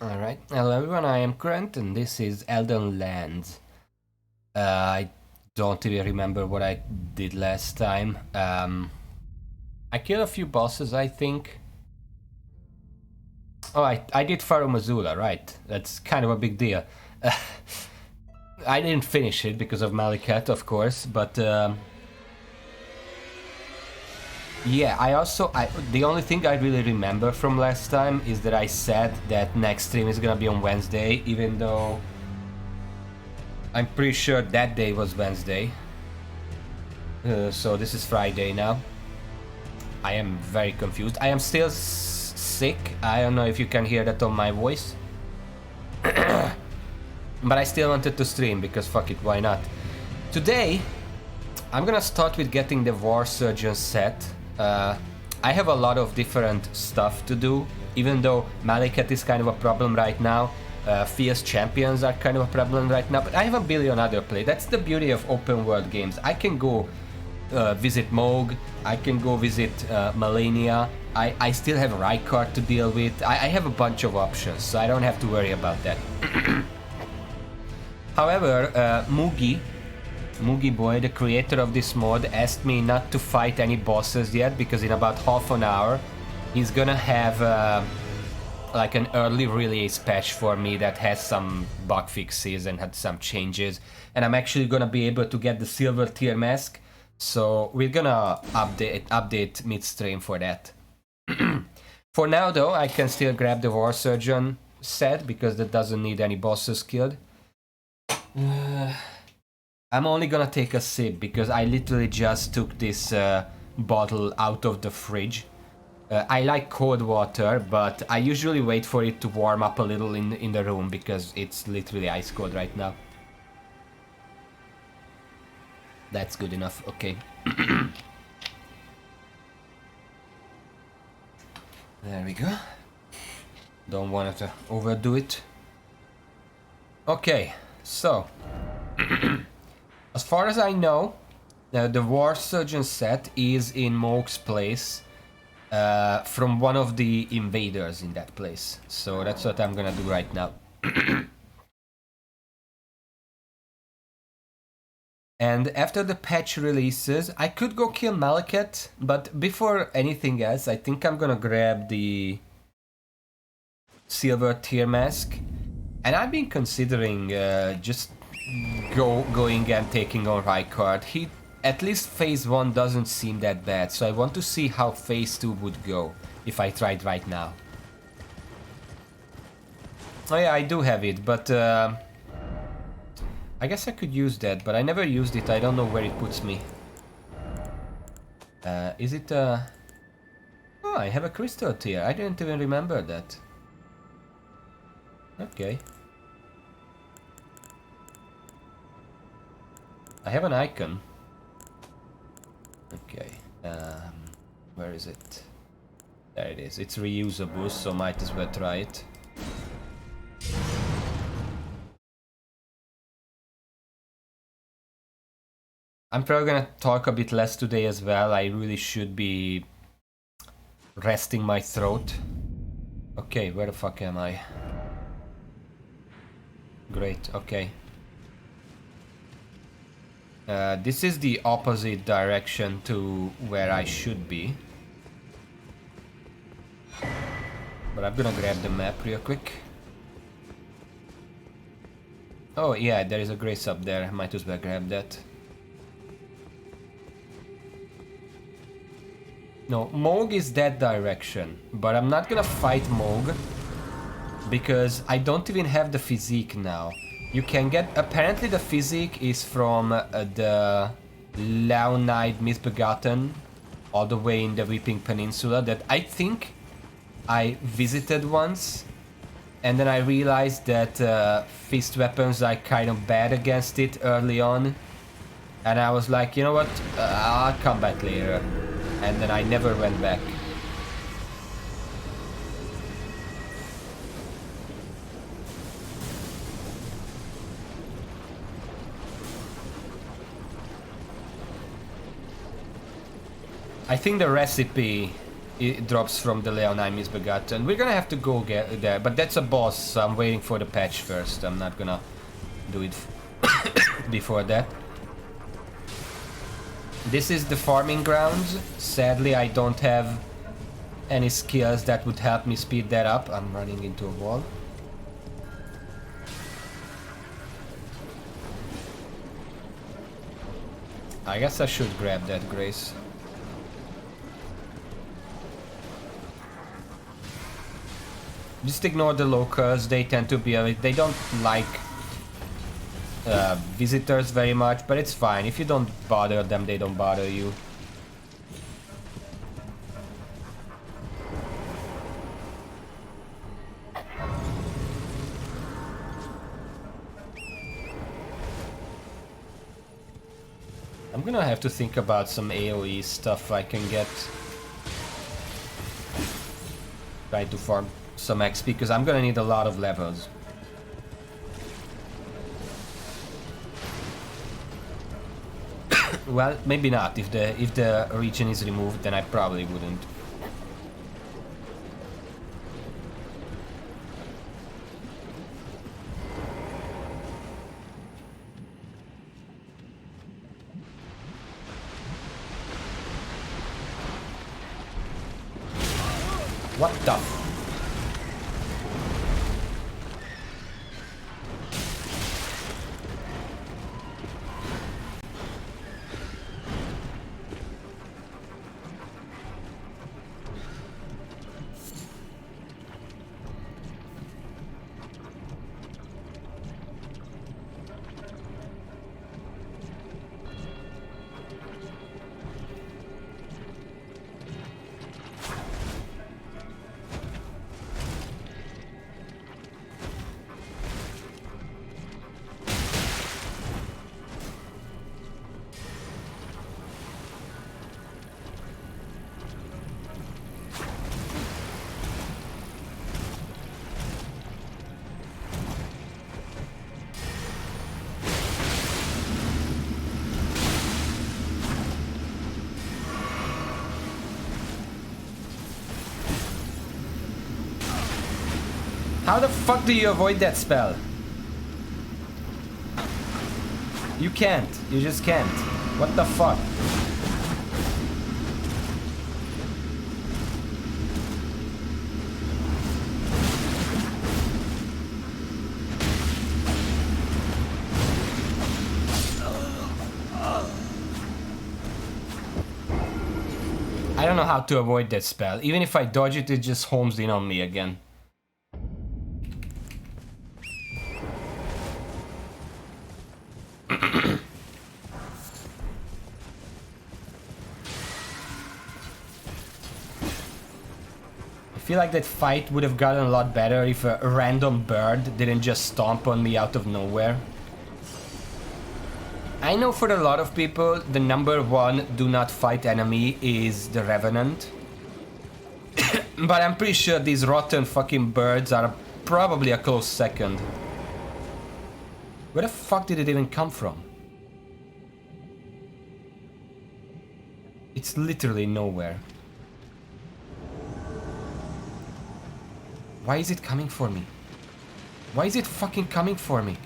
Alright, hello everyone, I am Cant and this is Eldenlands. I don't even remember what I did last time. I killed a few bosses, I think. Oh, I did Pharaoh Mazula, right? That's kind of a big deal. I didn't finish it because of Malikat, of course, but yeah, the only thing I really remember from last time is that I said that next stream is gonna be on Wednesday, even though I'm pretty sure that day was Wednesday. So this is Friday now. I am very confused. I am still sick. I don't know if you can hear that on my voice. But I still wanted to stream because fuck it, why not? Today, I'm gonna start with getting the War Surgeon set. I have a lot of different stuff to do, even though Malikat is kind of a problem right now. Fierce Champions are kind of a problem right now, but I have a billion other play. That's the beauty of open world games. I can go visit Moog, I can go visit Malenia, I still have Rykard to deal with. I have a bunch of options, so I don't have to worry about that. However, Moogie Boy, the creator of this mod, asked me not to fight any bosses yet because in about half an hour he's gonna have like an early release patch for me that has some bug fixes and had some changes, and I'm actually gonna be able to get the silver tier mask, so we're gonna update midstream for that. For now though, I can still grab the War Surgeon set because that doesn't need any bosses killed. I'm only gonna take a sip because I literally just took this bottle out of the fridge. I like cold water, but I usually wait for it to warm up a little in the room because it's literally ice cold right now. That's good enough, okay. There we go. Don't want to overdo it. Okay, so as far as I know, the War Surgeon set is in Moog's place from one of the invaders in that place. So that's what I'm gonna do right now. And after the patch releases, I could go kill Malikat, but before anything else, I think I'm gonna grab the silver tier mask. And I've been considering just going and taking on Rykard. He, at least phase 1 doesn't seem that bad, so I want to see how phase 2 would go if I tried right now. Oh yeah, I do have it, but I guess I could use that, but I never used it. I don't know where it puts me. Is it Oh, I have a crystal tier. I didn't even remember that. Okay. I have an icon. Okay. Where is it? There it is. It's reusable, so might as well try it. I'm probably gonna talk a bit less today as well. I really should be resting my throat. Okay, where the fuck am I? Great, okay. This is the opposite direction to where I should be. But I'm gonna grab the map real quick. Oh yeah, there is a grace up there. I might as well grab that. No, Moog is that direction, but I'm not gonna fight Moog because I don't even have the physique now. You can get, apparently the physique is from the Leonide Misbegotten all the way in the Weeping Peninsula that I think I visited once, and then I realized that fist weapons are kind of bad against it early on, and I was like, you know what, I'll come back later, and then I never went back. I think the recipe it drops from the Leonine Misbegotten. We're gonna have to go get there, but that's a boss, so I'm waiting for the patch first. I'm not gonna do it before that. This is the farming grounds. Sadly, I don't have any skills that would help me speed that up. I'm running into a wall. I guess I should grab that Grace. Just ignore the locals. They tend to be they don't like visitors very much, but it's fine. If you don't bother them, they don't bother you. I'm gonna have to think about some AoE stuff I can get. Try to farm some XP, because I'm gonna need a lot of levels. Well, maybe not. If the region is removed, then I probably wouldn't. What the? How the fuck do you avoid that spell? You can't. You just can't. What the fuck? I don't know how to avoid that spell. Even if I dodge it, it just homes in on me again. I feel like that fight would have gotten a lot better if a random bird didn't just stomp on me out of nowhere. I know for a lot of people, the #1 do not fight enemy is the Revenant. But I'm pretty sure these rotten fucking birds are probably a close second. Where the fuck did it even come from? It's literally nowhere. Why is it coming for me? Why is it fucking coming for me?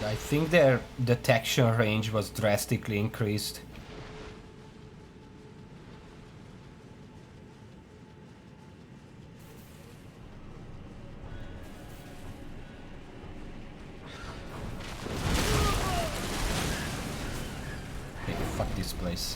I think their detection range was drastically increased. Okay, fuck this place.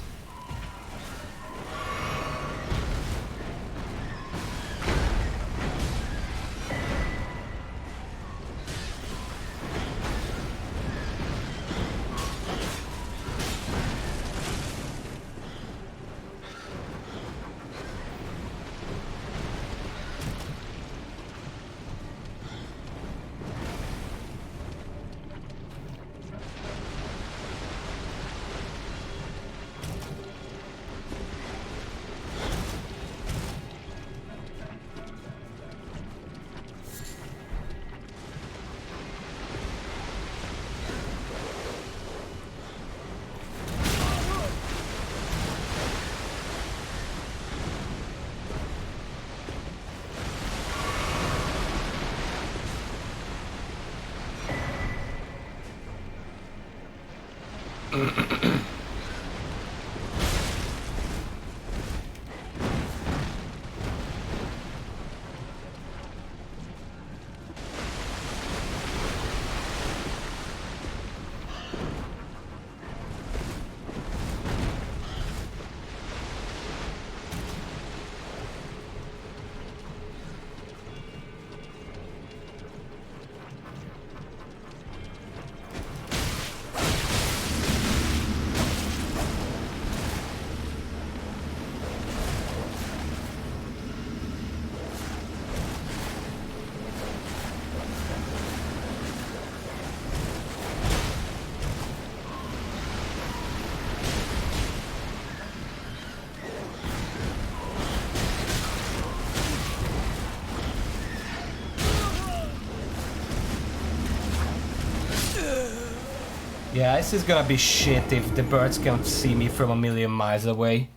Yeah, this is gonna be shit if the birds can't see me from a million miles away.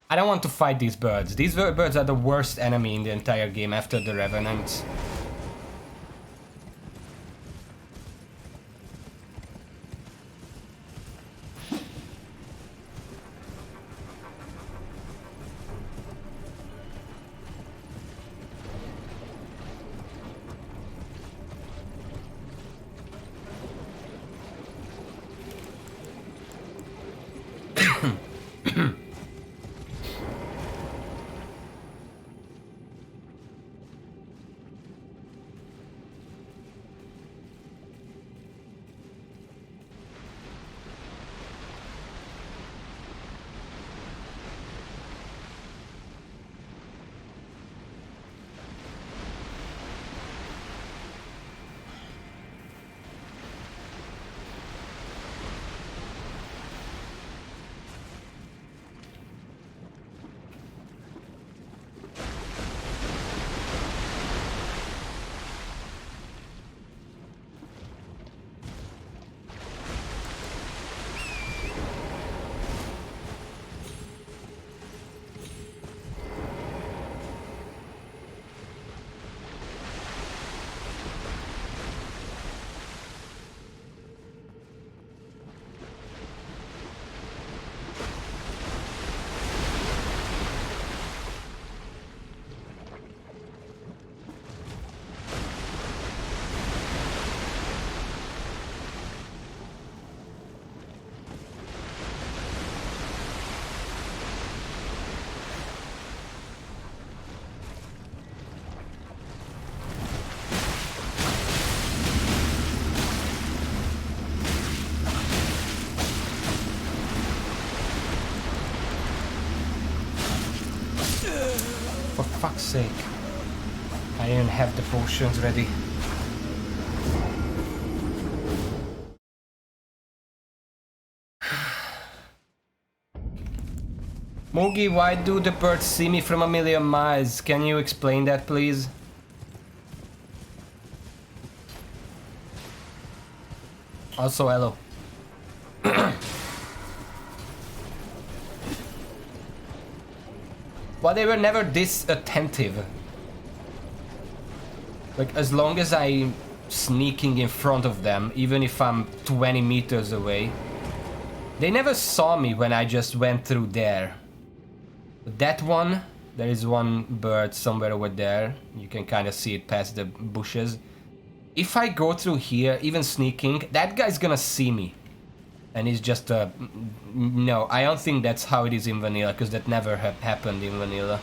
I don't want to fight these birds. These birds are the worst enemy in the entire game after the revenants. For fuck's sake. I didn't have the potions ready. Moogie, why do the birds see me from a million miles? Can you explain that, please? Also, hello. Well, they were never this attentive. Like, as long as I sneaking in front of them, even if I'm 20 meters away. They never saw me when I just went through there. That one, there is one bird somewhere over there. You can kind of see it past the bushes. If I go through here, even sneaking, that guy's gonna see me. And he's just no, I don't think that's how it is in vanilla, because that never happened in vanilla.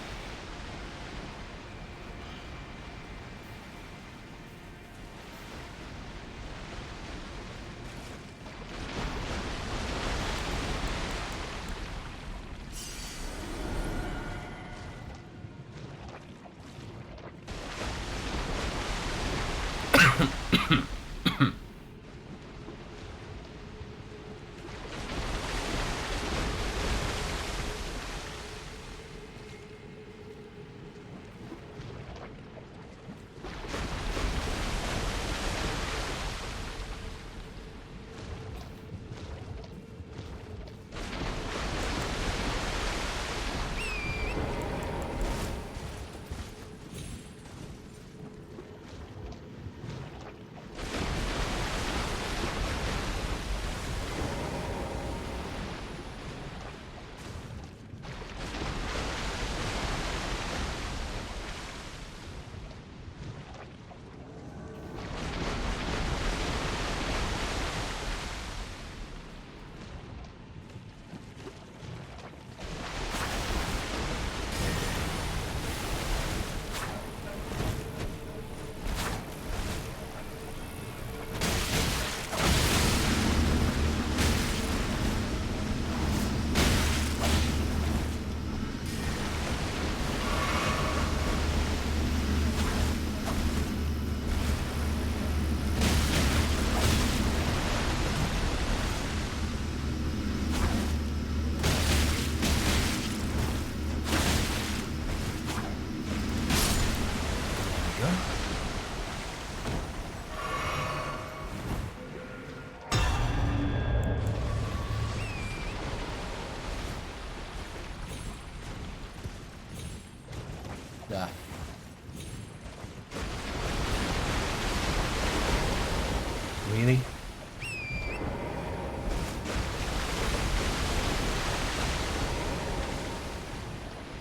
Really?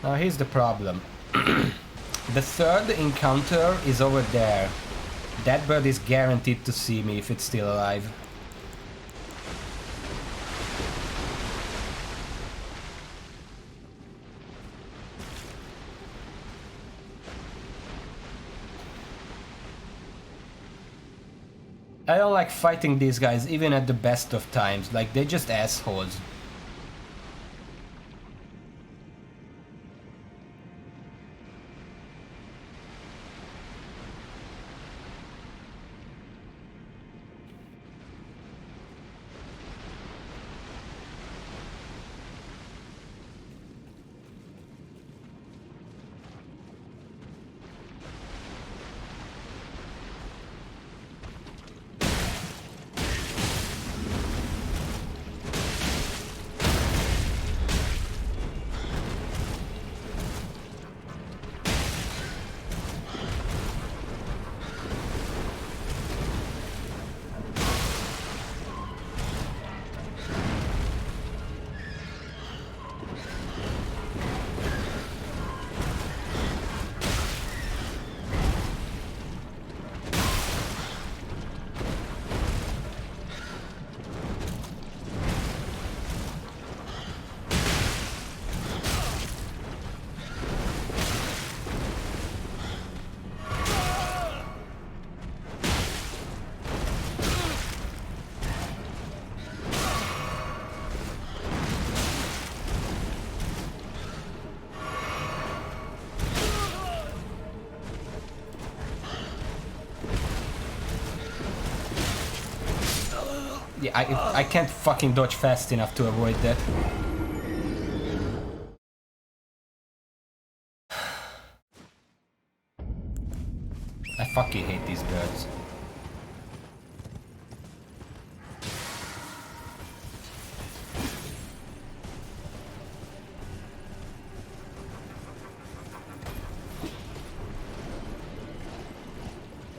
Now here's the problem. The third encounter is over there. That bird is guaranteed to see me if it's still alive. I don't like fighting these guys even at the best of times, like they're just assholes. Yeah, I can't fucking dodge fast enough to avoid that. I fucking hate these birds.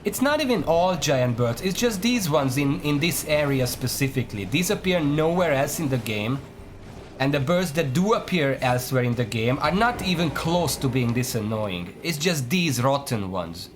It's not even all giant birds, it's just these ones in this area specifically. These appear nowhere else in the game. And the birds that do appear elsewhere in the game are not even close to being this annoying. It's just these rotten ones.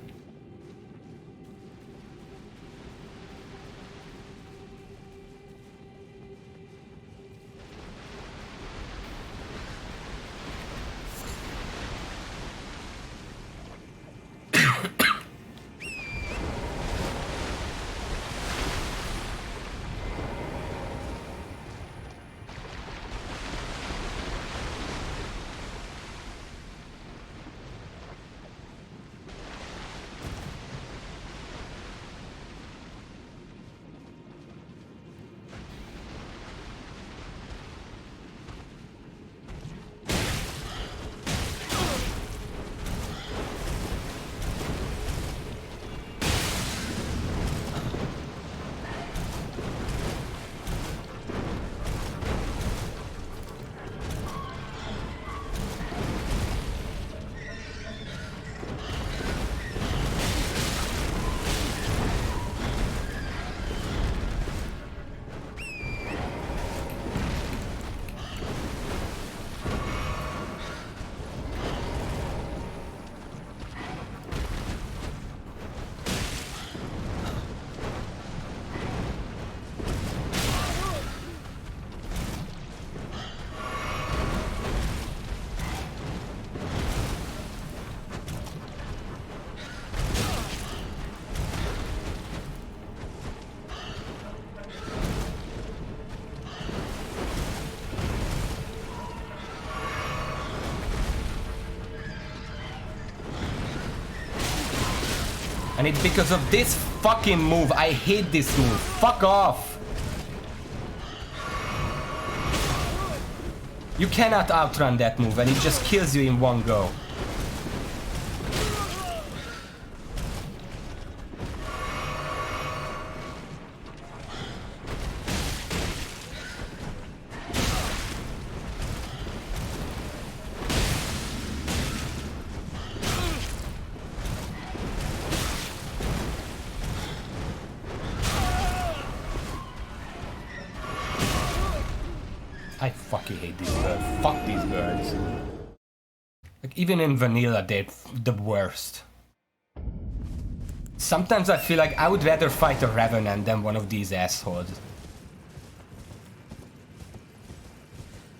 And it's because of this fucking move. I hate this move. Fuck off. You cannot outrun that move and it just kills you in one go. I fucking hate these birds. Fuck these birds. Like, even in vanilla, they're the worst. Sometimes I feel like I would rather fight a revenant than one of these assholes.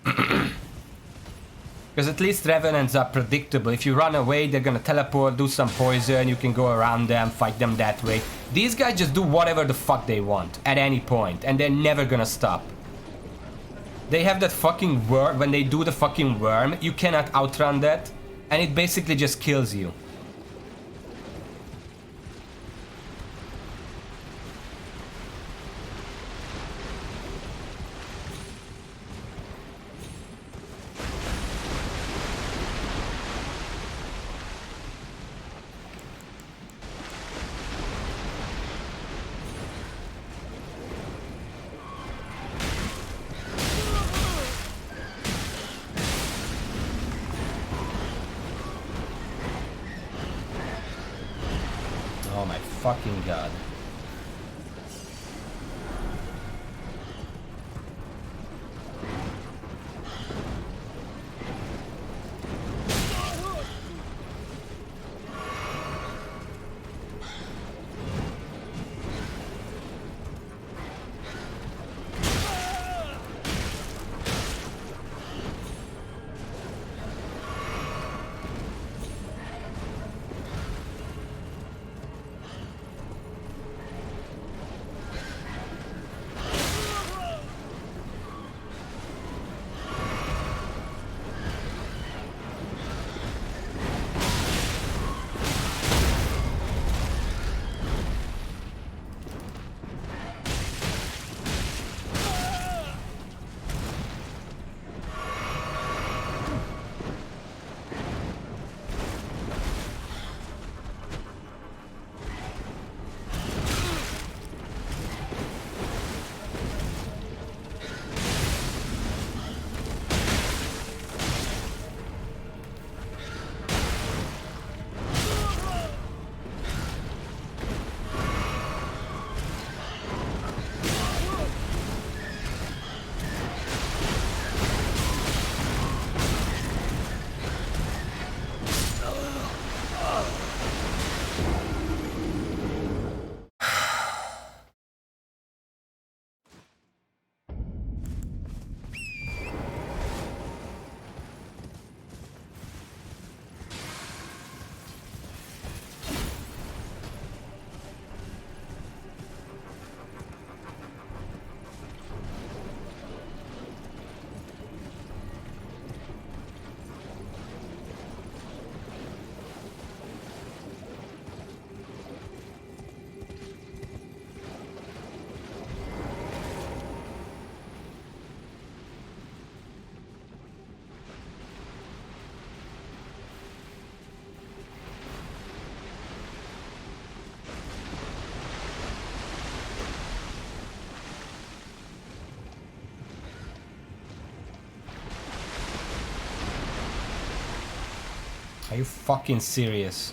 Because at least revenants are predictable. If you run away, they're gonna teleport, do some poison, you can go around them, fight them that way. These guys just do whatever the fuck they want, at any point, and they're never gonna stop. They have that fucking worm, when they do the fucking worm, you cannot outrun that, and it basically just kills you. Oh my fucking god. Are you fucking serious?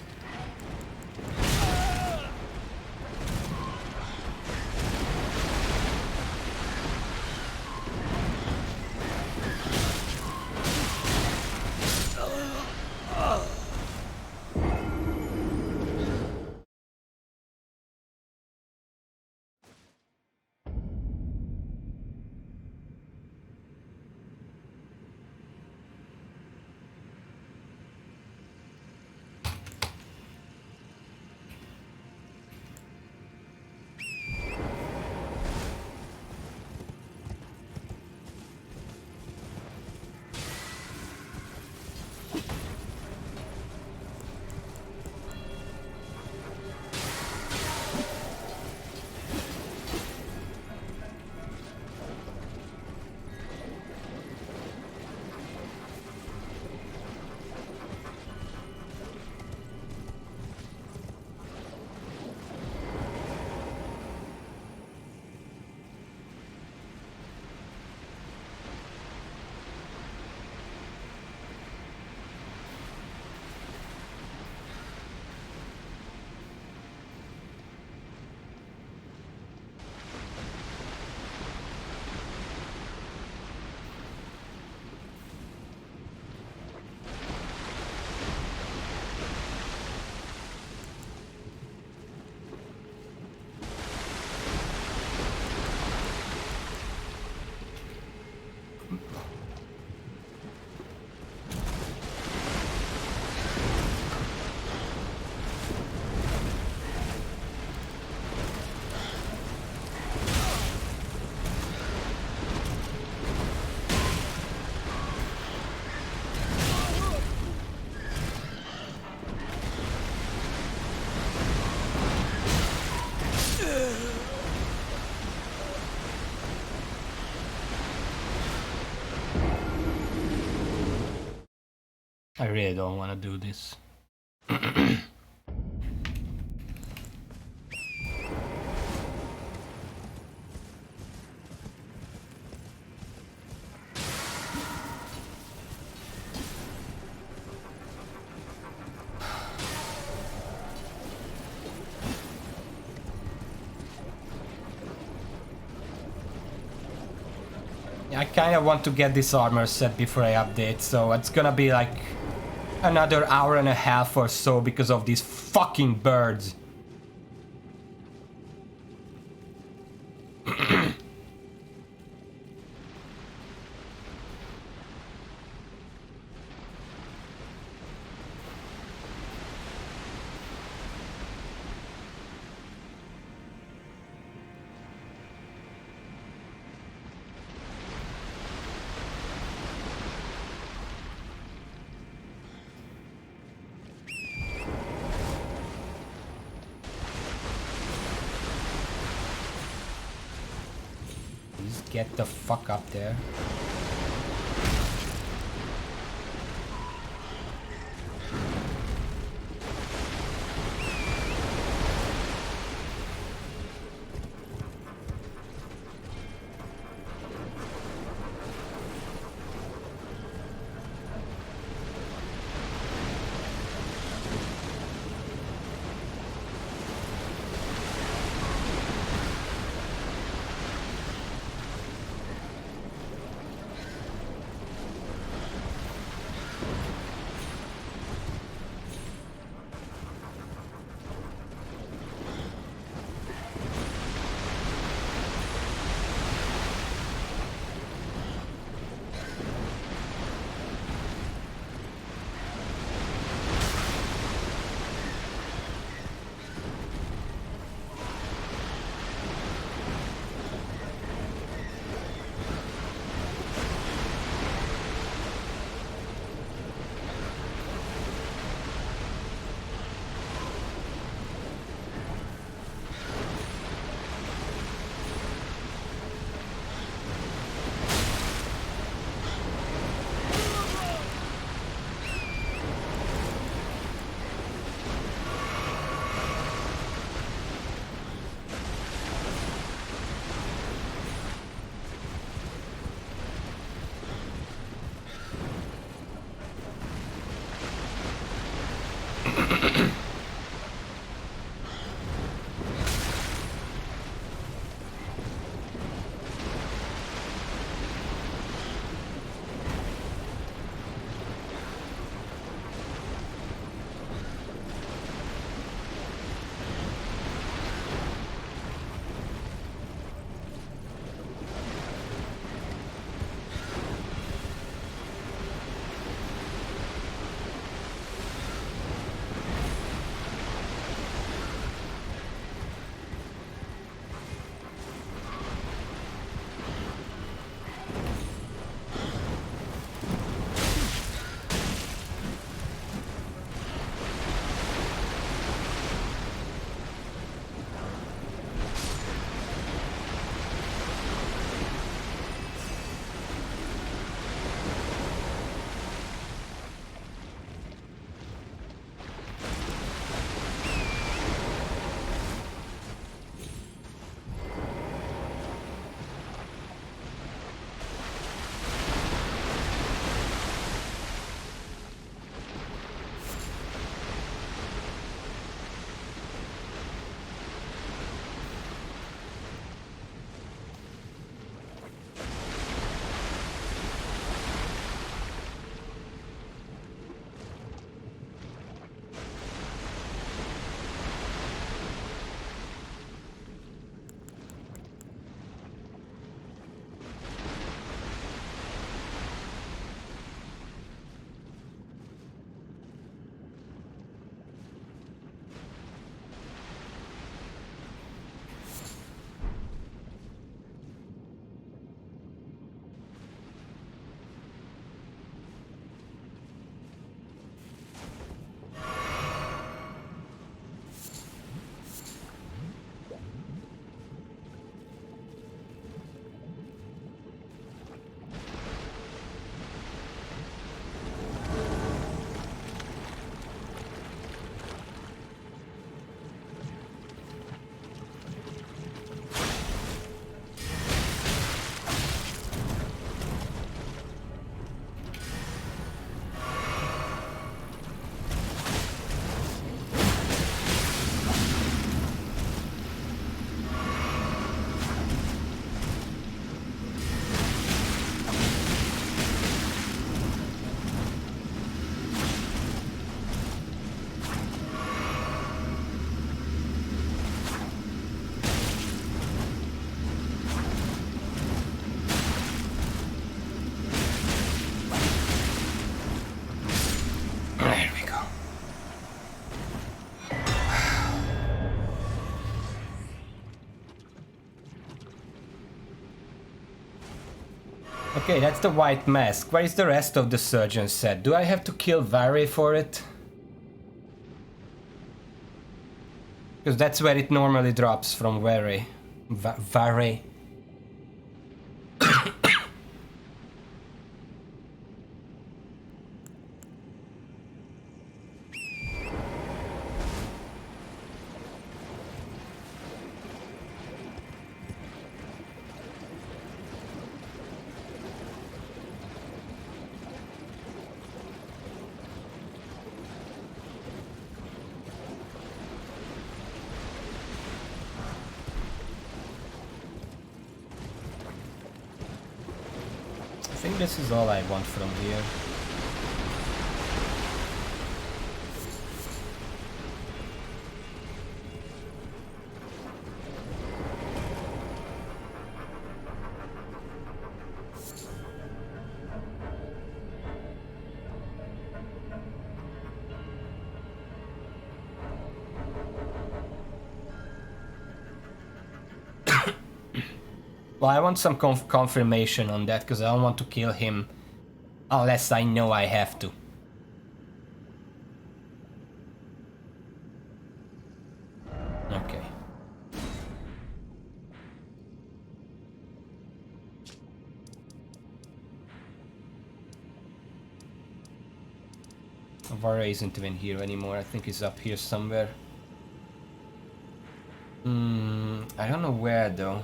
I really don't want to do this. I kind of want to get this armor set before I update, so it's gonna be like another hour and a half or so because of these fucking birds. Get the fuck up there. Okay, that's the white mask. Where is the rest of the surgeon set? Do I have to kill Vare for it? Because that's where it normally drops from Vare. Vare. I think this is all I want from here. Well, I want some confirmation on that, because I don't want to kill him unless I know I have to. Okay. Vara isn't even here anymore. I think he's up here somewhere. I don't know where though.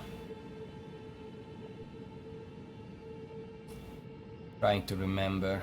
Trying to remember.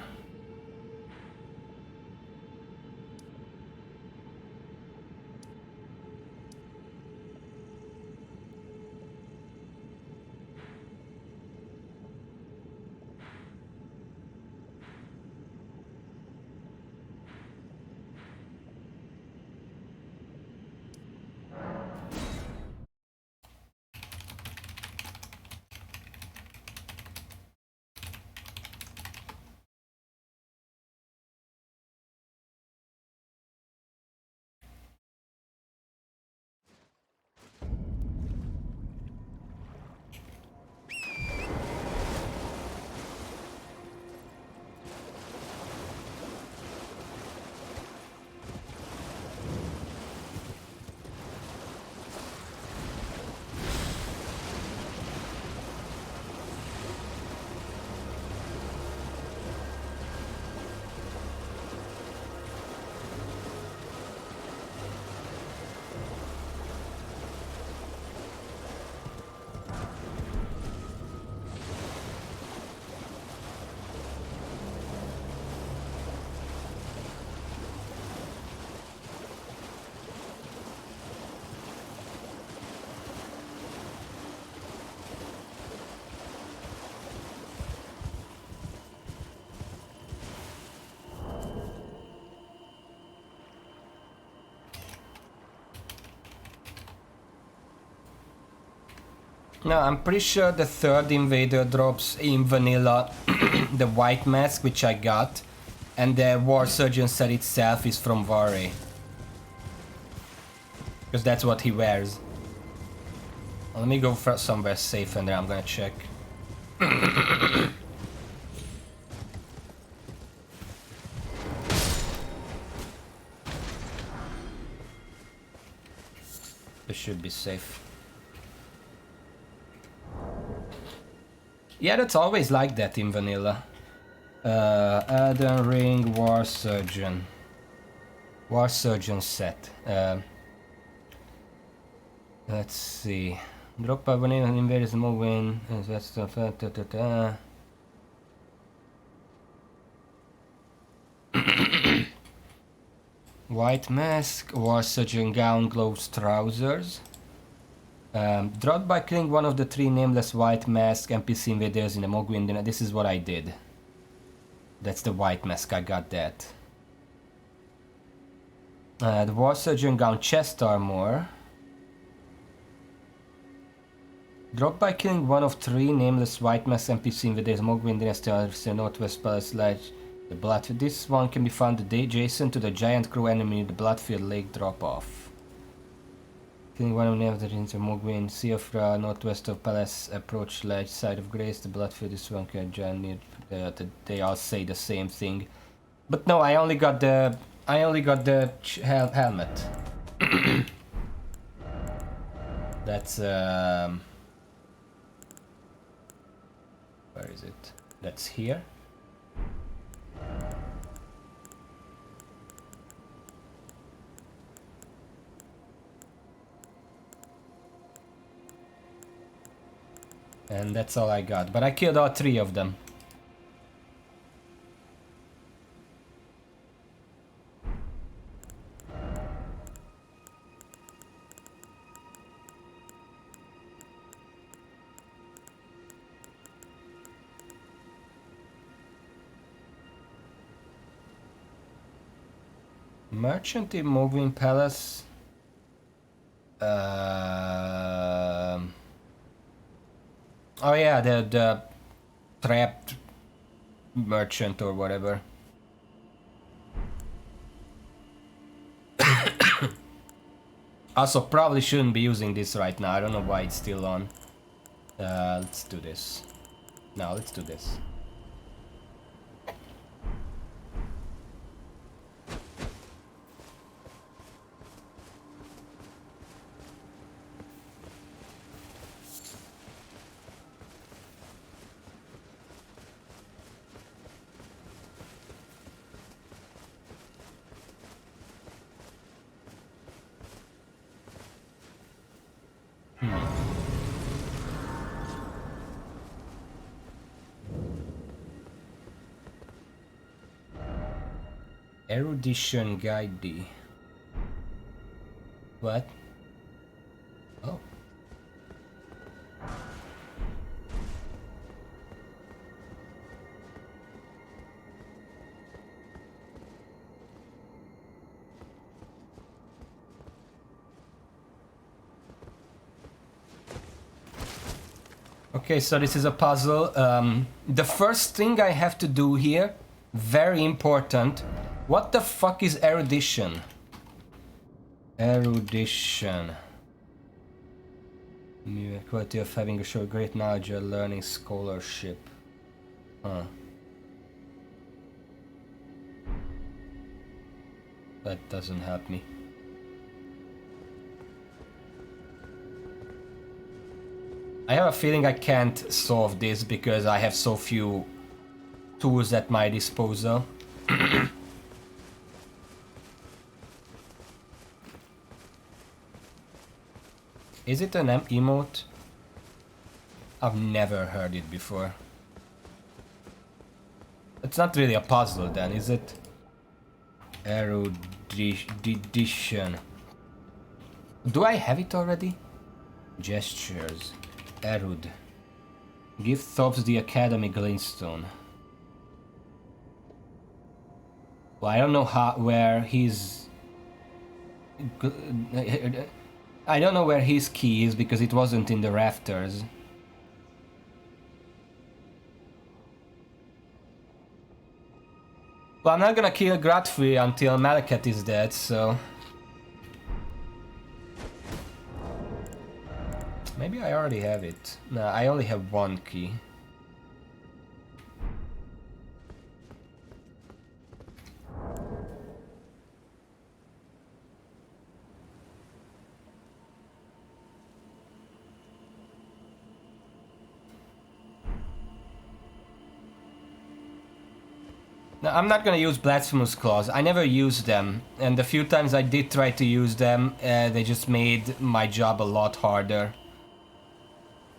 No, I'm pretty sure the third invader drops in vanilla the white mask, which I got, and the war surgeon set itself is from Vare. Because that's what he wears. Well, let me go for somewhere safe and then I'm gonna check. This should be safe. Yeah, that's always like that in vanilla. Elden Ring War Surgeon. War Surgeon set. Let's see. Drop by vanilla and invaders moving. That's stuff. White mask, War Surgeon gown, gloves, trousers. Dropped by killing one of the 3 nameless white mask NPC invaders in the Mogwin. This is what I did. That's the white mask, I got that. The War Surgeon gown, chest armor. Dropped by killing one of 3 nameless white mask NPC invaders in Mogwin Dynasty, Northwest Palace Ledge. The Bloodfield. This one can be found adjacent to the giant crew enemy, the Bloodfield Lake drop-off. Killing one of the inhabitants of Mogwin, Sea of Ra, northwest of Palace, approach ledge, side of Grace, the Bloodfield is Swanker, Jan, they all say the same thing. But no, I only got the helmet. That's where is it? That's here. And that's all I got, but I killed all 3 of them. Merchant in Moving Palace. Oh yeah, the trapped merchant or whatever. Also, probably shouldn't be using this right now. I don't know why it's still on. Let's do this. No, let's do this. Erudition Guide D. What? Oh. Okay, so this is a puzzle. The first thing I have to do here, very important. What the fuck is erudition? Erudition. New quality of having a show great knowledge or learning scholarship. Huh. That doesn't help me. I have a feeling I can't solve this because I have so few tools at my disposal. Is it an emote? I've never heard it before. It's not really a puzzle then, is it? Erudition. Do I have it already? Gestures. Erud. Give Thops the Academy Glintstone. Well, I don't know where his... I don't know where his key is because it wasn't in the rafters. Well, I'm not gonna kill Gratfree until Malaket is dead, so... Maybe I already have it. No, I only have 1 key. No, I'm not gonna use Blasphemous Claws. I never used them, and the few times I did try to use them, they just made my job a lot harder.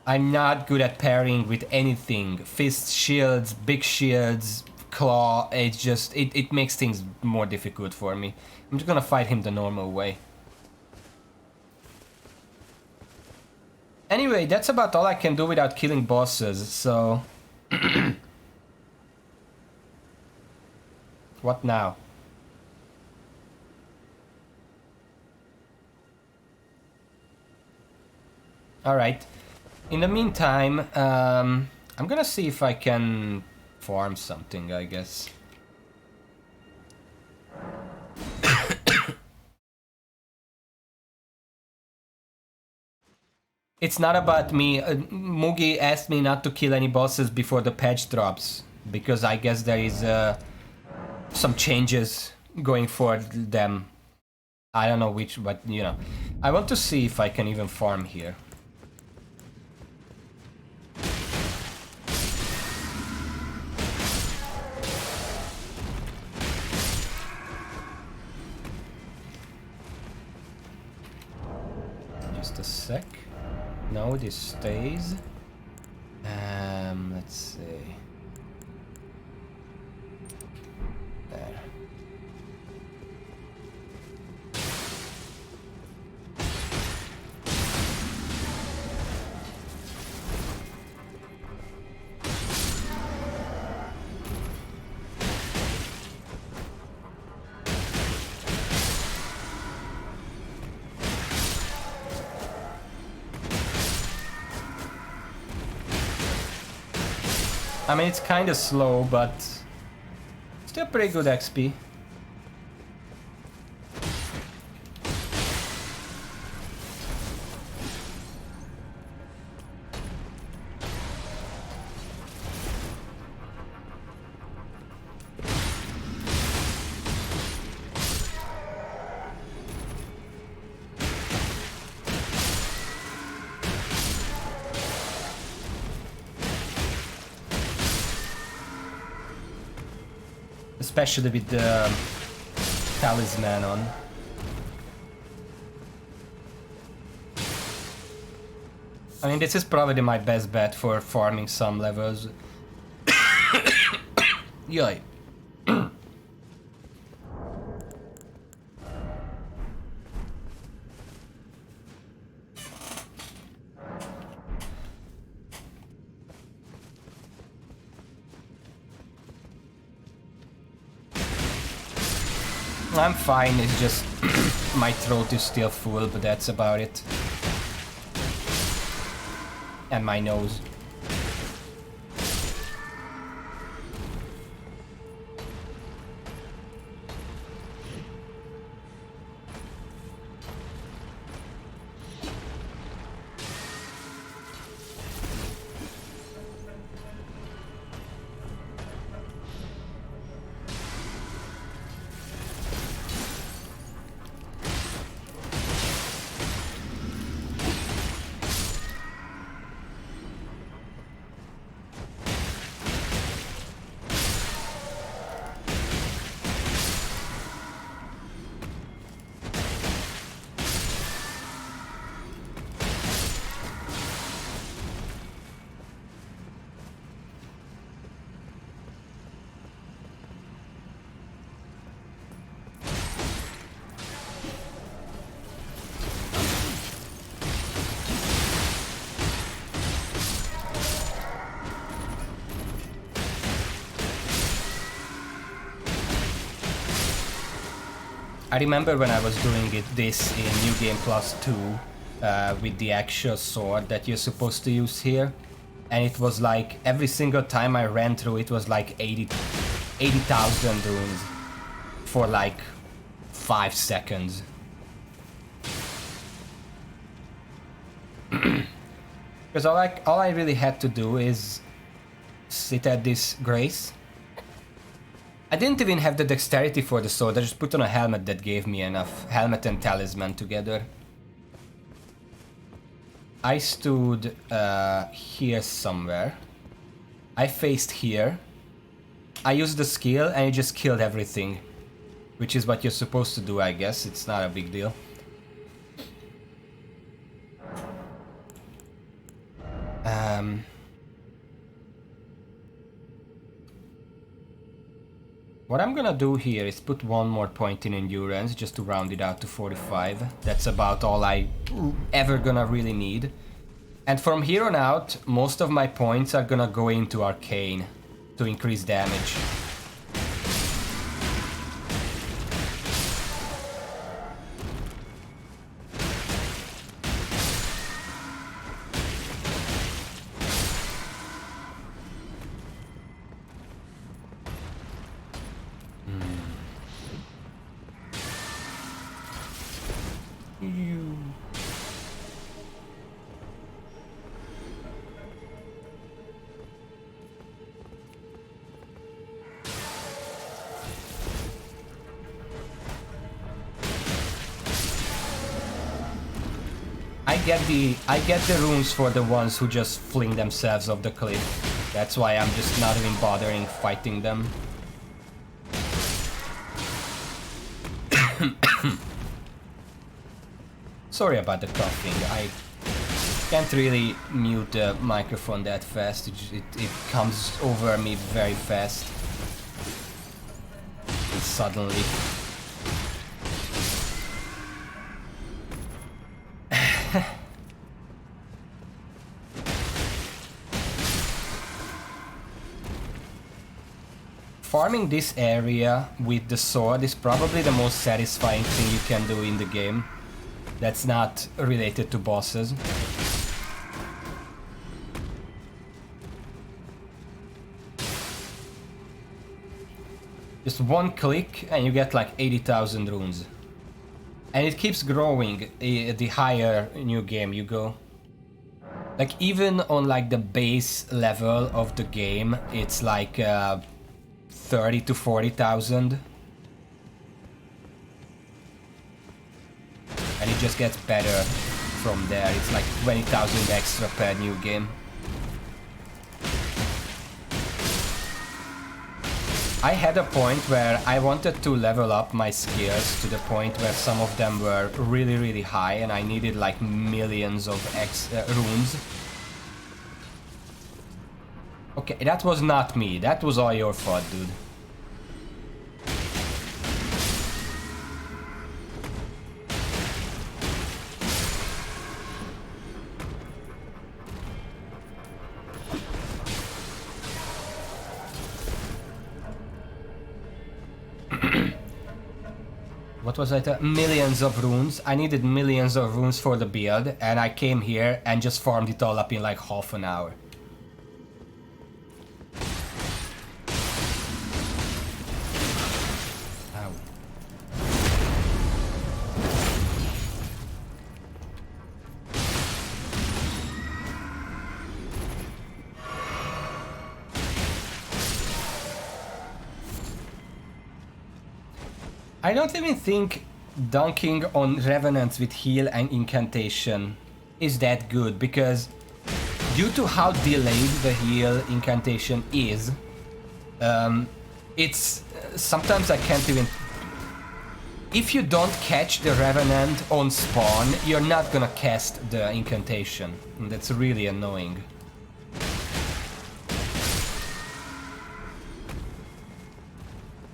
I'm not good at pairing with anything. Fist shields, big shields, claw, it makes things more difficult for me. I'm just gonna fight him the normal way. Anyway, that's about all I can do without killing bosses, so... What now? Alright. In the meantime, I'm gonna see if I can farm something, I guess. It's not about me. Mugi asked me not to kill any bosses before the patch drops, because I guess there is some changes going for them. I don't know which, but you know. I want to see if I can even farm here. Just a sec. No, this stays. Let's see. There. I mean, it's kind of slow, but still pretty good XP. Especially with the talisman on. I mean, this is probably my best bet for farming some levels. Yay. I'm fine, it's just my throat is still full, but that's about it. And my nose. I remember when I was doing this in New Game Plus 2 with the actual sword that you're supposed to use here, and it was like every single time I ran through it was like 80,000 runes for like 5 seconds. Because all I really had to do is sit at this grace. I didn't even have the dexterity for the sword, I just put on a helmet that gave me enough. Helmet and talisman together. I stood here somewhere. I faced here. I used the skill and it just killed everything. Which is what you're supposed to do, I guess. It's not a big deal. What I'm gonna do here is put one more point in endurance just to round it out to 45. That's about all I ever gonna really need. And from here on out, most of my points are gonna go into arcane to increase damage. I get the runes for the ones who just fling themselves off the cliff. That's why I'm just not even bothering fighting them. Sorry about the coughing. I can't really mute the microphone that fast. It comes over me very fast. And suddenly. Farming this area with the sword is probably the most satisfying thing you can do in the game. That's not related to bosses. Just one click and you get like 80,000 runes. And it keeps growing the higher new game you go. Like even on like the base level of the game, it's like 30 to 40,000. And it just gets better from there. It's like 20,000 extra per new game. I had a point where I wanted to level up my skills to the point where some of them were really, really high and I needed like millions of runes. Okay, that was not me. That was all your fault, dude. What was it? Millions of runes. I needed millions of runes for the build, and I came here and just farmed it all up in like half an hour. Ow. I don't even think dunking on revenants with heal and incantation is that good, because due to how delayed the heal incantation is, it's sometimes I can't even. If you don't catch the revenant on spawn, you're not gonna cast the incantation. And that's really annoying.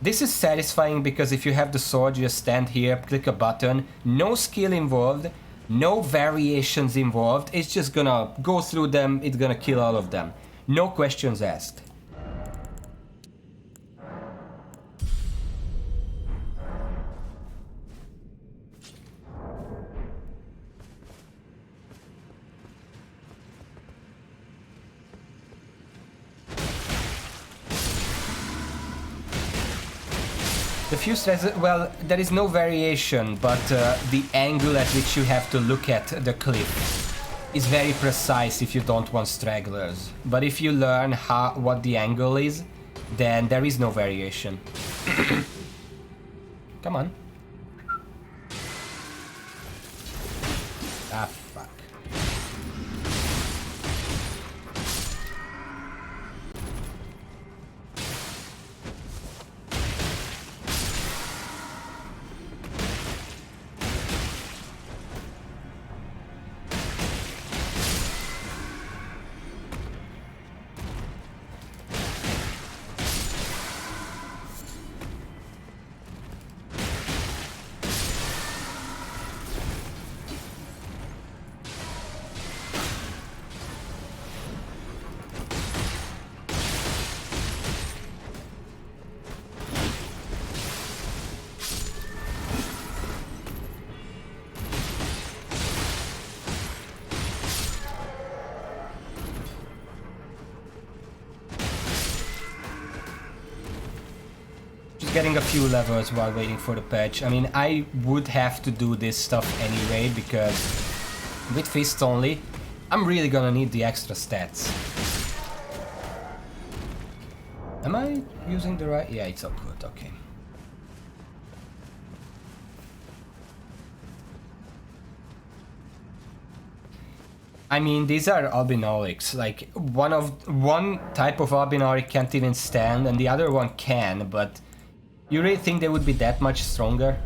This is satisfying because if you have the sword, you just stand here, click a button, no skill involved, no variations involved, it's just gonna go through them, it's gonna kill all of them. No questions asked. The fused well, there is no variation, but the angle at which you have to look at the cliff is very precise if you don't want stragglers. But if you learn what the angle is, then there is no variation. Come on. Ah, fuck. Getting a few levels while waiting for the patch. I mean, I would have to do this stuff anyway, because with fists only, I'm really gonna need the extra stats. Am I using the right? Yeah, it's all good, okay. I mean, these are albinolics. Like, one type of albinolic can't even stand, and the other one can, but you really think they would be that much stronger?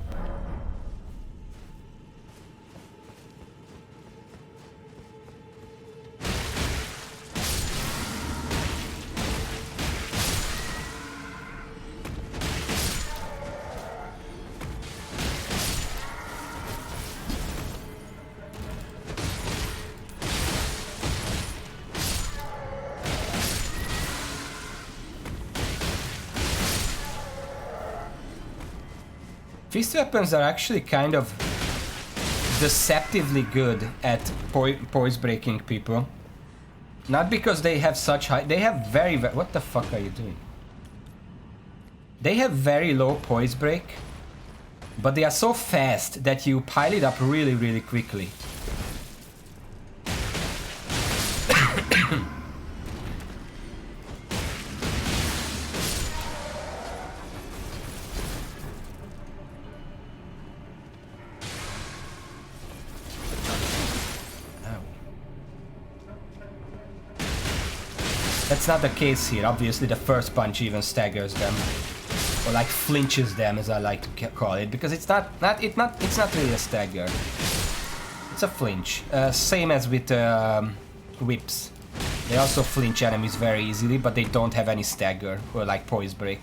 Fist weapons are actually kind of deceptively good at poise breaking people. Not because they have such high... They have very... What the fuck are you doing? They have very low poise break, but they are so fast that you pile it up really, really quickly. That's not the case here. Obviously, the first punch even staggers them, or like flinches them, as I like to call it, because it's not really a stagger. It's a flinch. Same as with whips. They also flinch enemies very easily, but they don't have any stagger or like poise break.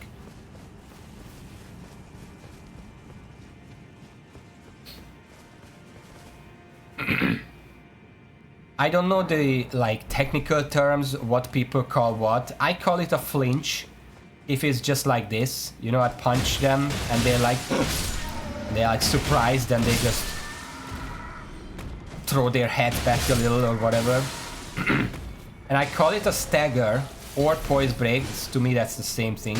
I don't know the like technical terms, what people call what. I call it a flinch. If it's just like this, you know, I punch them and they're like surprised and they just throw their head back a little or whatever. And I call it a stagger or poise break. To me, that's the same thing.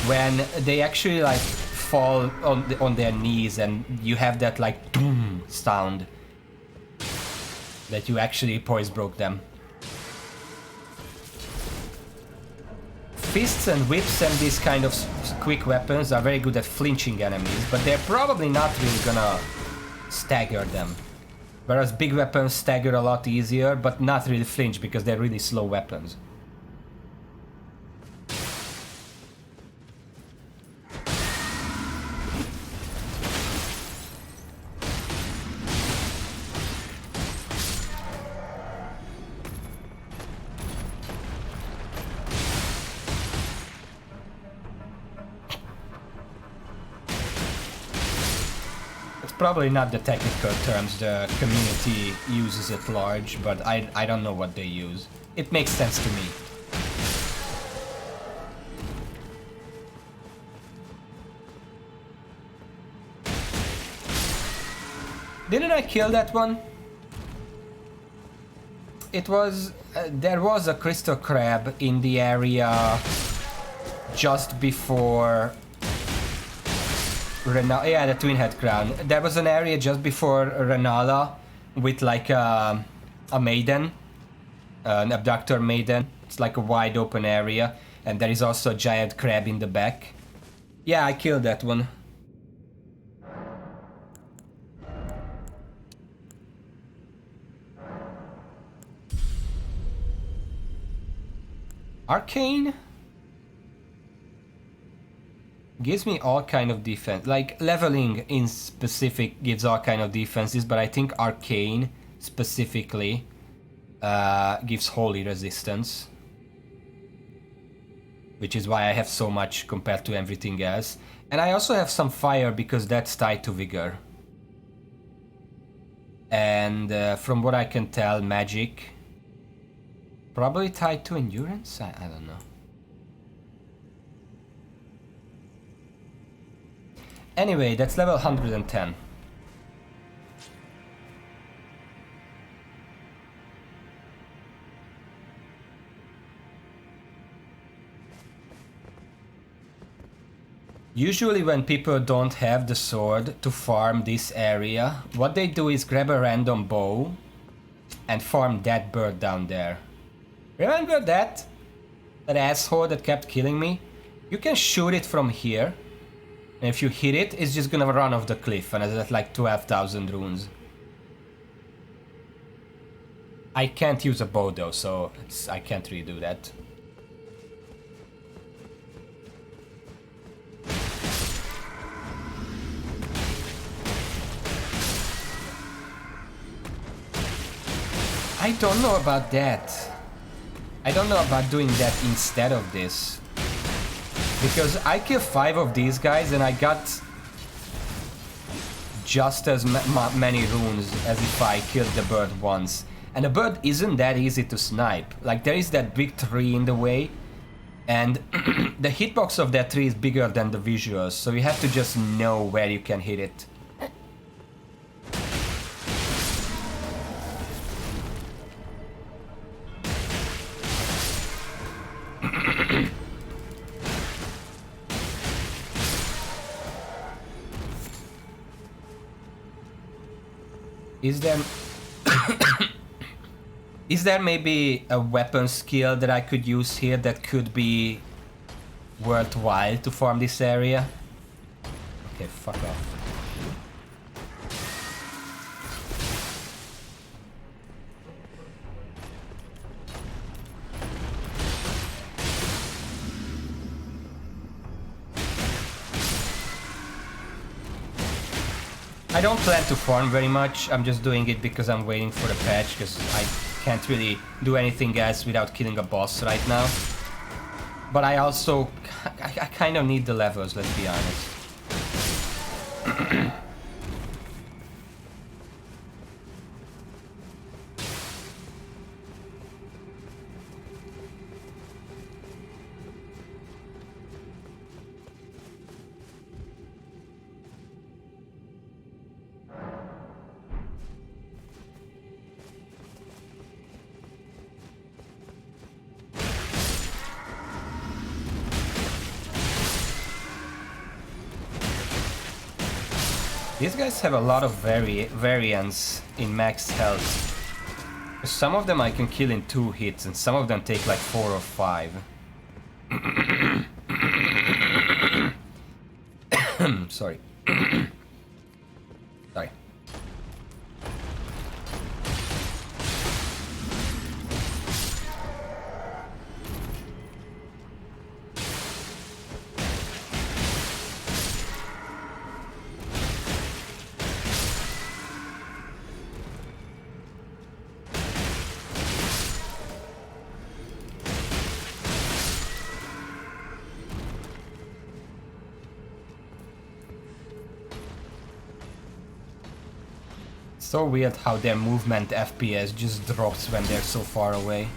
When they actually like fall on their knees and you have that like boom sound. That you actually poise broke them. Fists and whips and these kind of quick weapons are very good at flinching enemies, but they're probably not really gonna stagger them. Whereas big weapons stagger a lot easier, but not really flinch because they're really slow weapons. Probably not the technical terms the community uses at large, but I don't know what they use. It makes sense to me. Didn't I kill that one? It was... there was a crystal crab in the area just before... yeah, the Twin Head Crown. There was an area just before Renala with like a maiden, an abductor maiden. It's like a wide open area, and there is also a giant crab in the back. Yeah, I killed that one. Arcane? Gives me all kind of defense, like leveling in specific gives all kind of defenses, but I think Arcane specifically gives holy resistance, which is why I have so much compared to everything else. And I also have some fire because that's tied to vigor. And from what I can tell, magic probably tied to endurance. I don't know. Anyway, that's level 110. Usually when people don't have the sword to farm this area, what they do is grab a random bow and farm that bird down there. Remember that? That asshole that kept killing me? You can shoot it from here. And if you hit it, it's just gonna run off the cliff, and it's at like 12,000 runes. I can't use a bow though, so I can't really do that. I don't know about that. I don't know about doing that instead of this. Because I killed 5 of these guys and I got just as many runes as if I killed the bird once. And the bird isn't that easy to snipe. Like, there is that big tree in the way, and the hitbox of that tree is bigger than the visuals, so you have to just know where you can hit it. Is there... Is there maybe a weapon skill that I could use here that could be worthwhile to farm this area? Okay, fuck off. I don't plan to farm very much, I'm just doing it because I'm waiting for the patch, because I can't really do anything else without killing a boss right now. But I also... I kind of need the levels, let's be honest. These guys have a lot of variants in max health. Some of them I can kill in 2 hits, and some of them take like 4 or 5. Sorry. Sorry. So weird how their movement FPS just drops when they're so far away.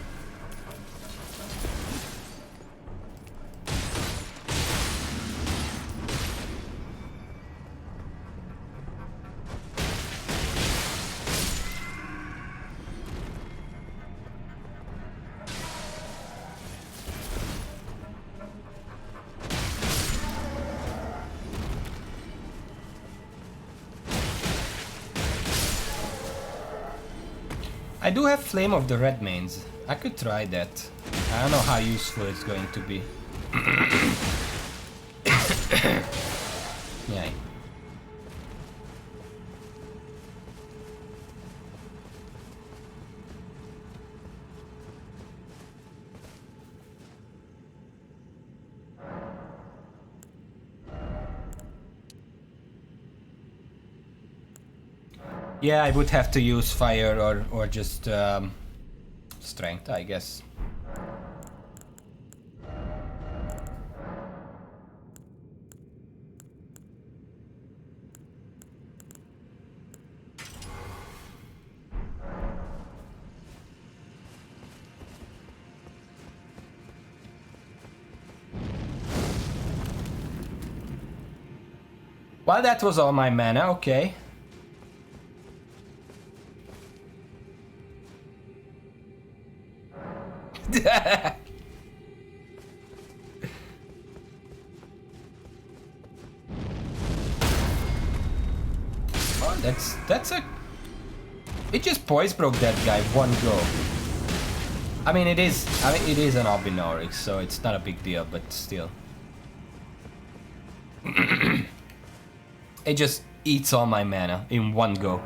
I do have Flame of the Red Mains. I could try that. I don't know how useful it's going to be. Yeah. Yeah, I would have to use fire or just strength, I guess. Well, that was all my mana, okay. Oh, that's a... It just poise broke that guy one go. I mean, it is an Albinoric, so it's not a big deal, but still. It just eats all my mana in one go.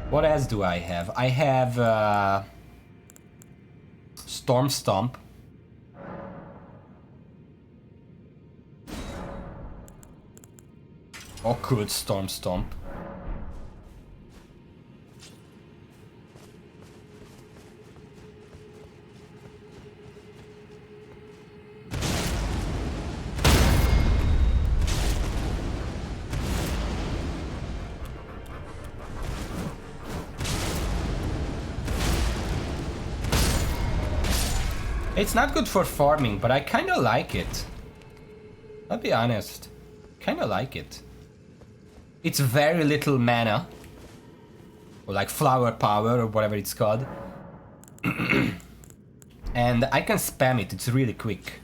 What else do I have? I have Storm Stomp. Or could Storm Stomp. It's not good for farming, but I kinda like it. I'll be honest. Kinda like it. It's very little mana. Or like flower power or whatever it's called. And I can spam it, it's really quick.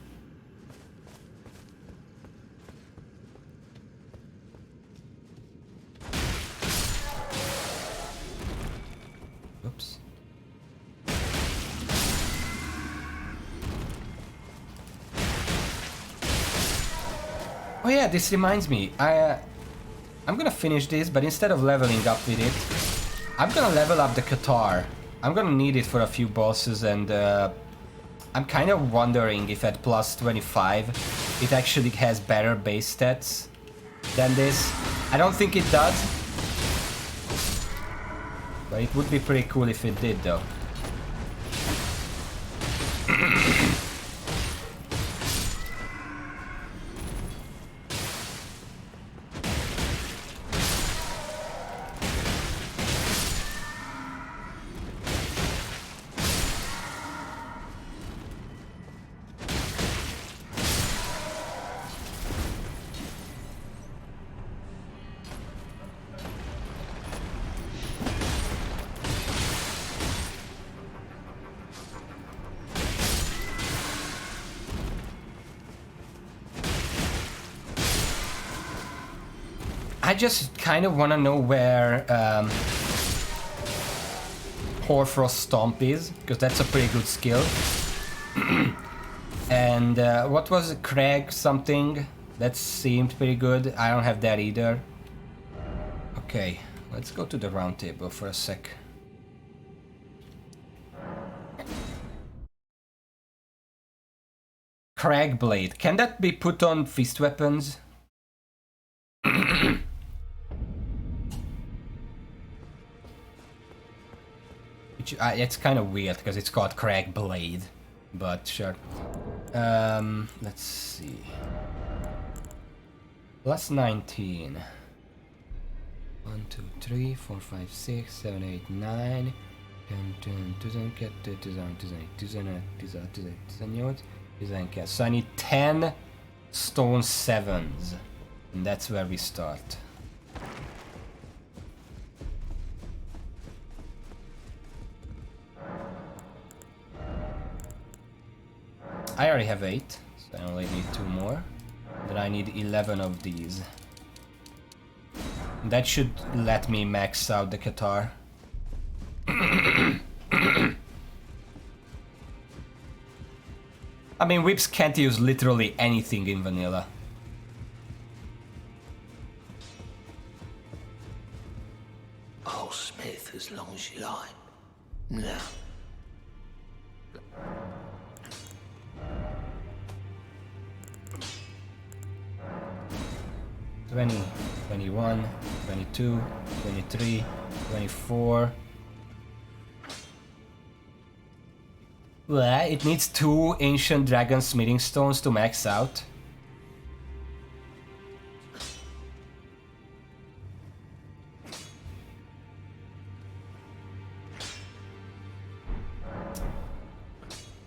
Oops. Oh yeah, this reminds me. I'm gonna finish this, but instead of leveling up with it, I'm gonna level up the Qatar. I'm gonna need it for a few bosses, and I'm kind of wondering if at plus 25 it actually has better base stats than this. I don't think it does, but it would be pretty cool if it did though. I just kind of want to know where Hoarfrost Stomp is, because that's a pretty good skill. And what was it? Craig something? That seemed pretty good. I don't have that either. Okay, let's go to the round table for a sec. Crag Blade. Can that be put on fist weapons? It's kind of weird because it's called Crag Blade, but sure. Let's see. Plus 19. 1, 2, 3, 4, 5, 6, 7, 8, 9. 10, 10, so I need 10 stone 7s. And that's where we start. I already have 8, so I only need 2 more. Then I need 11 of these. That should let me max out the Qatar. I mean, whips can't use literally anything in vanilla. Oh, Smith, as long as you like. No. 20, 21, 22, 23, 24. Well, it needs 2 ancient dragon smithing stones to max out.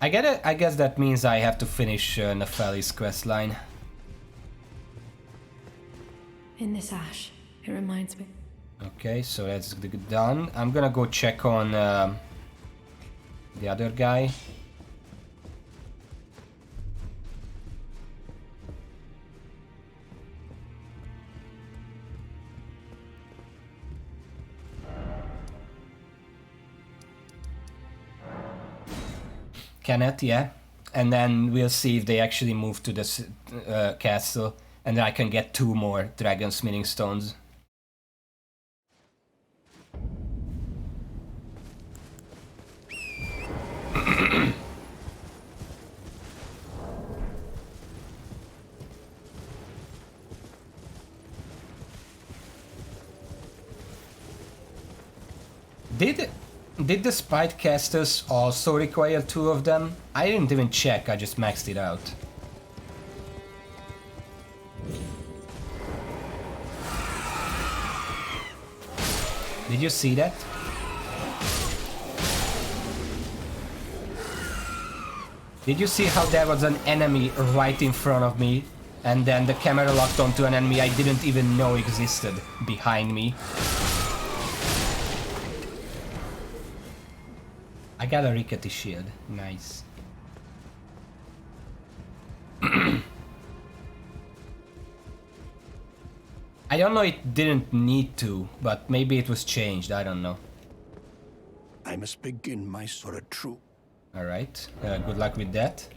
I get it. I guess that means I have to finish Nefeli's questline. In this ash, it reminds me. Okay, so that's done. I'm gonna go check on the other guy. Cant, yeah. And then we'll see if they actually move to this castle. And then I can get 2 more dragon smithing stones. Did the Spite casters also require 2 of them? I didn't even check, I just maxed it out. Did you see that? Did you see how there was an enemy right in front of me, and then the camera locked onto an enemy I didn't even know existed behind me? I got a rickety shield. Nice. I don't know, it didn't need to, but maybe it was changed, I don't know. I must begin my sort of true. Alright, good luck with that.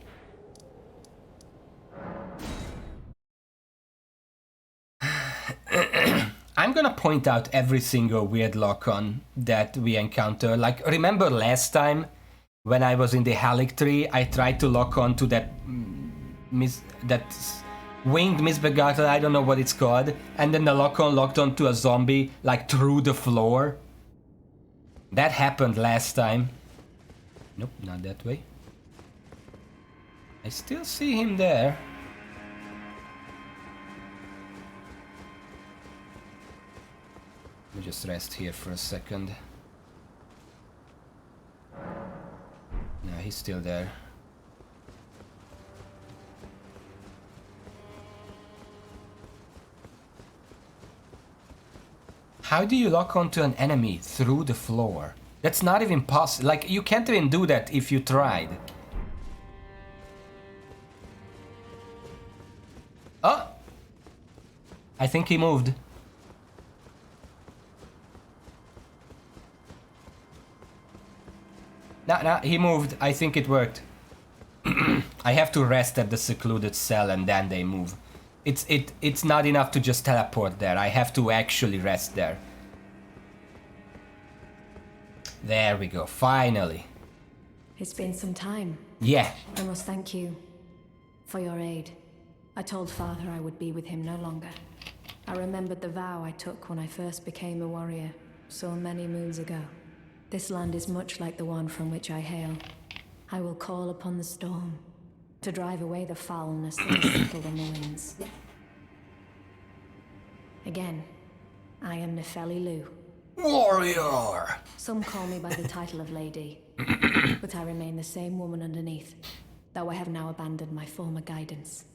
I'm gonna point out every single weird lock-on that we encounter. Like, remember last time when I was in the Halictree, I tried to lock on to that winged misbegotten, I don't know what it's called, and then the lock-on locked onto a zombie, like through the floor. That happened last time. Nope, not that way. I still see him there. Let me just rest here for a second. No, he's still there. How do you lock onto an enemy through the floor? That's not even possible. Like, you can't even do that if you tried. Oh! I think he moved. No, he moved. I think it worked. I have to rest at the secluded cell and then they move. It's not enough to just teleport there. I have to actually rest there. There we go, finally. It's been some time. Yeah. I must thank you for your aid. I told Father I would be with him no longer. I remembered the vow I took when I first became a warrior, so many moons ago. This land is much like the one from which I hail. I will call upon the storm to drive away the foulness that has settled on the winds. Again, I am Nefeli Lu. Warrior! Some call me by the title of Lady, but I remain the same woman underneath, though I have now abandoned my former guidance.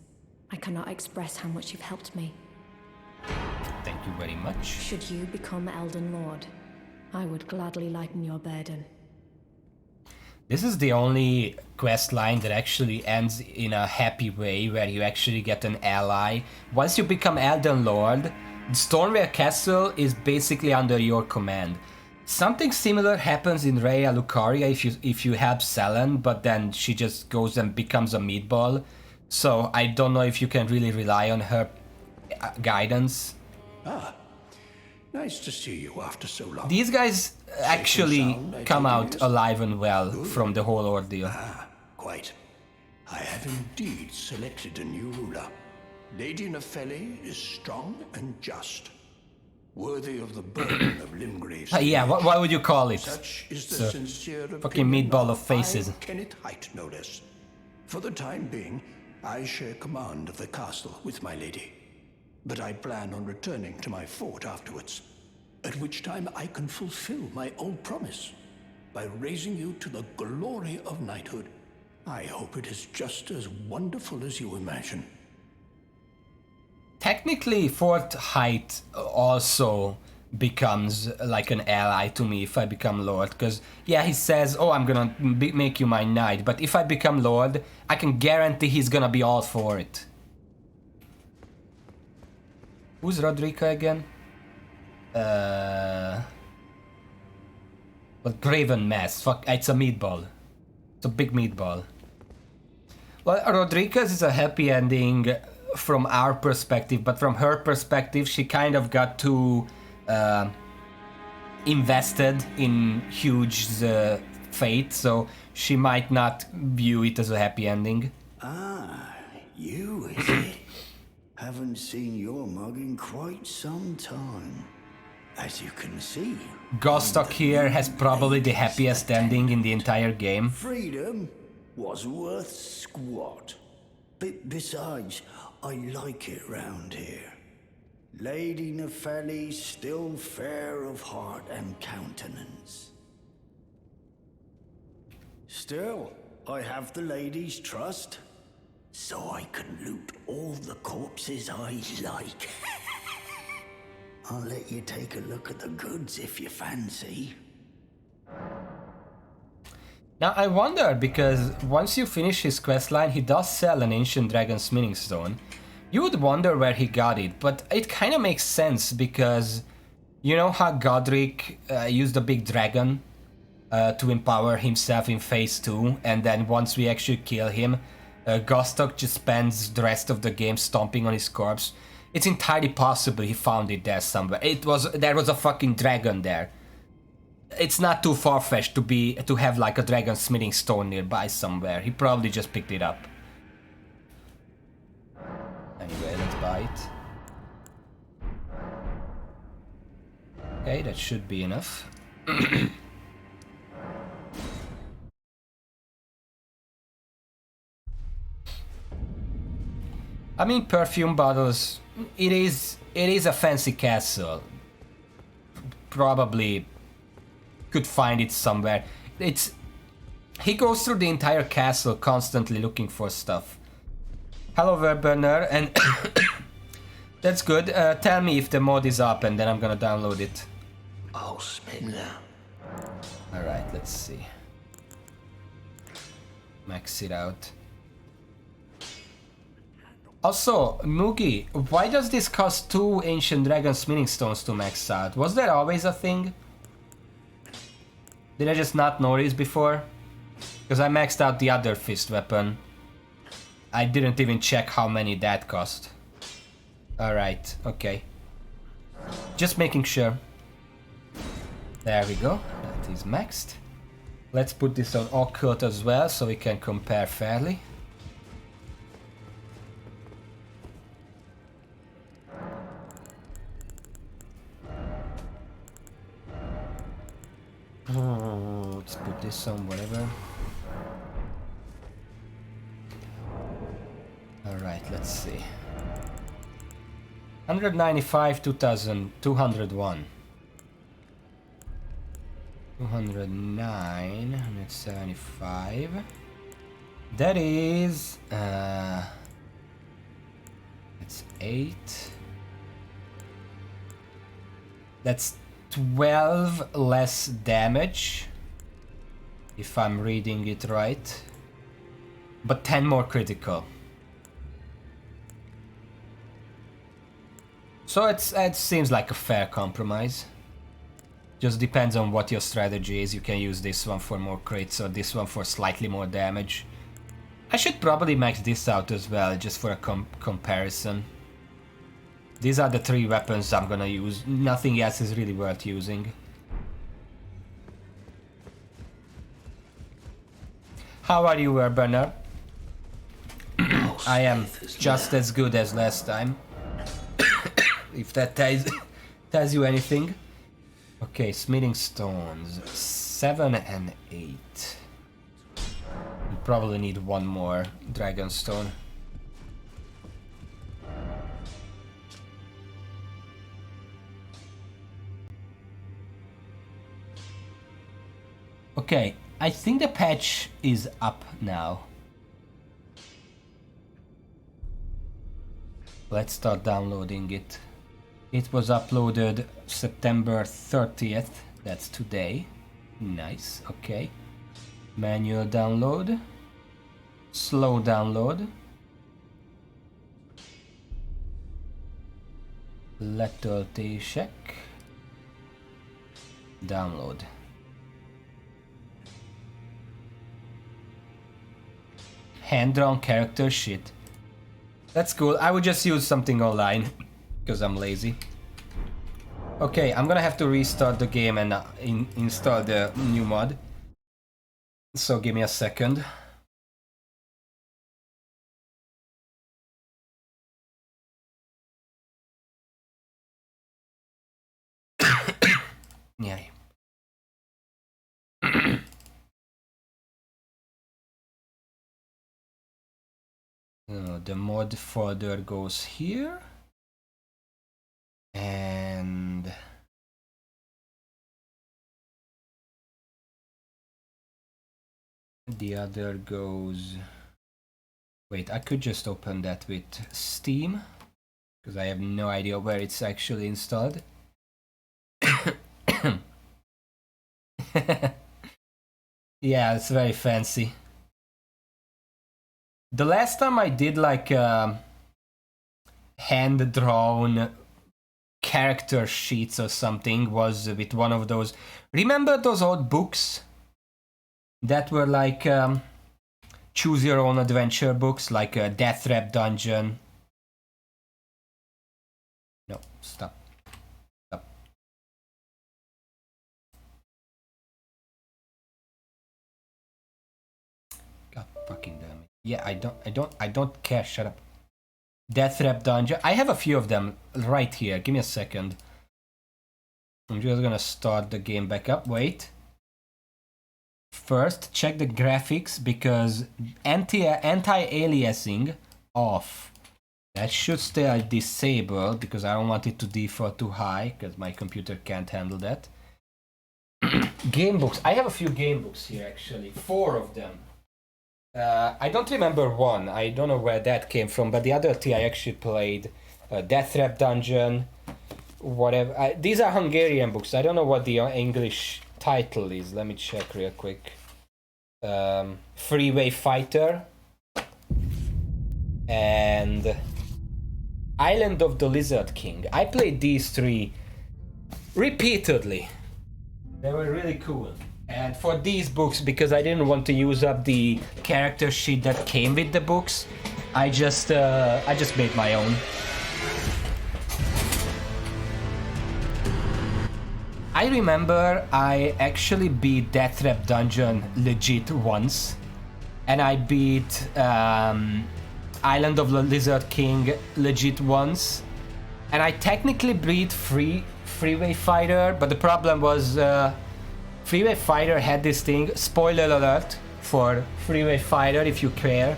I cannot express how much you've helped me. Thank you very much. Should you become Elden Lord, I would gladly lighten your burden. This is the only quest line that actually ends in a happy way, where you actually get an ally. Once you become Elden Lord, Stormware Castle is basically under your command. Something similar happens in Rhea Lucaria if you help Selen, but then she just goes and becomes a meatball. So I don't know if you can really rely on her guidance. Ah, nice to see you after so long. These guys actually come out alive and well from the whole ordeal. Ah, quite. I have indeed selected a new ruler. Lady Nefeli is strong and just, worthy of the burden of Limgrave's. Yeah, what would you call it? Such is the sincere fucking opinion meatball of faces. Kenneth Height, no less. For the time being, I share command of the castle with my lady. But I plan on returning to my fort afterwards, at which time I can fulfill my old promise by raising you to the glory of knighthood. I hope it is just as wonderful as you imagine. Technically, Fort Height also becomes like an ally to me if I become Lord, because yeah, he says, oh, I'm gonna make you my knight, but if I become Lord, I can guarantee he's gonna be all for it. Who's Rodrika again? But Graven Mass, fuck, it's a meatball. It's a big meatball. Well, Rodrika's is a happy ending from our perspective, but from her perspective, she kind of got too invested in Huge's fate, so she might not view it as a happy ending. Ah, you, is it? Haven't seen your mug in quite some time. As you can see, Gostok here has probably the happiest ending in the entire game. freedom was worth squat. Besides, I like it round here. Lady Nepheli's still fair of heart and countenance. Still, I have the lady's trust, so I can loot all the corpses I like. I'll let you take a look at the goods if you fancy. Now I wonder, because once you finish his questline, he does sell an ancient dragon smithing stone. You would wonder where he got it, but it kind of makes sense because you know how Godric used the big dragon to empower himself in phase 2, and then once we actually kill him, Gostok just spends the rest of the game stomping on his corpse. It's entirely possible he found it there somewhere. There was a fucking dragon there. It's not too far-fetched to have like a dragon smithing stone nearby somewhere. He probably just picked it up. Anyway, let's buy it. Okay, that should be enough. I mean, perfume bottles. It is a fancy castle. Probably could find it somewhere. He goes through the entire castle constantly looking for stuff. Hello there, Burner, and that's good. Tell me if the mod is up, and then I'm gonna download it. Oh, Smith now. All right, let's see. Max it out. Also, Mugi, why does this cost 2 ancient dragon smithing stones to max out? Was that always a thing? Did I just not notice before? Because I maxed out the other fist weapon. I didn't even check how many that cost. Alright, okay. Just making sure. There we go, that is maxed. Let's put this on occult as well so we can compare fairly. Let's put this on whatever. Alright, let's see. 195, 2,201. 209, 175. That is... it's 8. That's 12 less damage, if I'm reading it right, but 10 more critical. So it seems like a fair compromise. Just depends on what your strategy is. You can use this one for more crits or this one for slightly more damage. I should probably max this out as well, just for a comparison. These are the 3 weapons I'm gonna use. Nothing else is really worth using. How are you, Urbaner? I am just as good as last time. If that tells you anything. Okay, smithing stones. 7 and 8. We probably need one more dragon stone. Okay, I think the patch is up now. Let's start downloading it. It was uploaded September 30th, that's today. Nice, okay. Manual download. Slow download. Lethality check. Download. Hand-drawn character shit. That's cool. I would just use something online because I'm lazy. Okay, I'm gonna have to restart the game and install the new mod. So give me a second. the mod folder goes here. And the other goes... Wait, I could just open that with Steam, because I have no idea where it's actually installed. Yeah, it's very fancy. The last time I did like hand-drawn character sheets or something was with one of those... Remember those old books that were like choose your own adventure books, like a Death Trap Dungeon? No, stop. Stop. God fucking damn it. Yeah, I don't care, shut up. Death Trap Dungeon. I have a few of them right here. Give me a second. I'm just gonna start the game back up. Wait. First, check the graphics because anti-aliasing off. That should stay disabled because I don't want it to default too high because my computer can't handle that. Game books. I have a few game books here actually. 4 of them. I don't remember one. I don't know where that came from, but the other 3 I actually played. Death Trap Dungeon, whatever. These are Hungarian books. I don't know what the English title is. Let me check real quick. Freeway Fighter and Island of the Lizard King. I played these 3 repeatedly. They were really cool. And for these books, because I didn't want to use up the character sheet that came with the books, I just made my own. I remember I actually beat Death Trap Dungeon legit once, and I beat Island of the Lizard King legit once, and I technically beat Freeway Fighter, but the problem was Freeway Fighter had this thing, spoiler alert for Freeway Fighter if you care.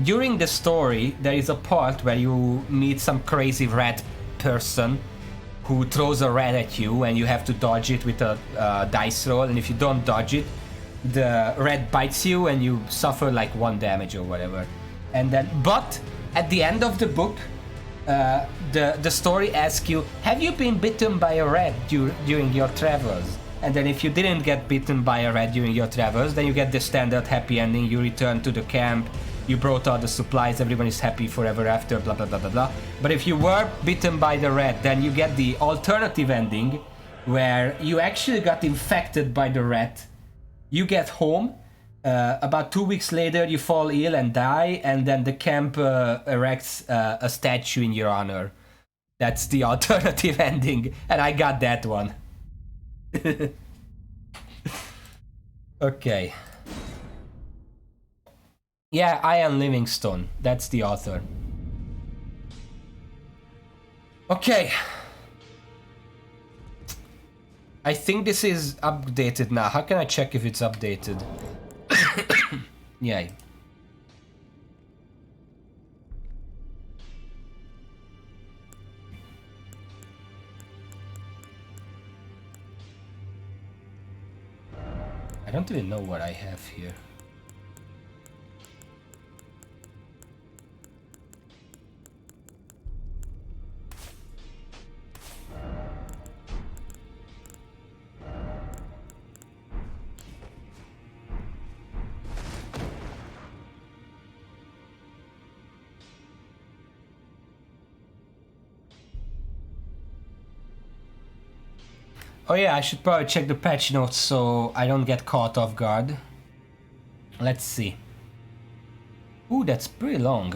During the story, there is a part where you meet some crazy rat person who throws a rat at you and you have to dodge it with a dice roll, and if you don't dodge it, the rat bites you and you suffer like 1 damage or whatever. And then, but at the end of the book, the story asks you, have you been bitten by a rat during your travels? And then if you didn't get bitten by a rat during your travels, then you get the standard happy ending. You return to the camp, you brought all the supplies, everyone is happy forever after, blah blah blah blah blah. But if you were bitten by the rat, then you get the alternative ending where you actually got infected by the rat. You get home, about 2 weeks later you fall ill and die, and then the camp erects a statue in your honor. That's the alternative ending, and I got that one. Okay. Yeah, Ian Livingstone, that's the author. Okay. I think this is updated now. How can I check if it's updated? Yeah. I don't even know what I have here. Oh yeah, I should probably check the patch notes so I don't get caught off guard. Let's see. Ooh, that's pretty long.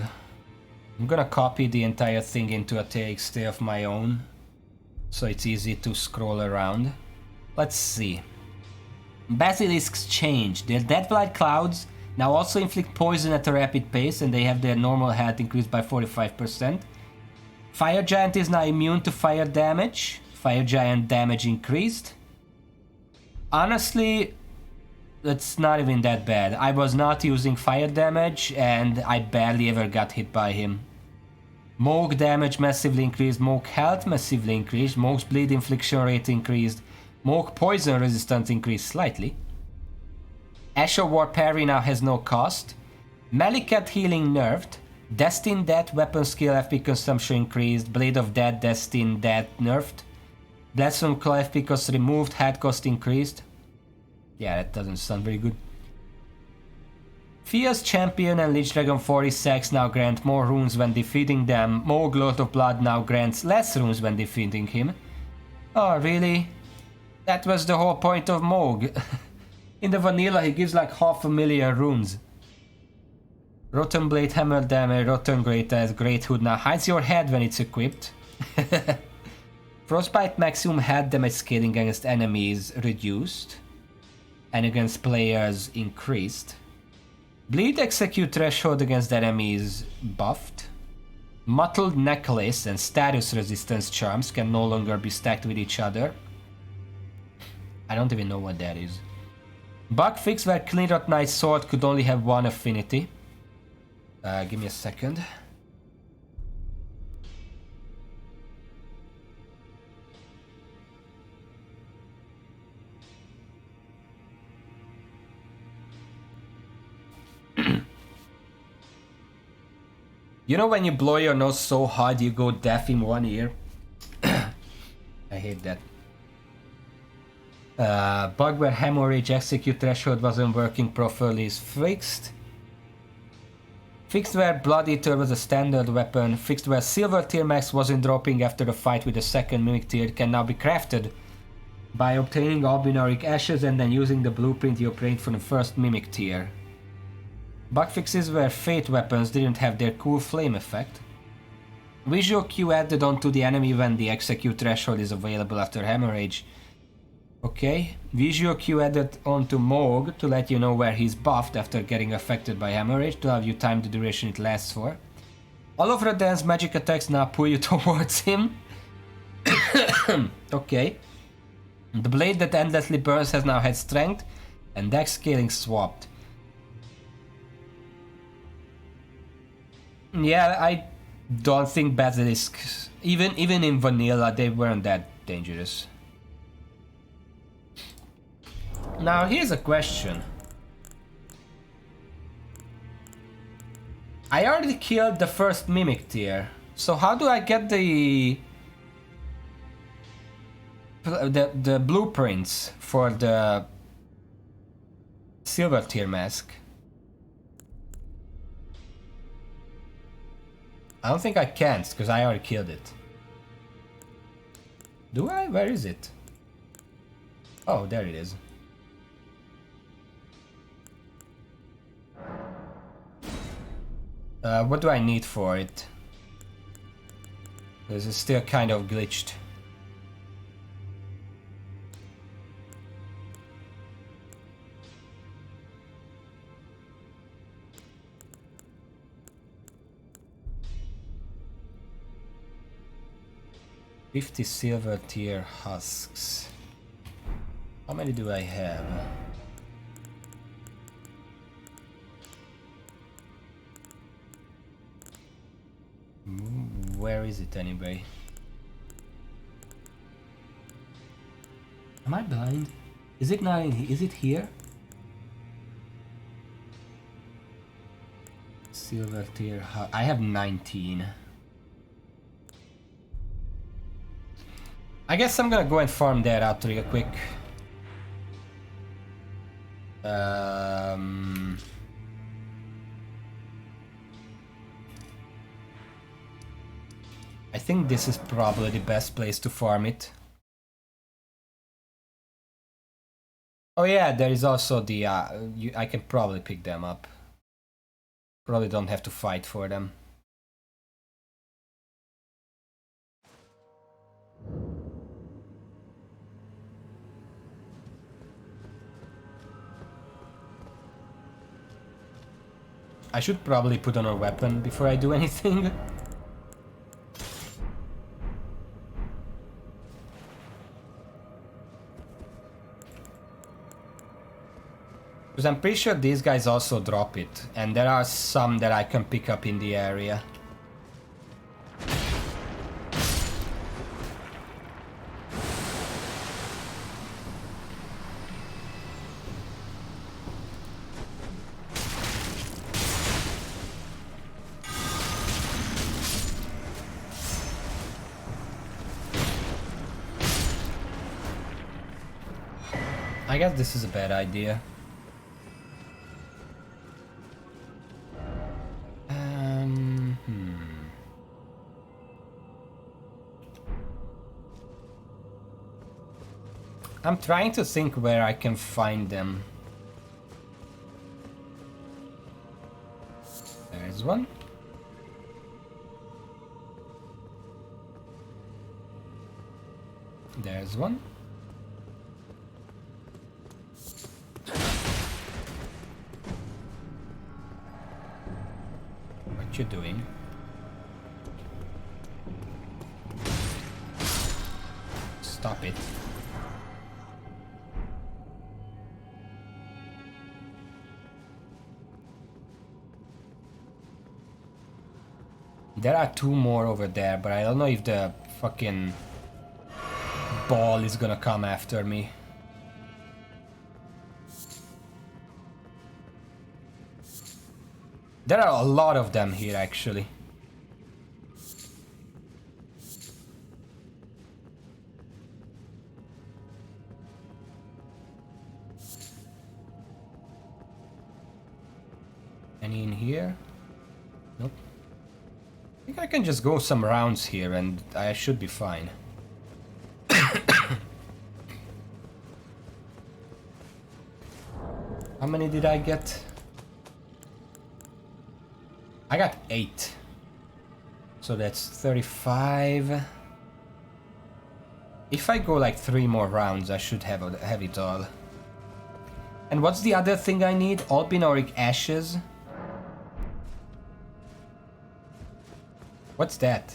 I'm gonna copy the entire thing into a TXT of my own, so it's easy to scroll around. Let's see. Basilisks change. Their death-blight clouds now also inflict poison at a rapid pace, and they have their normal health increased by 45%. Fire Giant is now immune to fire damage. Fire Giant damage increased. Honestly, It's not even that bad. I was not using fire damage and I barely ever got hit by him. Mohg damage massively increased, Mohg health massively increased, Mohg's bleed infliction rate increased, Mohg poison resistance increased slightly. Asher War parry now has no cost. Malikat healing nerfed. Destined Death weapon skill FP consumption increased, Blade of Death Destined Death nerfed. Bladestone Claw FP cost removed, head cost increased. Yeah, that doesn't sound very good. Fierce Champion and Lich Dragon 46 now grant more runes when defeating them. Mohg Lord of Blood now grants less runes when defeating him. Oh, really? That was the whole point of Mohg. In the vanilla, he gives like 500,000 runes. Rotten Blade Hammer damage, Rotten Great as Great Hood now hides your head when it's equipped. Frostbite maximum head damage scaling against enemies reduced. And against players increased. Bleed execute threshold against enemies buffed. Mottled necklace and status resistance charms can no longer be stacked with each other. I don't even know what that is. Bug fix where Cleanrot Knight's sword could only have one affinity. Give me a second. You know when you blow your nose so hard you go deaf in one ear? I hate that. Bug where hemorrhage execute threshold wasn't working properly is fixed. Fixed where Blood Eater was a standard weapon. Fixed where Silver Tier Max wasn't dropping after the fight with the second Mimic Tier can now be crafted by obtaining Albinaric Ashes and then using the blueprint you obtained from the first Mimic Tier. Bug fixes where Fate weapons didn't have their cool flame effect. Visual Cue added onto the enemy when the execute threshold is available after hemorrhage. Okay, Visual Cue added onto Mohg to let you know where he's buffed after getting affected by hemorrhage to have you time the duration it lasts for. All of Radan's magic attacks now pull you towards him. Okay. The blade that endlessly burns has now had strength and dex scaling swapped. Yeah, I don't think basilisks, even in vanilla, they weren't that dangerous. Now here's a question. I already killed the first Mimic Tier, so how do I get the blueprints for the Silver Tier mask? I don't think I can't, because I already killed it. Do I? Where is it? Oh, there it is. What do I need for it? Because it's still kind of glitched. $50 Silver Tier husks. How many do I have? Where is it anyway? Am I blind? Is it not in here? Is it here? Silver Tier I have 19. I guess I'm gonna go and farm that out real quick. I think this is probably the best place to farm it. Oh yeah, there is also the... I can probably pick them up. Probably don't have to fight for them. I should probably put on a weapon before I do anything. Because I'm pretty sure these guys also drop it, and there are some that I can pick up in the area. I guess this is a bad idea. I'm trying to think where I can find them. There's one. There's one. What you doing? Stop it. There are two more over there, but I don't know if the fucking ball is gonna come after me. There are a lot of them here, actually. Any in here? Nope. I think I can just go some rounds here and I should be fine. How many did I get? I got 8. So that's 35. If I go like 3 more rounds, I should have it all. And what's the other thing I need? Albinoric ashes? What's that?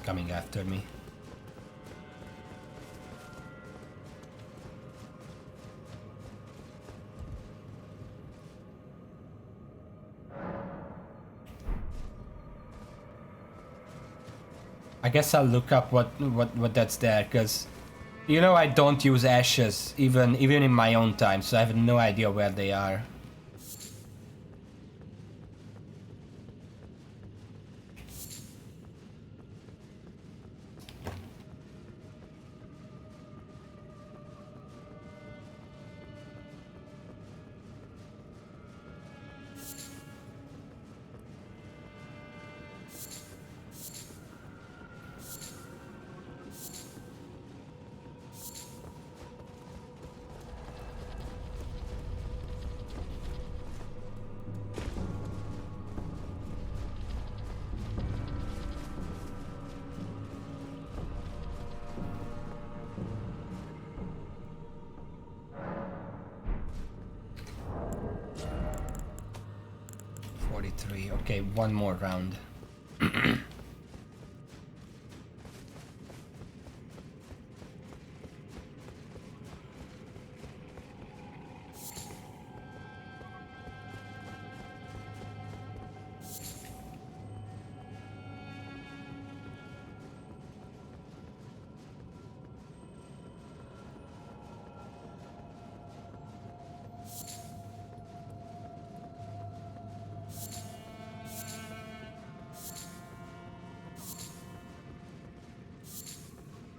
Coming after me. I guess I'll look up what that's there, because you know I don't use ashes even in my own time, so I have no idea where they are. Okay, one more round.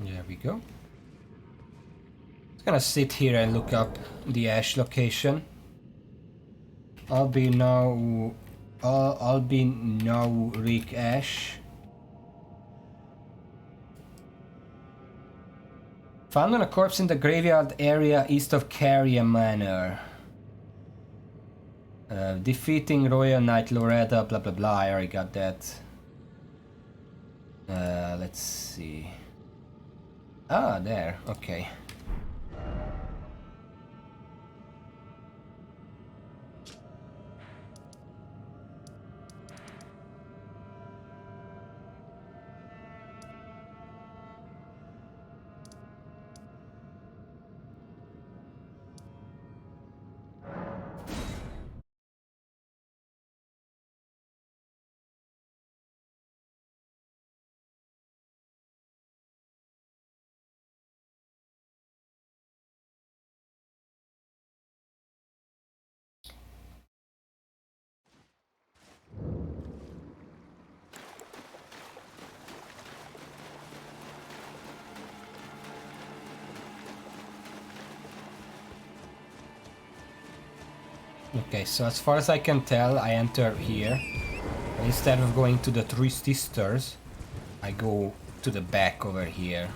There we go. Just gonna sit here and look up the ash location. I'll be now Albin no Rick Ash. Found on a corpse in the graveyard area east of Carrier Manor. Defeating Royal Knight Loretta, blah blah blah, I already got that. Let's see. Ah, there, okay. Okay, so as far as I can tell, I enter here. Instead of going to the Three Sisters, I go to the back over here.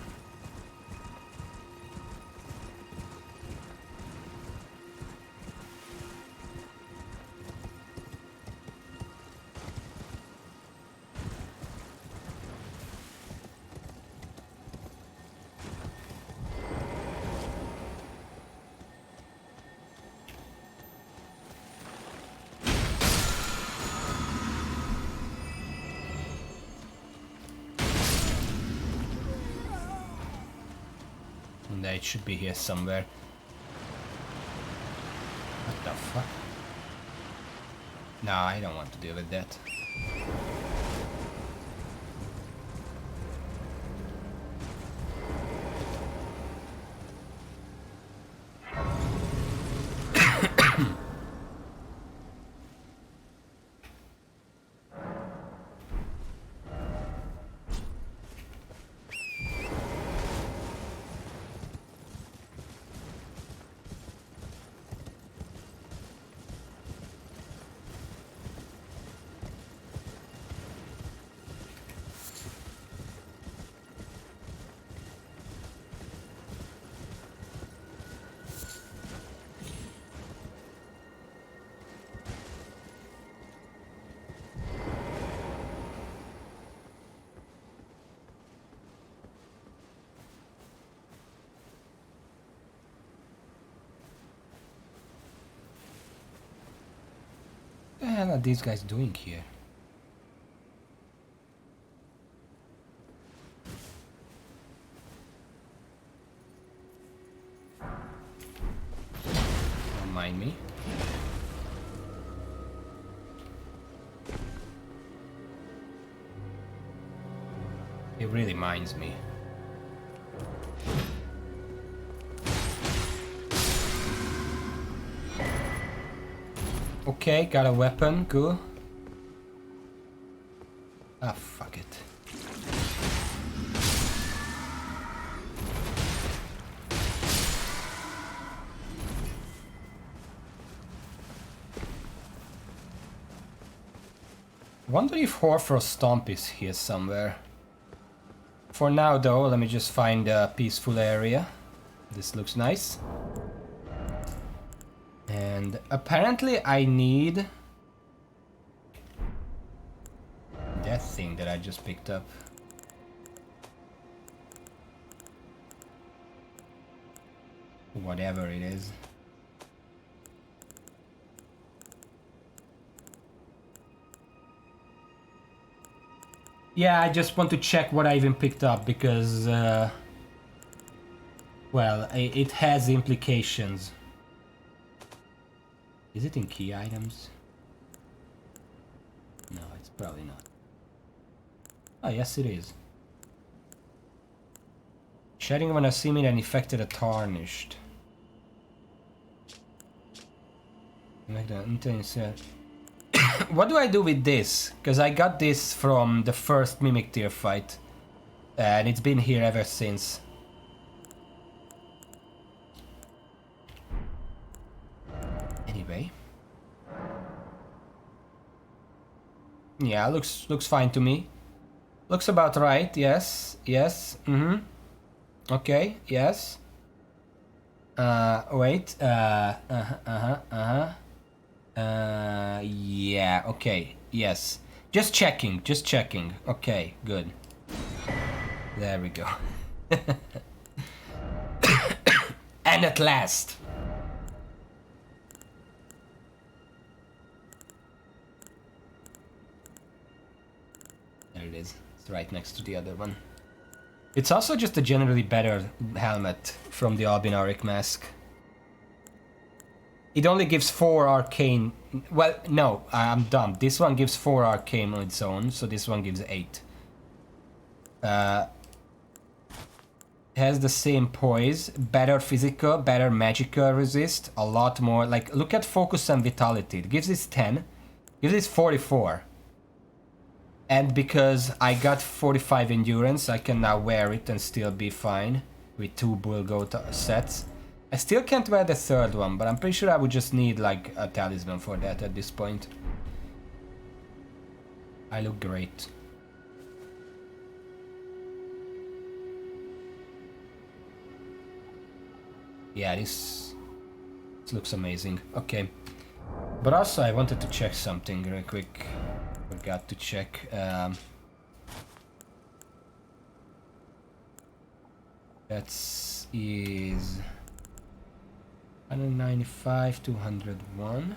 It should be here somewhere. What the fuck? Nah, I don't want to deal with that. What the hell are these guys doing here? Don't mind me. It really minds me. Okay, got a weapon, good. Ah, fuck it. Wonder if Horfrost Stomp is here somewhere. For now though, let me just find a peaceful area. This looks nice. And apparently I need that thing that I just picked up. Whatever it is. Yeah, I just want to check what I even picked up because, well, it has implications. Is it in key items? No, it's probably not. Oh, yes it is. Shedding when a seeming and infected a tarnished. What do I do with this? Because I got this from the first Mimic Tier fight. And it's been here ever since. Anyway. Yeah, looks fine to me. Looks about right. Yes. Yes. Okay. Yes. Wait. Yeah. Okay. Yes. Just checking. Just checking. Okay. Good. There we go. And at last. There it is. It's right next to the other one. It's also just a generally better helmet from the Albinaric mask. It only gives 4 arcane... Well, no, I'm dumb. This one gives 4 arcane on its own, so this one gives 8. Has the same poise, better physical, better magical resist, a lot more... Like, look at focus and vitality. It gives this 10, gives this 44. And because I got 45 endurance, I can now wear it and still be fine with 2 bull goat sets. I still can't wear the third one, but I'm pretty sure I would just need like a talisman for that at this point. I look great. Yeah, this looks amazing. Okay. But also I wanted to check something real quick. Forgot to check. That is 195, 201.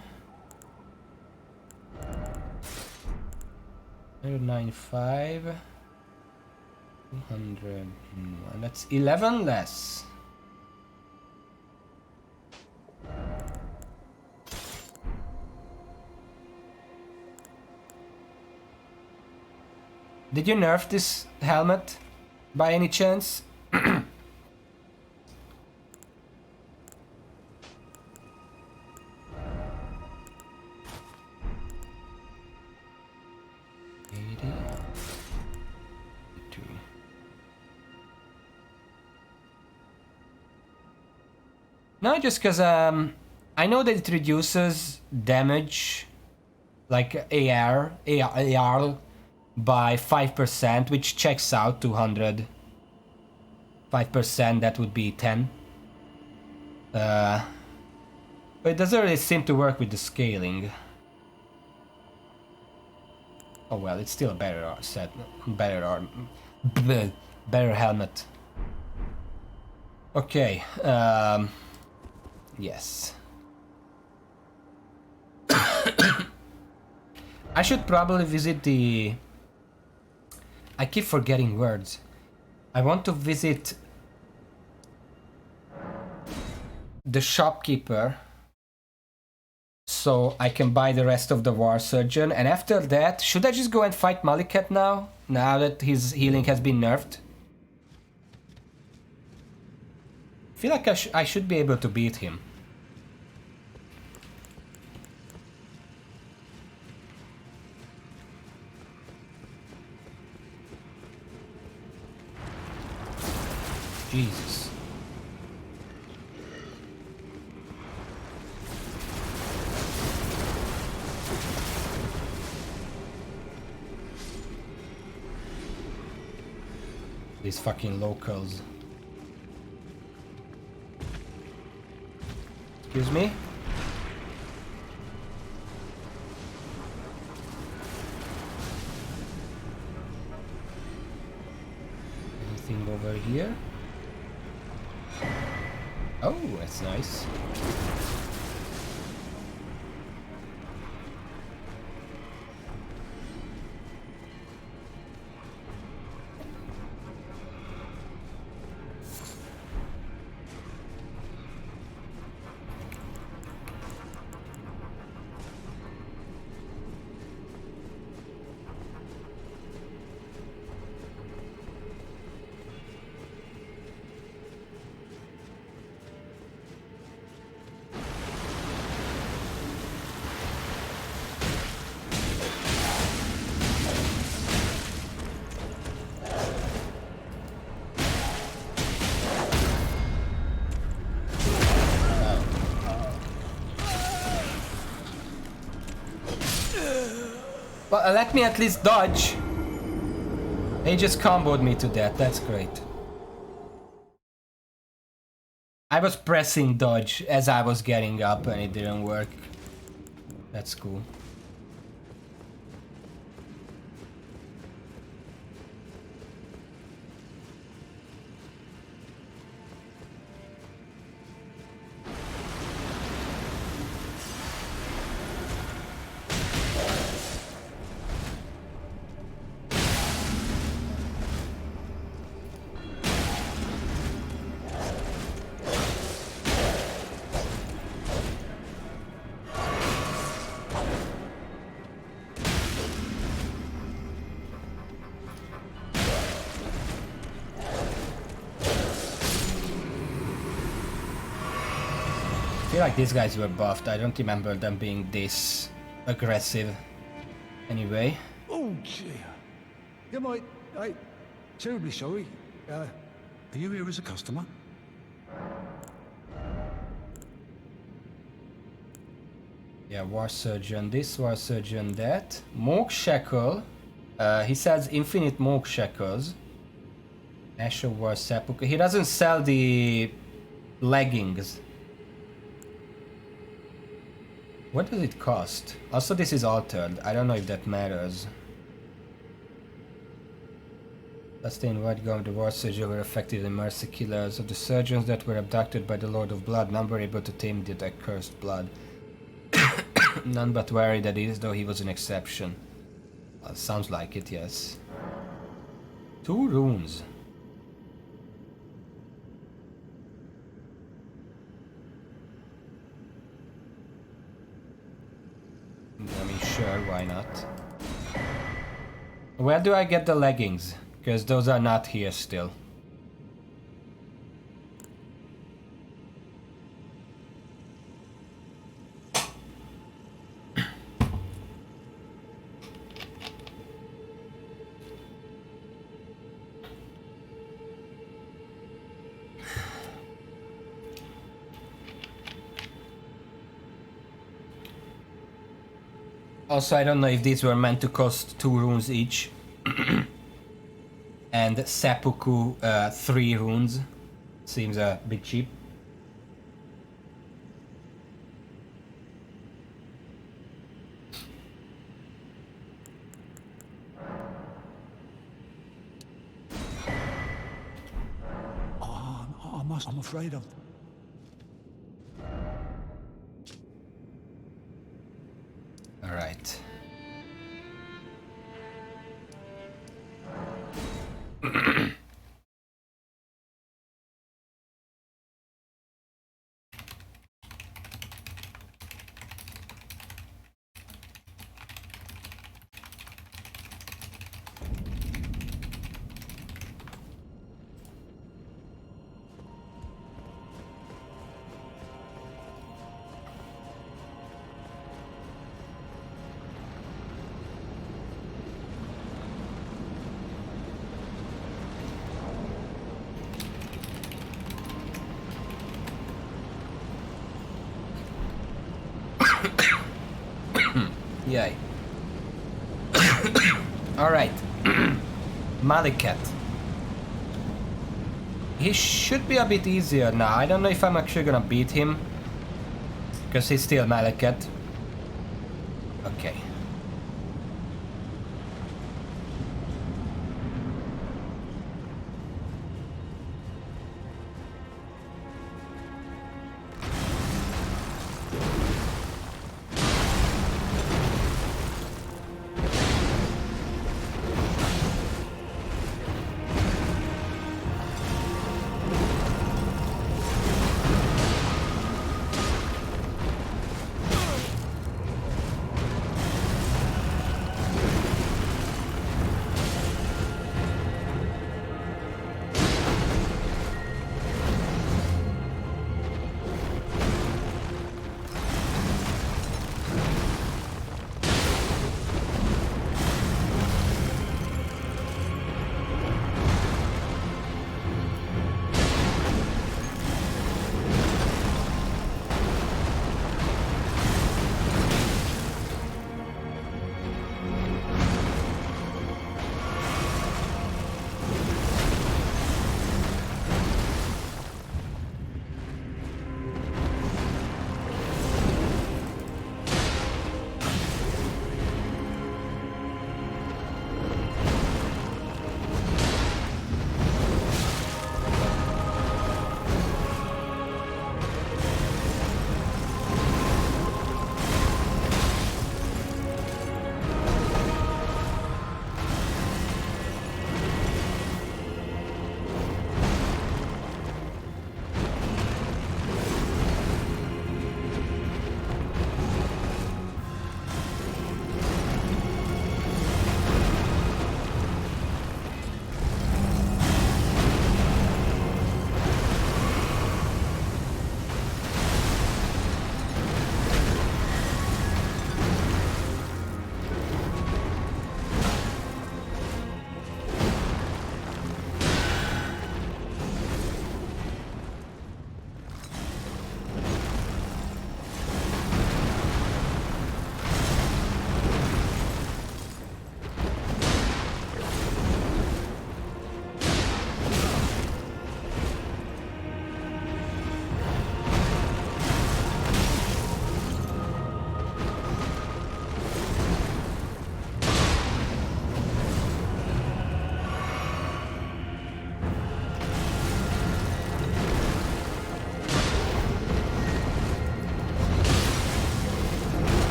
195, 201. That's 11 less. Did you nerf this helmet by any chance? No, just because I know that it reduces damage, like AR by 5%, which checks out 200. 5%, that would be 10. But it doesn't really seem to work with the scaling. Oh well, it's still a better set, better helmet. Okay, yes. I should probably visit the... I keep forgetting words. I want to visit the shopkeeper so I can buy the rest of the War Surgeon. And after that, should I just go and fight Malikat now? Now that his healing has been nerfed? I feel like I should be able to beat him. Jesus. These fucking locals. Excuse me? Anything over here? Oh, that's nice. Well, let me at least dodge. He just comboed me to death. That's great. I was pressing dodge as I was getting up and it didn't work. That's cool. I feel like these guys were buffed. I don't remember them being this aggressive. Anyway. Oh dear. Yeah, mate. I terribly sorry. Are you here as a customer? Yeah, War Surgeon this, War Surgeon that. Morgue Shackle. He sells infinite Morgue Shackles. Ash of War Sepulchre. He doesn't sell the leggings. What does it cost? Also, this is altered. I don't know if that matters. Sustained White Gum, the War Surgeon were effectively mercy killers of the surgeons that were abducted by the Lord of Blood. None were able to tame the accursed blood. None but wary that is, though he was an exception. Well, sounds like it, yes. 2 runes. I mean, sure, why not? Where do I get the leggings? Because those are not here still. Also, I don't know if these were meant to cost 2 runes each. And Seppuku 3 runes. Seems a bit cheap. I'm afraid of... All right. Yay. Alright. Malikat. He should be a bit easier now. I don't know if I'm actually gonna beat him. Because he's still Malikat. Okay.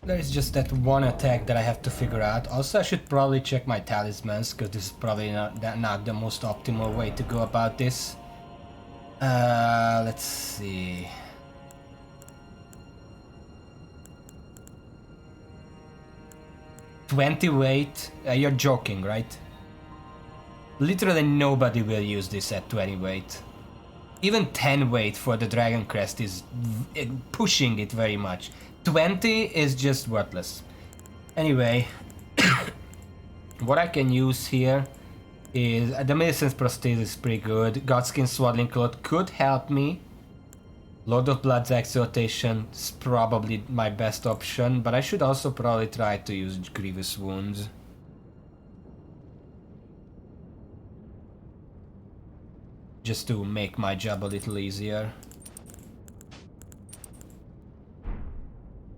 There is just that one attack that I have to figure out. Also, I should probably check my talismans, because this is probably not the most optimal way to go about this. Let's see. $20 weight? You're joking, right? Literally nobody will use this at 20 weight. Even 10 weight for the Dragon Crest is pushing it very much. 20 is just worthless. Anyway, what I can use here is the Medicine's Prosthesis is pretty good. Godskin Swaddling Cloth could help me. Lord of Blood's Exaltation is probably my best option, but I should also probably try to use Grievous Wounds. Just to make my job a little easier.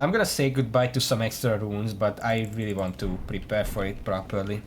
I'm gonna say goodbye to some extra runes, but I really want to prepare for it properly.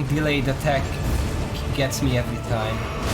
fucking delayed attack gets me every time.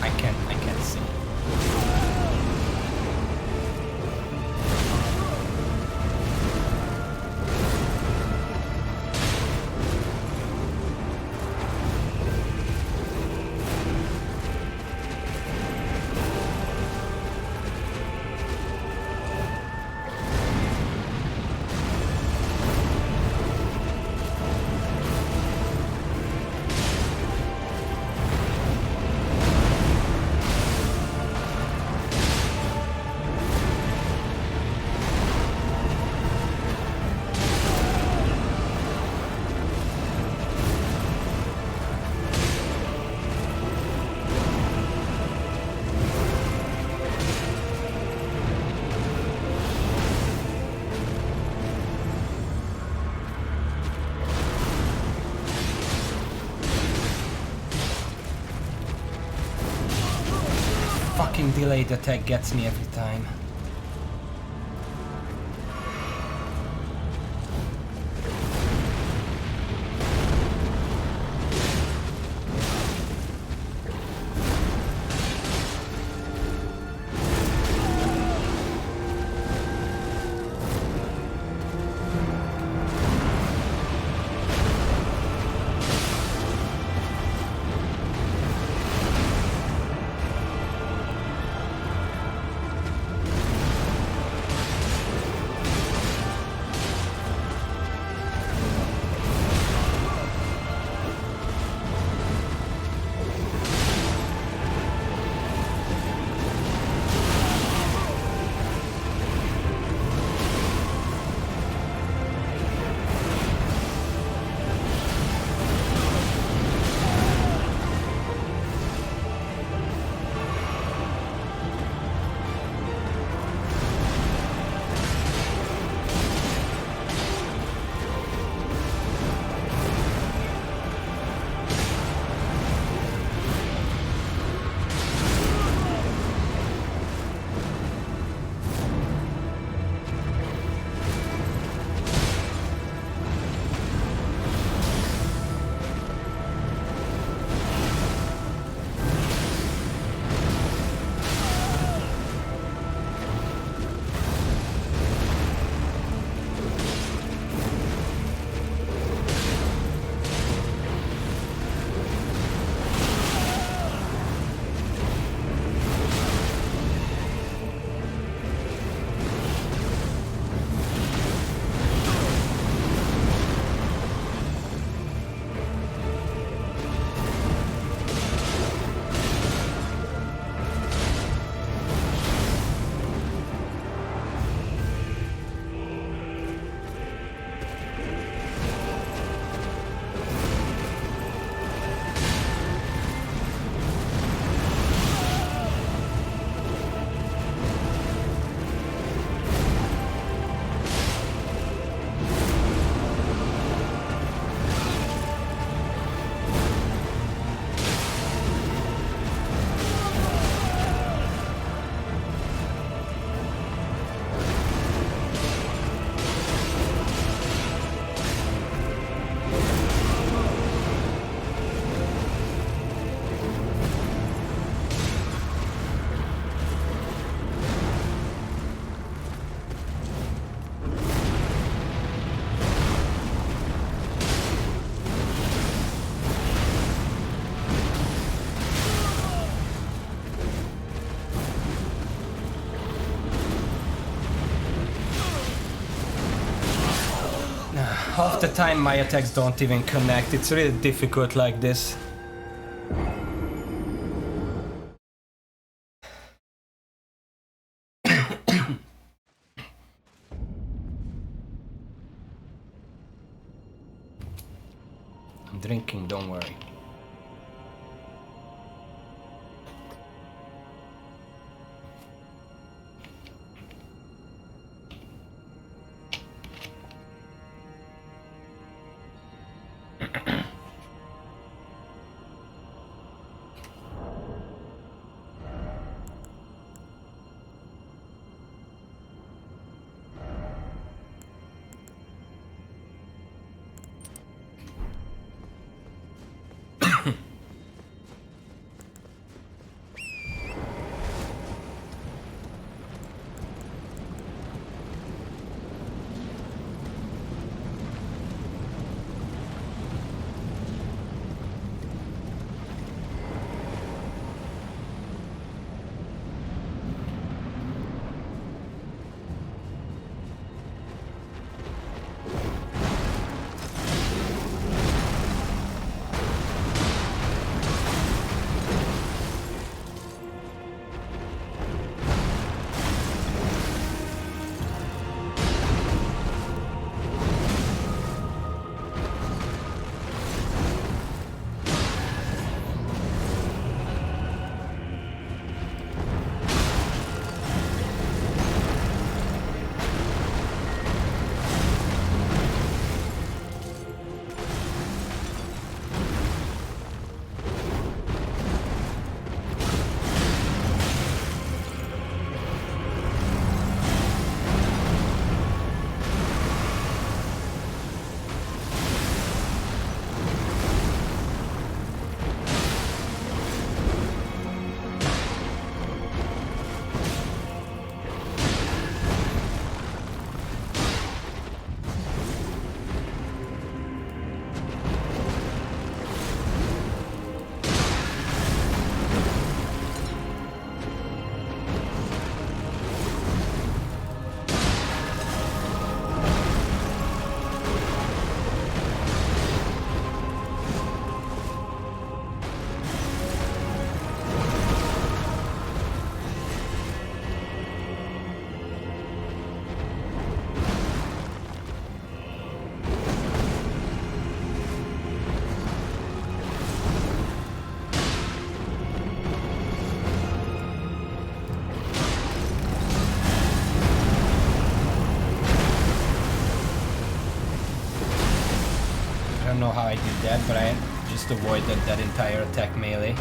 I can't see. Fucking delayed attack gets me every time. Half the time my attacks don't even connect. It's really difficult like this. I'm drinking, don't worry. I don't know how I did that, but I just avoided that entire attack melee.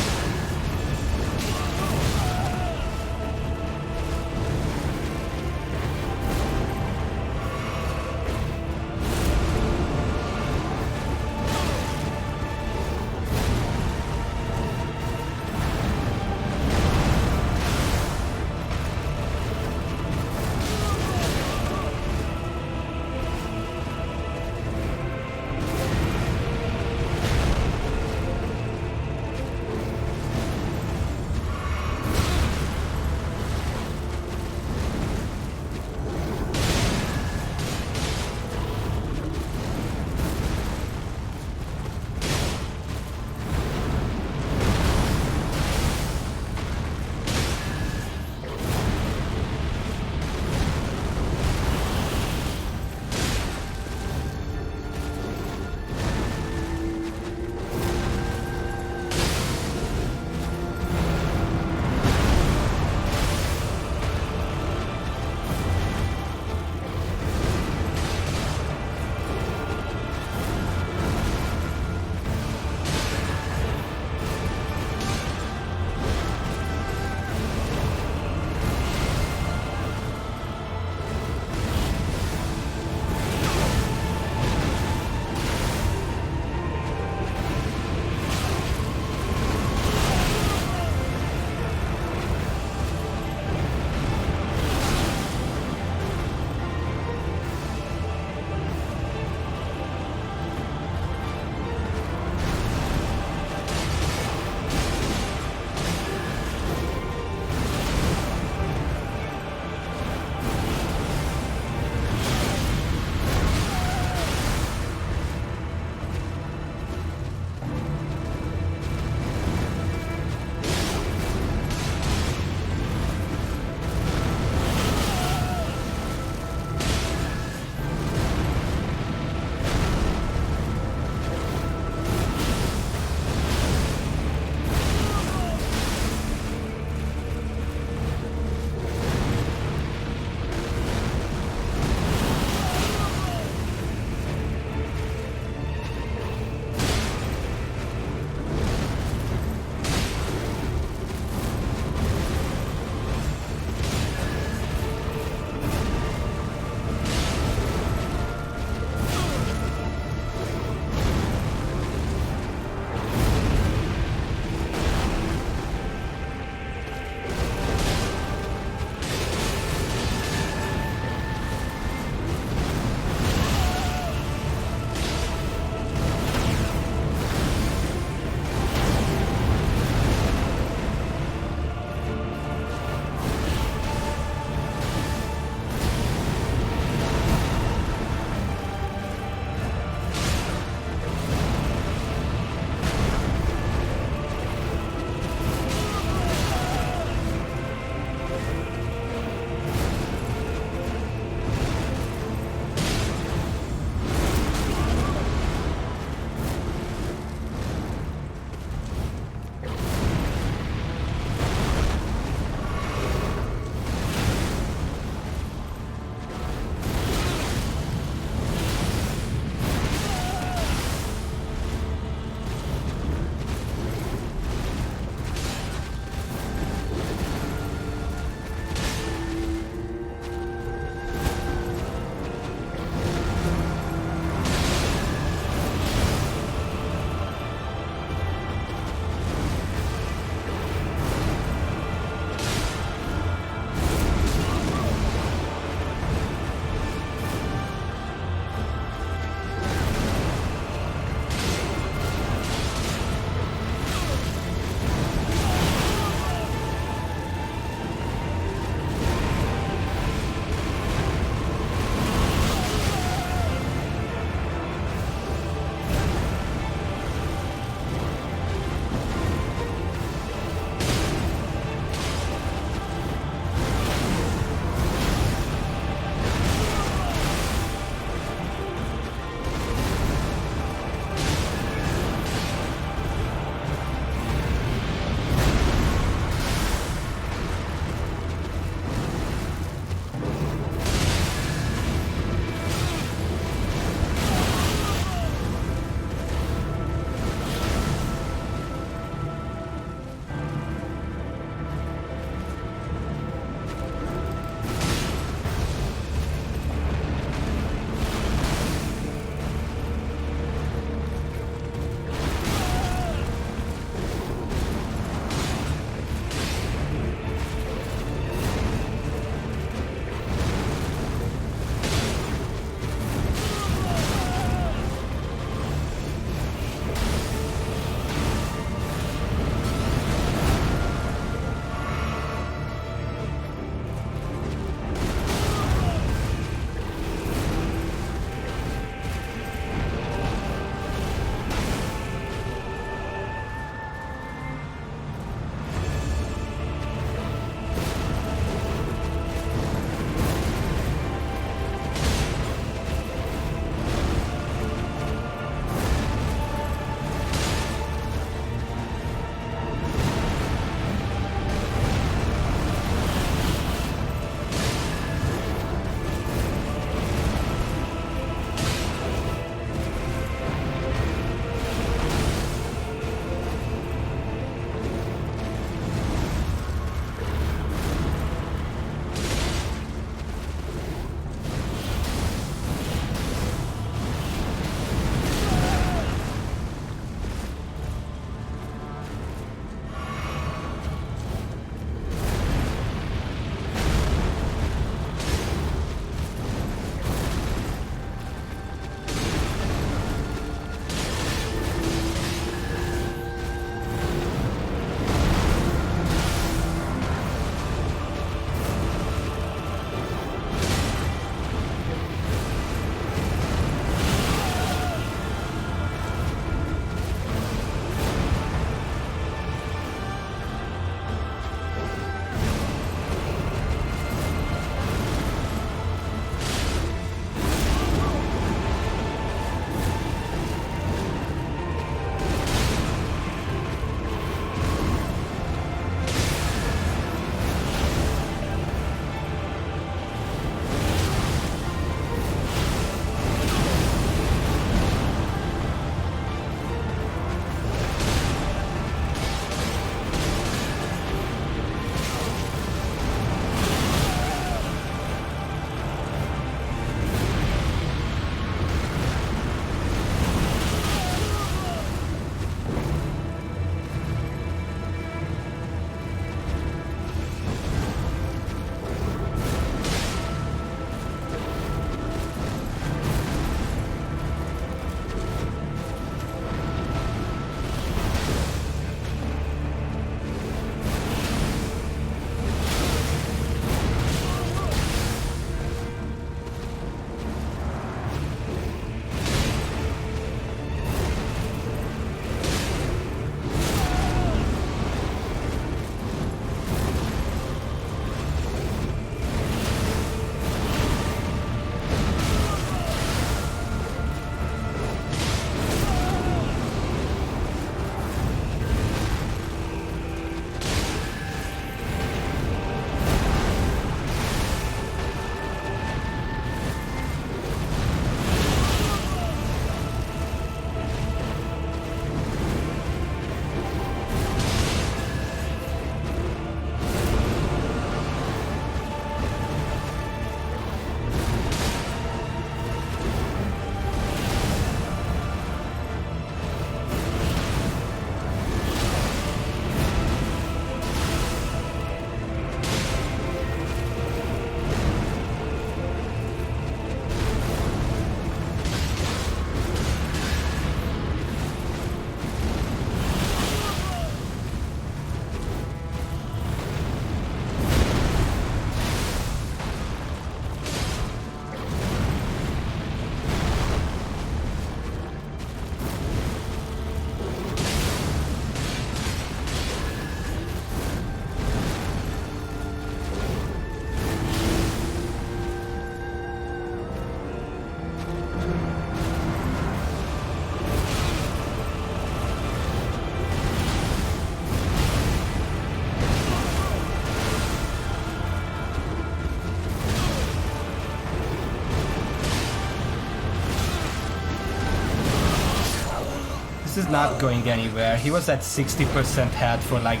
This is not going anywhere. He was at 60% health for like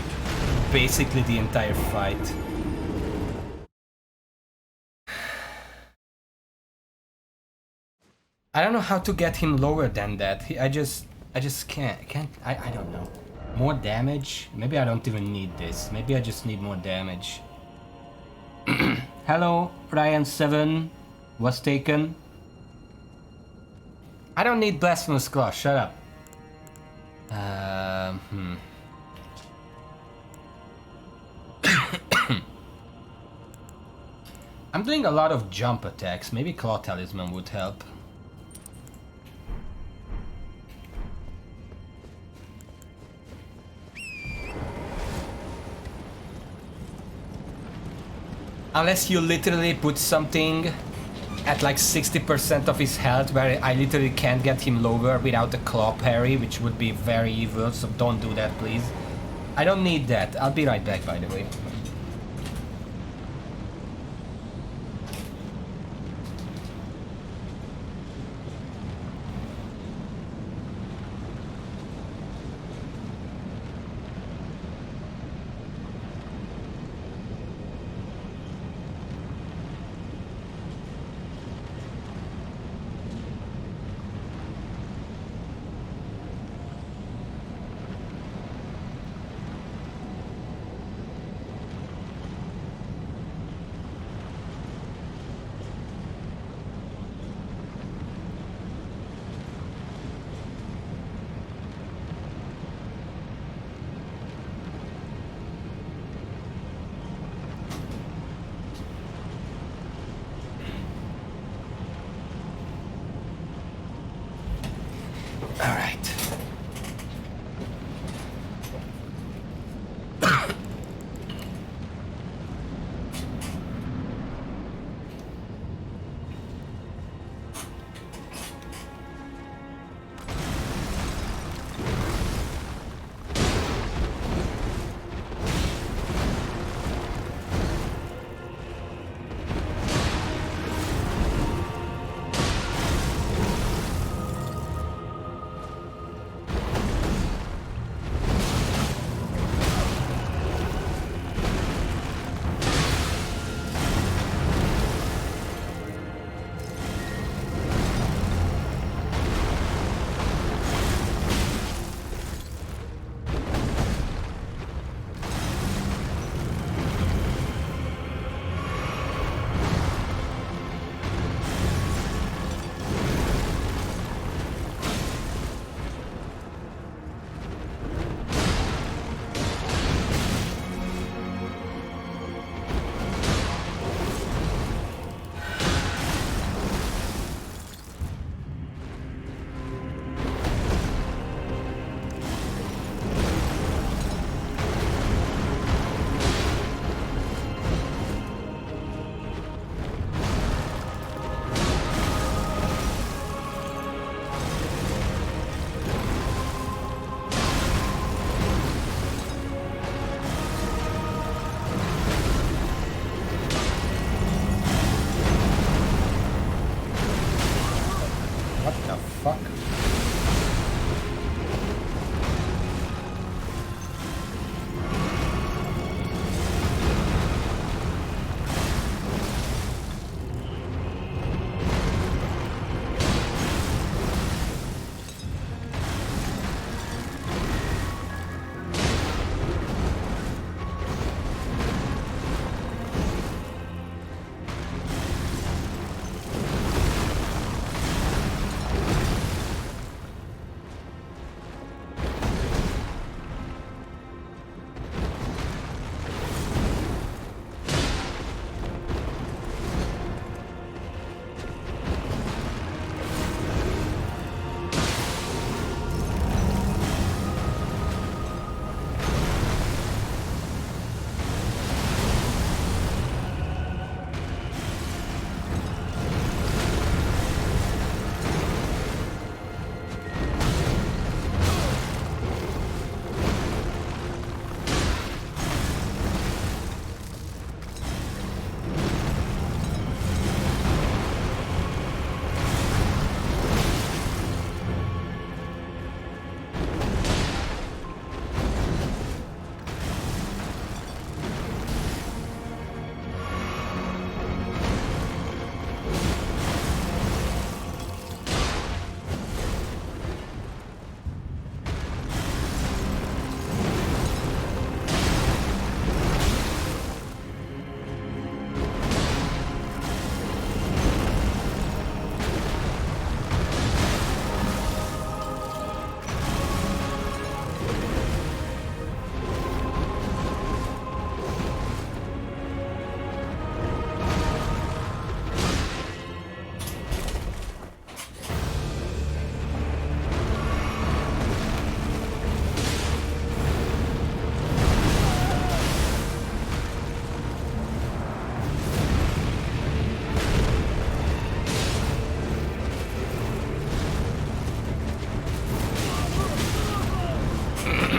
basically the entire fight. I don't know how to get him lower than that. I just can't. I don't know. More damage? Maybe I don't even need this. Maybe I just need more damage. Hello, Ryan7 was taken. I don't need Blasphemous Claw, shut up. I'm doing a lot of jump attacks. Maybe Claw Talisman would help. Unless you literally put something at like 60% of his health where I literally can't get him lower without a claw parry, which would be very evil, so don't do that please. I don't need that. I'll be right back, by the way.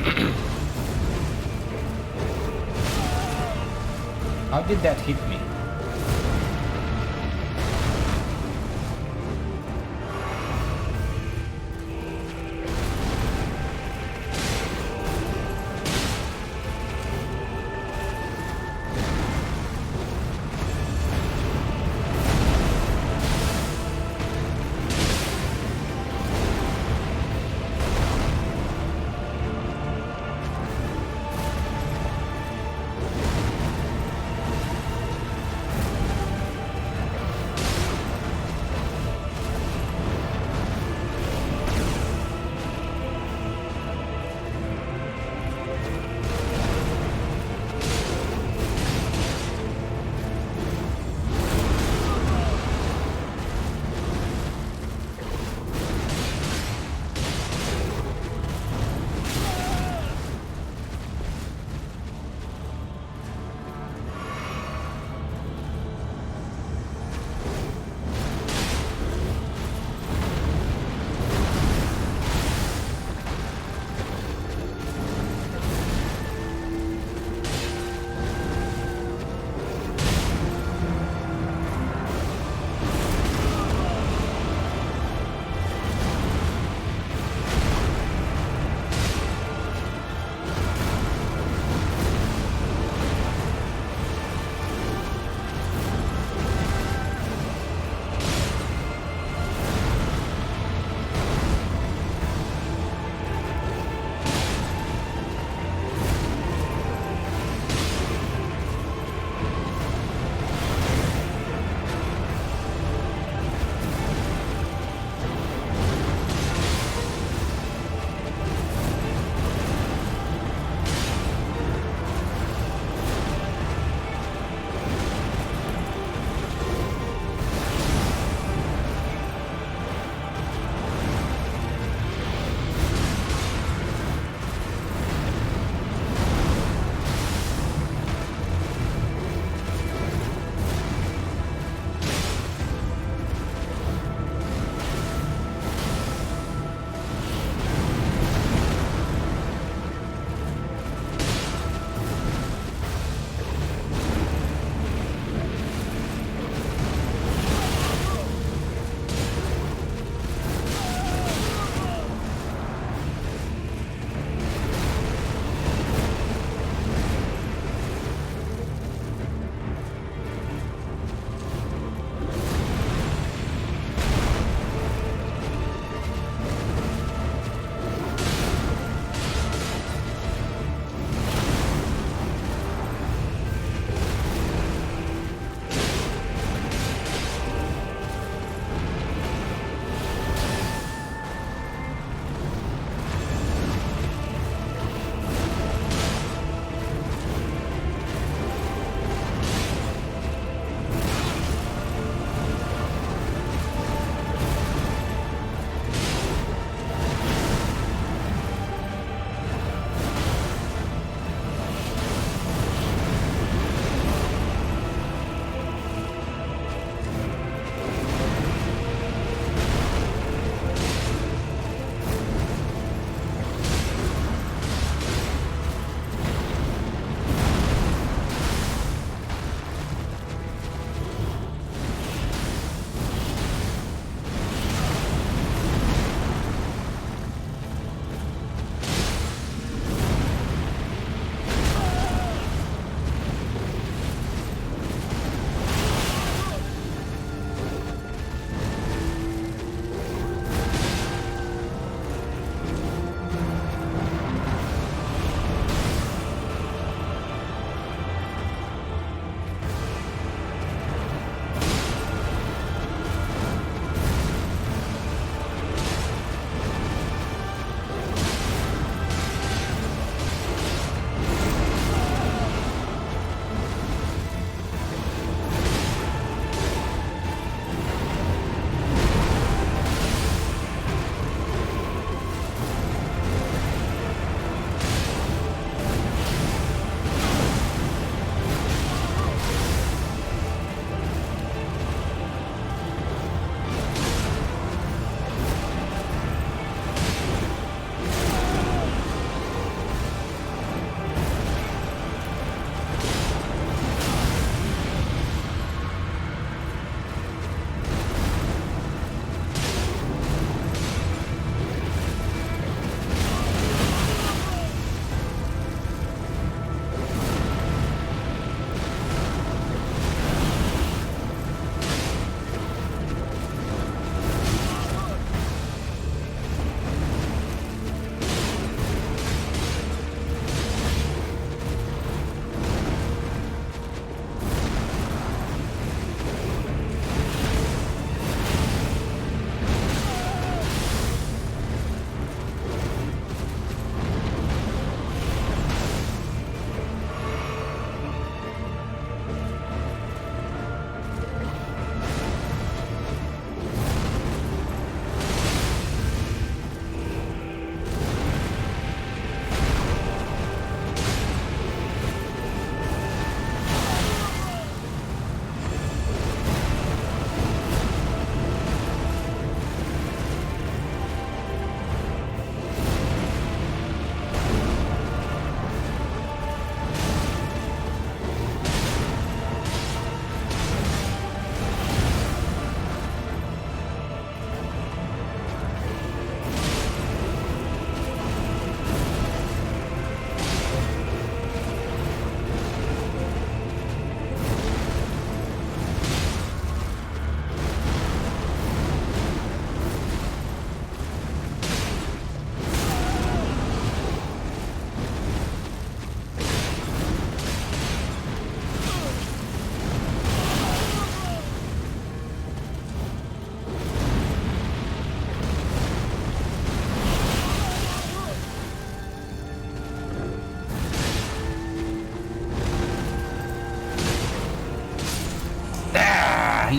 How did that hit me?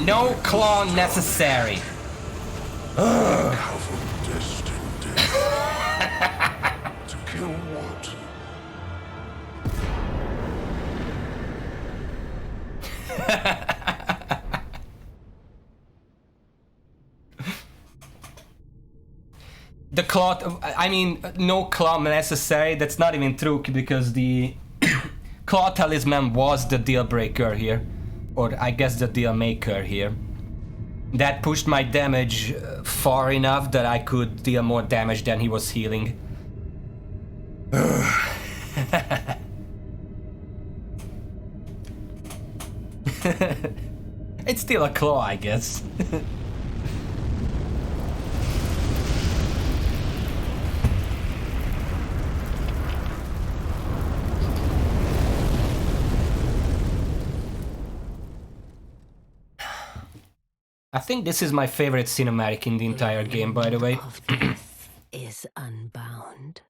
no claw necessary. Have a destined death. To kill what? The claw, I mean, no claw necessary, that's not even true because the claw talisman was the deal breaker here. Or I guess the deal maker here. That pushed my damage far enough that I could deal more damage than he was healing. It's still a claw, I guess. I think this is my favorite cinematic in the entire game, by the way. Of death is unbound.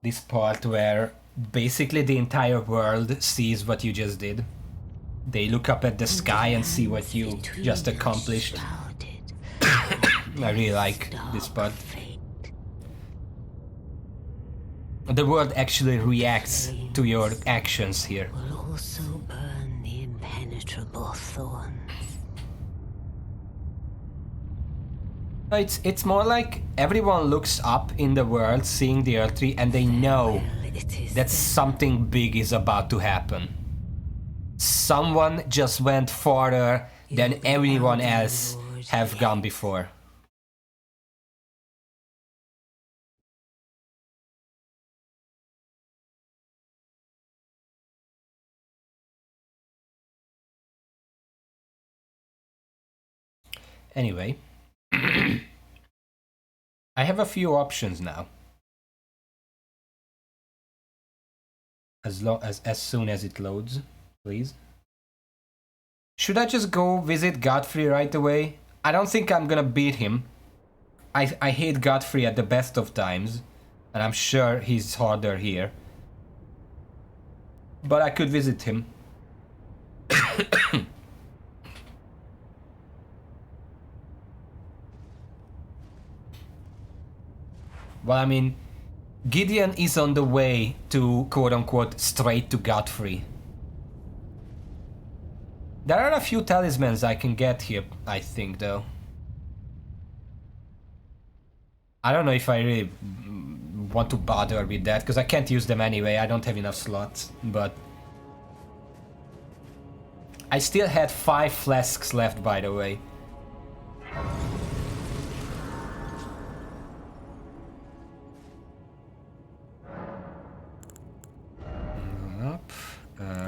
This part where basically the entire world sees what you just did. They look up at the sky and see what you just accomplished. I really like this part. The world actually reacts to your actions here. Will also burn the impenetrable thorn. It's more like everyone looks up in the world seeing the Earth Tree and they know that something big is about to happen. Someone just went farther than everyone else have gone before. Anyway. I have a few options now. As soon as it loads, please. Should I just go visit Godfrey right away? I don't think I'm gonna beat him. I hate Godfrey at the best of times, and I'm sure he's harder here. But I could visit him. Well, I mean, Gideon is on the way to, quote-unquote, straight to Godfrey. There are a few talismans I can get here, I think, though. I don't know if I really want to bother with that, because I can't use them anyway, I don't have enough slots, but... I still had 5 flasks left, by the way.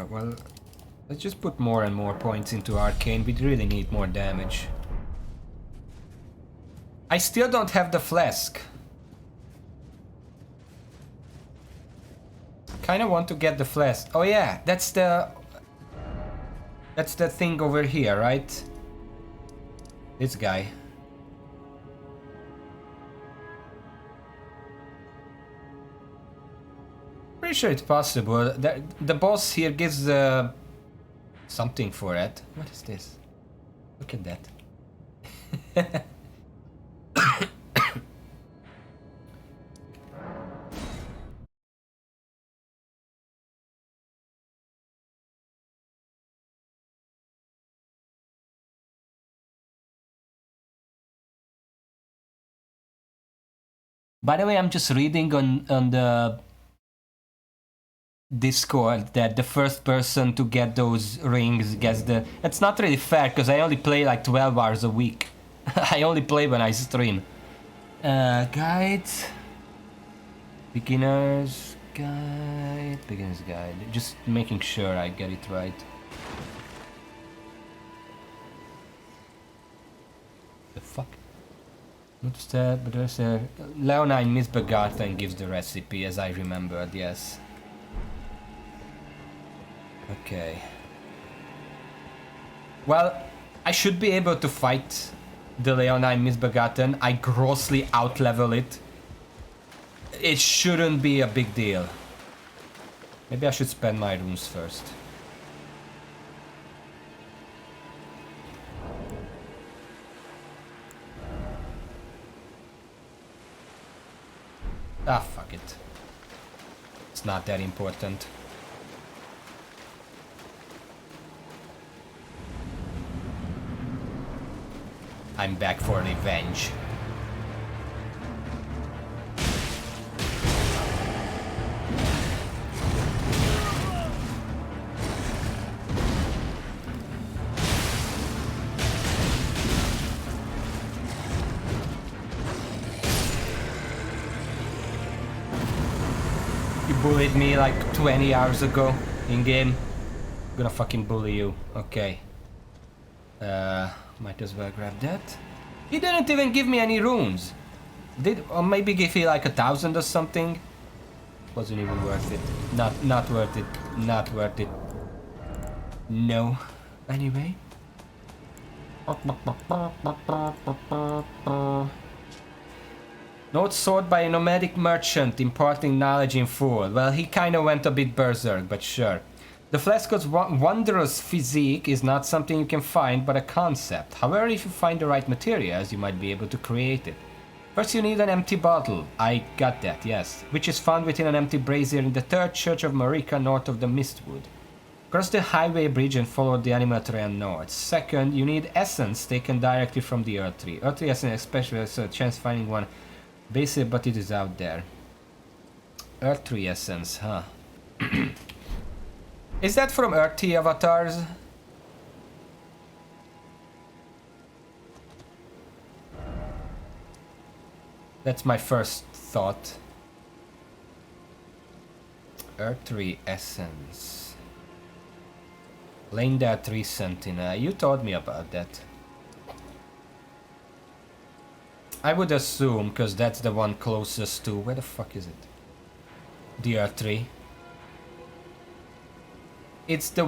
Well, let's just put more and more points into Arcane. We really need more damage. I still don't have the flask. Kinda want to get the flask. Oh yeah, that's the thing over here, right? This guy. Pretty sure it's possible. The boss here gives something for it. What is this? Look at that. By the way, I'm just reading on the Discord that the first person to get those rings gets the... It's not really fair because I only play like 12 hours a week. I only play when I stream. Guides. Beginner's guide. Beginner's guide. Just making sure I get it right. The fuck? What's that? But there's a... Leonine Misbegotten gives the recipe as I remembered, yes. Okay. Well, I should be able to fight the Leonine Misbegotten. I grossly outlevel it. It shouldn't be a big deal. Maybe I should spend my runes first. Ah, fuck it. It's not that important. I'm back for revenge. You bullied me like 20 hours ago in game. I'm gonna fucking bully you. Okay. Might as well grab that. He didn't even give me any runes. Or maybe give me like 1,000 or something. Wasn't even worth it. Not worth it. Not worth it. No. Anyway. Note sold by a nomadic merchant imparting knowledge in full. Well, he kinda went a bit berserk, but sure. The Flasco's wondrous physique is not something you can find, but a concept. However, if you find the right materials, you might be able to create it. First, you need an empty bottle. I got that, yes. Which is found within an empty brazier in the third church of Marika, north of the Mistwood. Cross the highway bridge and follow the animal trail north. Second, you need essence taken directly from the Earth Tree. Earth Tree essence especially has a chance finding one basic, but it is out there. Earth Tree essence, huh? Is that from Earth Tree avatars? That's my first thought. Earth Tree essence. Linda Tree Sentinel. You told me about that. I would assume, because that's the one closest to... Where the fuck is it? The Earth Tree. It's the...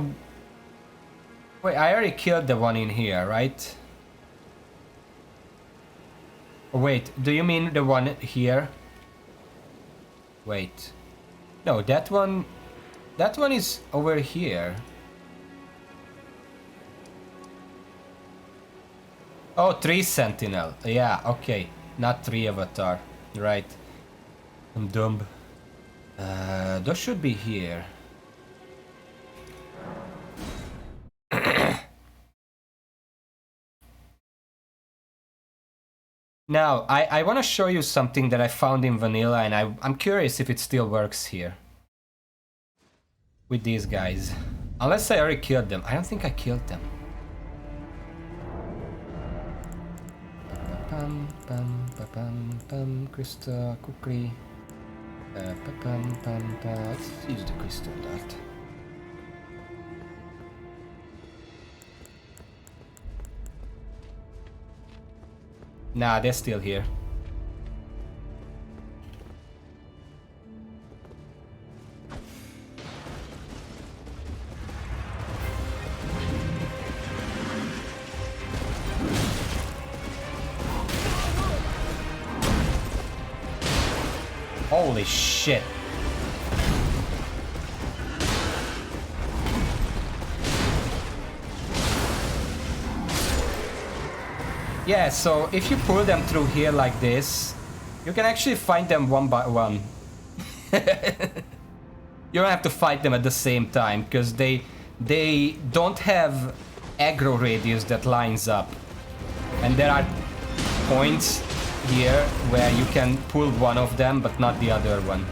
Wait, I already killed the one in here, right? Oh, wait, do you mean the one here? Wait. No, that one... That one is over here. Oh, Tree Sentinel. Yeah, okay. Not Tree Avatar. Right. I'm dumb. Those should be here. Now, I want to show you something that I found in vanilla, and I'm curious if it still works here. With these guys. Unless I already killed them. I don't think I killed them. Pam pam pam pam crystal kukri. Pam pam pam. Let's use the crystal dart. Nah, they're still here. Holy shit. Yeah, so if you pull them through here like this, you can actually fight them one by one. You don't have to fight them at the same time, because they don't have aggro radius that lines up. And there are points here where you can pull one of them, but not the other one.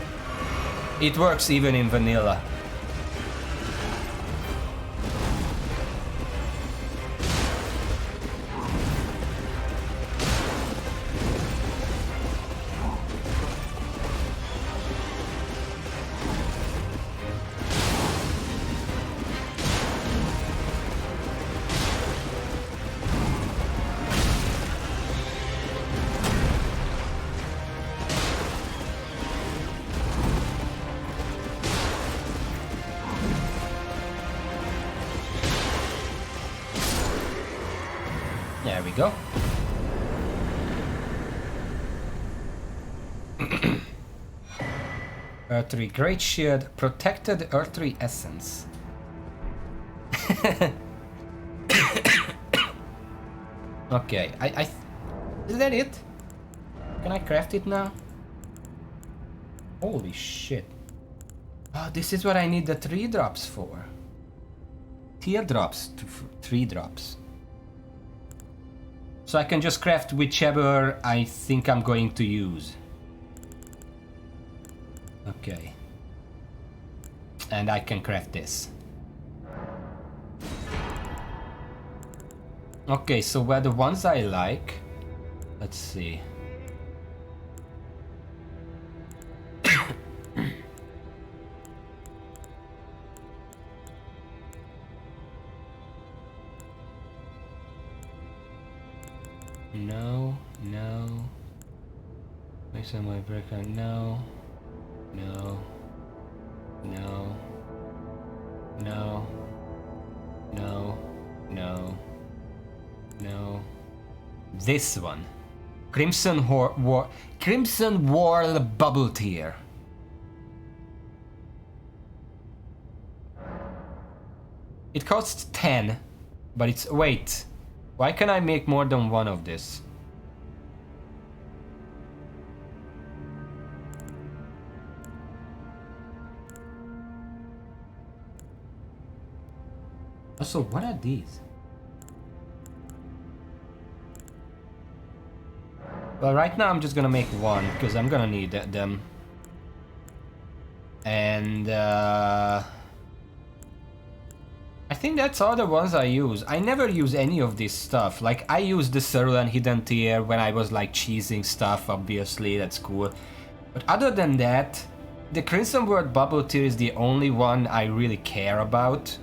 It works even in vanilla. There we go. Earth Tree Great Shield, Protected Earth Tree Essence. Okay, is that it? Can I craft it now? Holy shit. Oh, this is what I need the 3 drops for. Teardrops, 3 drops. So I can just craft whichever I think I'm going to use. Okay. And I can craft this. Okay, so where the ones I like... Let's see. No, no. Make some way breaker. No, no, no, no, no, no, no. This one. Crimson Whorl Bubble Tear. It costs 10, but it's... Wait. Why can I make more than one of this? Also, what are these? Well, right now I'm just gonna make one, because I'm gonna need them. And, I think that's all the ones I use. I never use any of this stuff. Like, I used the Cerulean Hidden Tear when I was, like, cheesing stuff, obviously, that's cool. But other than that, the Crimson Word Bubble Tear is the only one I really care about.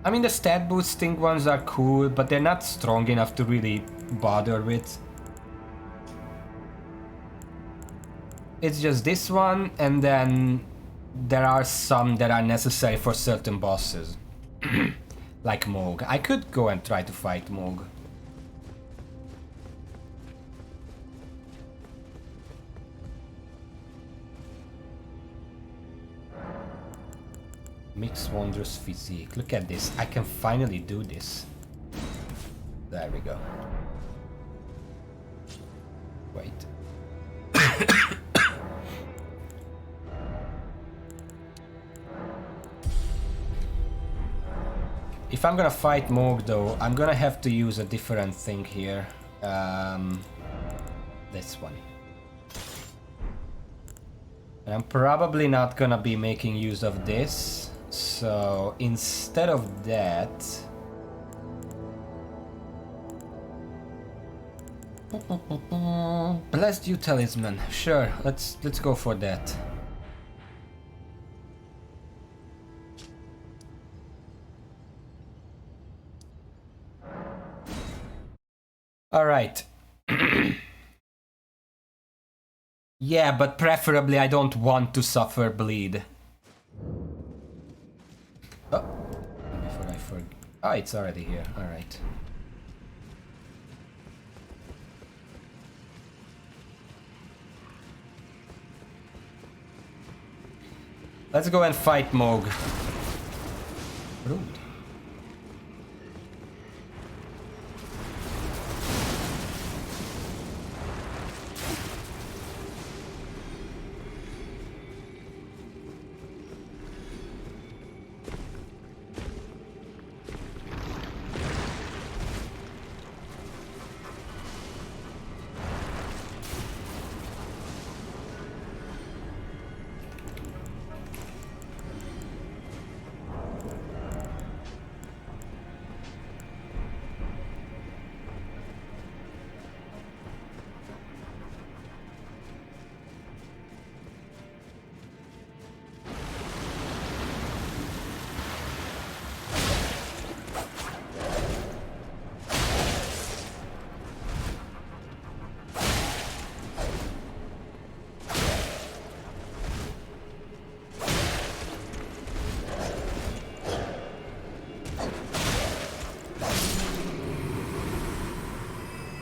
I mean, the stat boosting ones are cool, but they're not strong enough to really bother with. It's just this one, and then there are some that are necessary for certain bosses. Like Moog. I could go and try to fight Moog. Mix Wondrous Physique. Look at this. I can finally do this. There we go. Wait. If I'm gonna fight Moog though, I'm gonna have to use a different thing here. This one. And I'm probably not gonna be making use of this. So instead of that... Blessed You Talisman. Sure, let's go for that. All right. Yeah, but preferably I don't want to suffer bleed. Oh, before I forget. Oh, it's already here. All right. Let's go and fight Moog. Rude.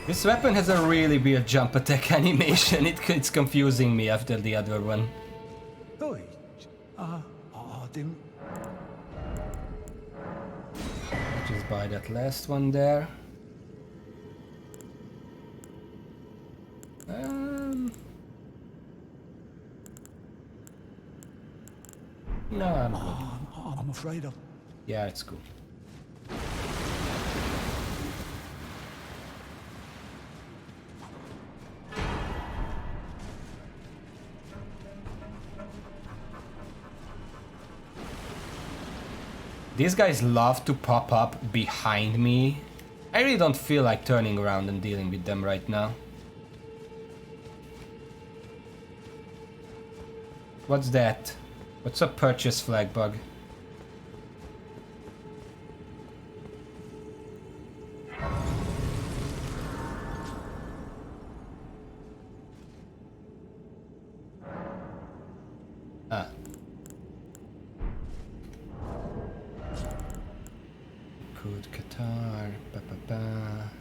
This weapon has a really weird jump attack animation. It's confusing me after the other one. Oi, I didn't. Which is buy that last one there. No, I'm good. I'm afraid of... Yeah, it's cool. These guys love to pop up behind me. I really don't feel like turning around and dealing with them right now. What's that? What's a purchase flag bug? Ah. Could Qatar. Ba, ba, ba.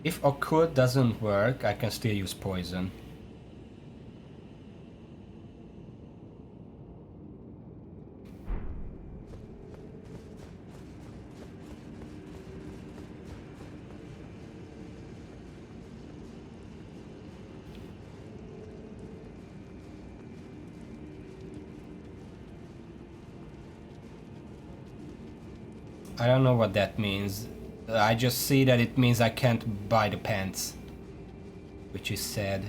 If Okud doesn't work, I can still use poison. I don't know what that means. I just see that it means I can't buy the pants, which is sad.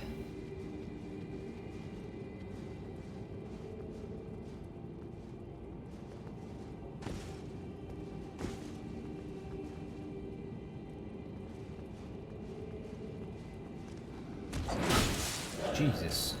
Jesus.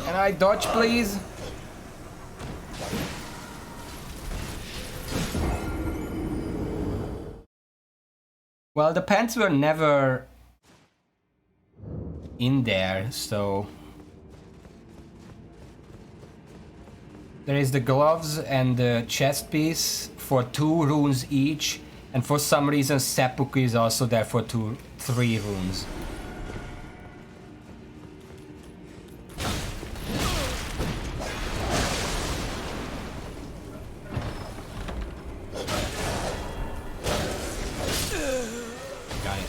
Can I dodge, please? Well, the pants were never in there, so... There is the gloves and the chest piece for 2 runes each, and for some reason seppuku is also there for 3 runes. Got it.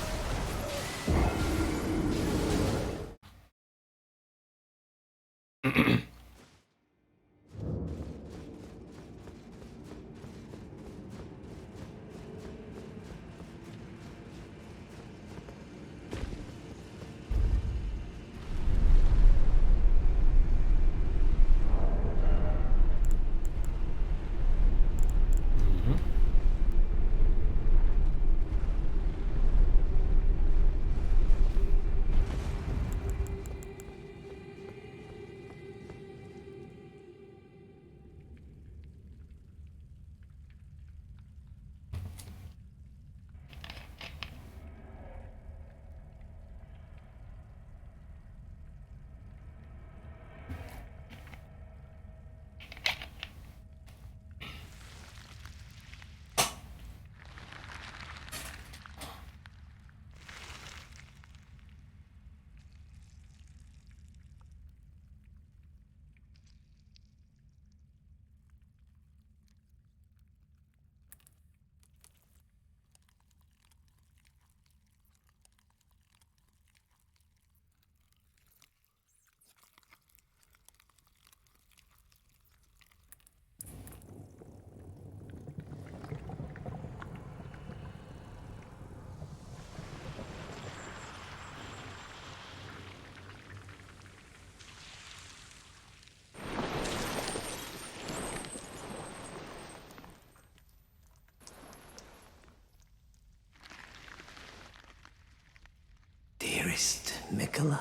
Dearest Mikola,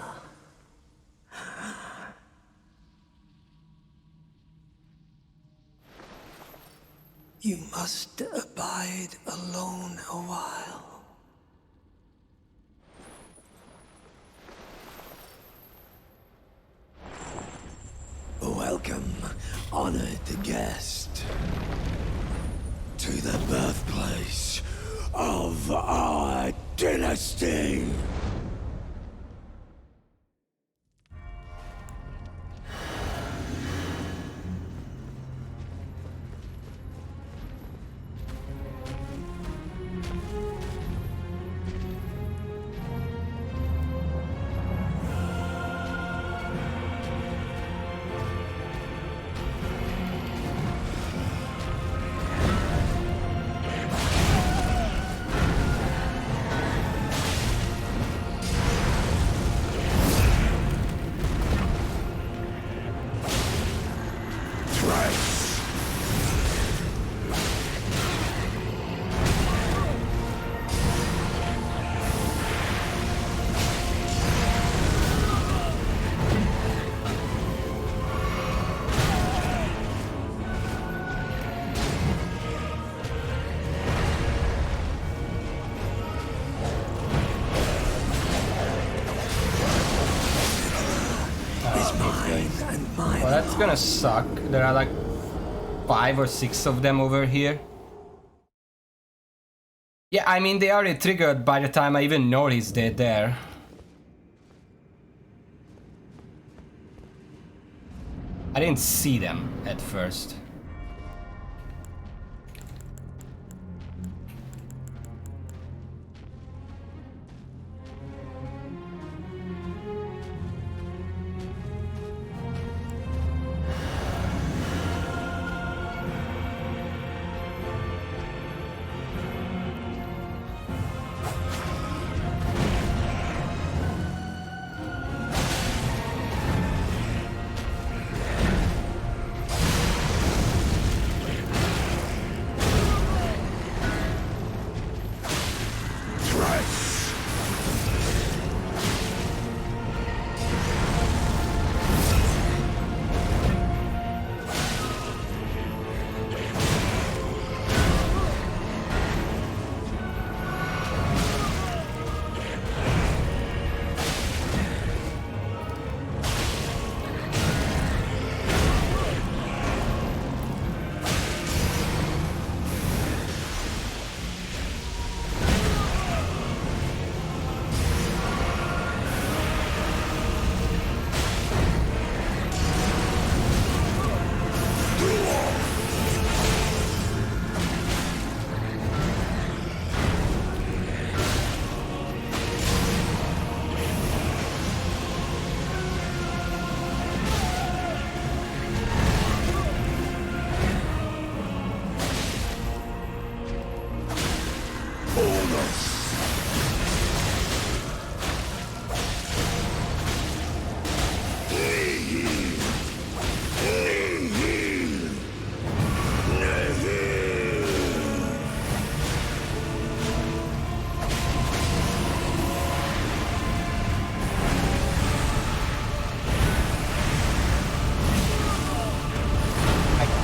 you must abide alone a while. honored the guest to the birthplace of our dynasty. Well, that's gonna suck. There are like 5 or 6 of them over here. Yeah, I mean, they already triggered by the time I even noticed they're there. I didn't see them at first.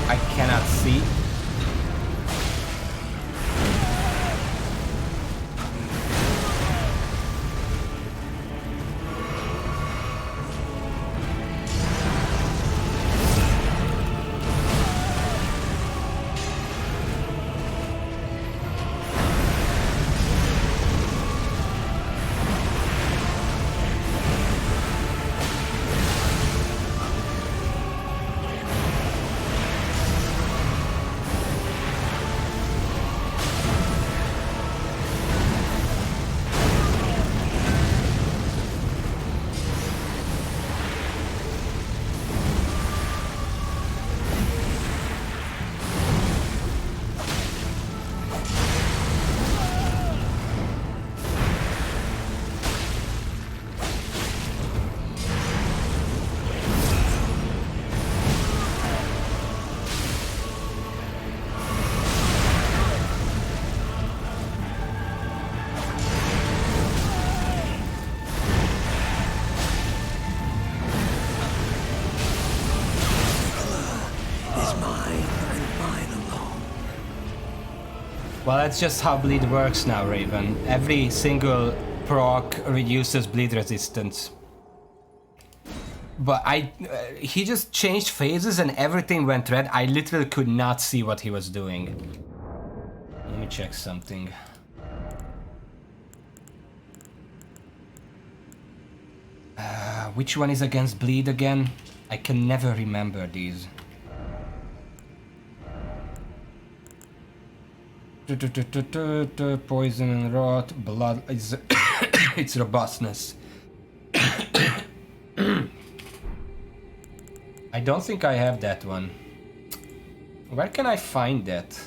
I cannot see. Well, that's just how bleed works now, Raven. Every single proc reduces bleed resistance. But he just changed phases and everything went red. I literally could not see what he was doing. Let me check something. Which one is against bleed again? I can never remember these. Poison and rot, blood is its robustness. I don't think I have that one. Where can I find that?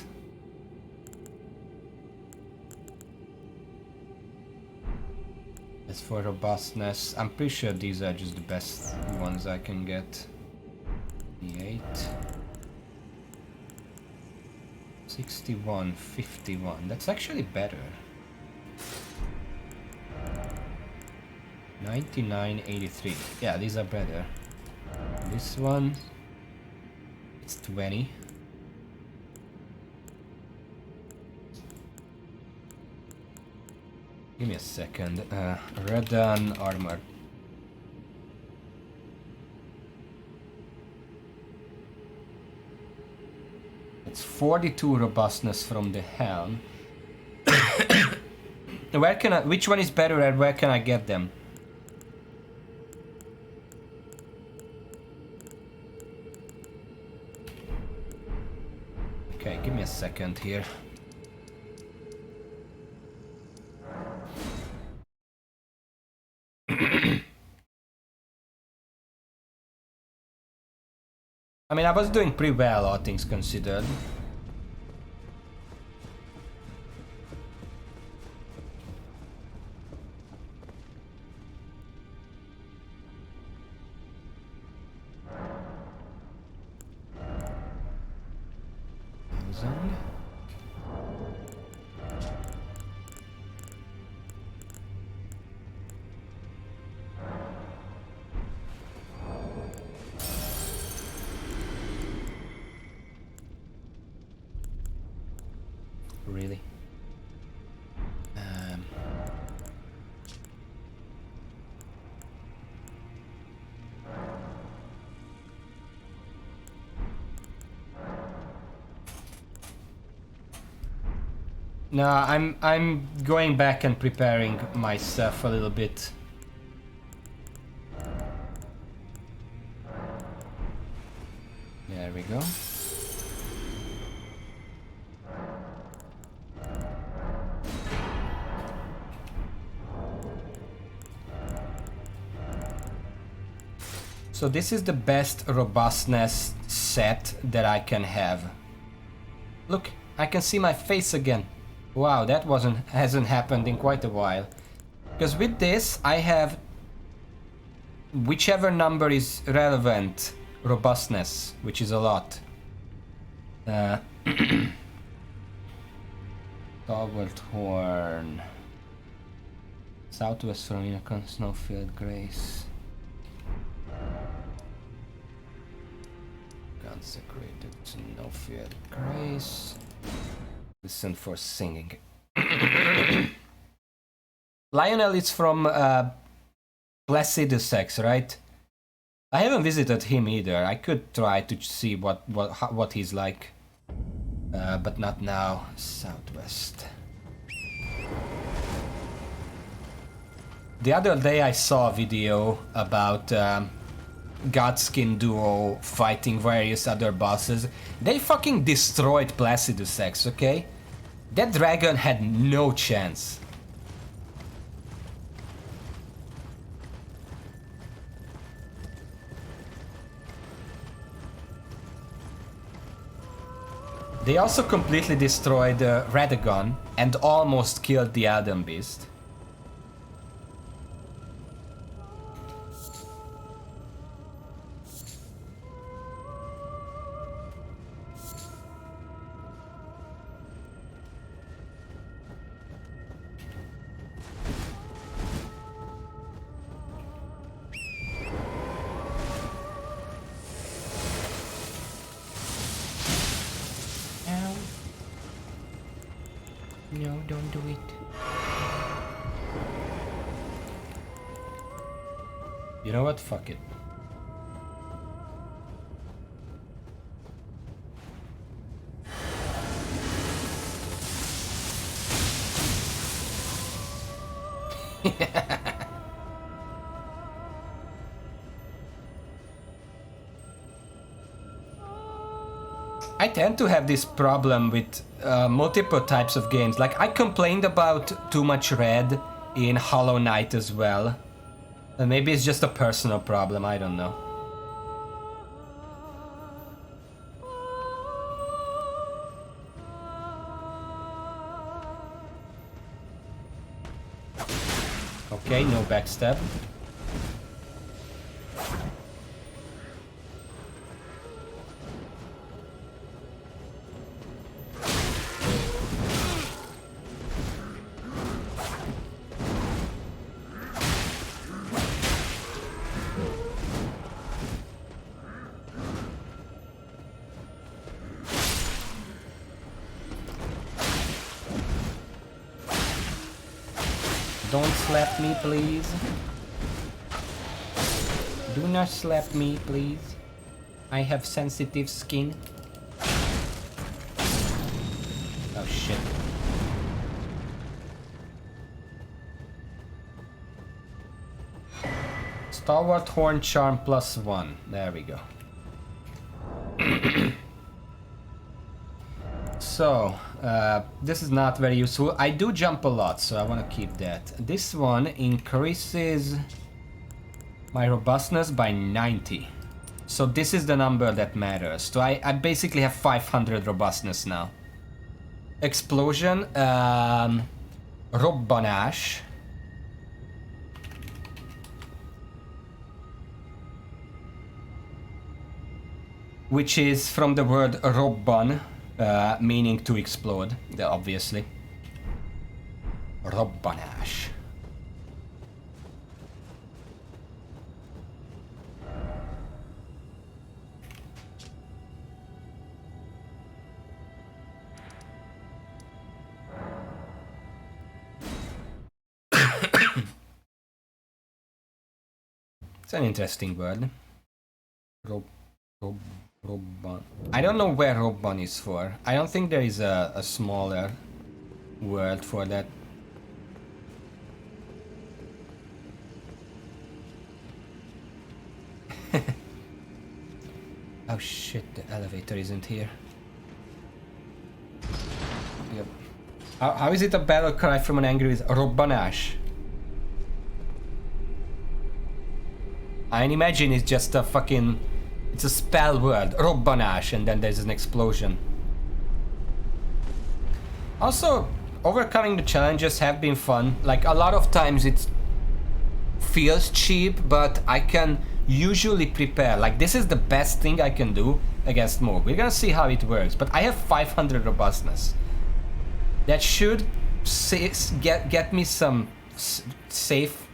As for robustness, I'm pretty sure these are just the best ones I can get. D8. 61, 51. That's actually better. 99, 83. Yeah, these are better. This one, it's 20. Give me a second. Redden armor. It's 42 robustness from the helm. Where can I? Which one is better and where can I get them? Okay, give me a second here. I mean, I was doing pretty well, all things considered. Really? No, I'm going back and preparing myself a little bit. There we go. So this is the best robustness set that I can have. Look, I can see my face again. Wow, that hasn't happened in quite a while. Because with this, I have whichever number is relevant robustness, which is a lot. Cobalt Horn. Southwest from Inacon Snowfield Grace. Consecrated Snowfield Grace. Listen for singing. Lionel is from Placidusex, right? I haven't visited him either. I could try to see what he's like, but not now. Southwest. The other day I saw a video about Godskin Duo fighting various other bosses. They fucking destroyed Placidusex, okay? That dragon had no chance. They also completely destroyed Radagon and almost killed the Adam Beast. No, don't do it. You know what? Fuck it. I tend to have this problem with multiple types of games. Like, I complained about too much red in Hollow Knight as well. And maybe it's just a personal problem, I don't know. Okay, no backstab. Don't slap me, please. Do not slap me, please. I have sensitive skin. Oh shit. Stalwart Horn Charm +1. There we go. So, this is not very useful. I do jump a lot, so I want to keep that. This one increases my robustness by 90. So this is the number that matters. So I basically have 500 robustness now. Explosion, robbanás. Which is from the word robban, meaning to explode, obviously. Robbanás. It's an interesting word. Robban. I don't know where Robban is for. I don't think there is a smaller word for that. Oh shit, the elevator isn't here. Yep. How is it a battle cry from an angry with Robbanás? I imagine it's just a fucking... It's a spell word, Robbanás, and then there's an explosion. Also, overcoming the challenges have been fun. Like, a lot of times it feels cheap, but I can usually prepare. Like, this is the best thing I can do against Moog. We're gonna see how it works, but I have 500 robustness. That should get me some safe...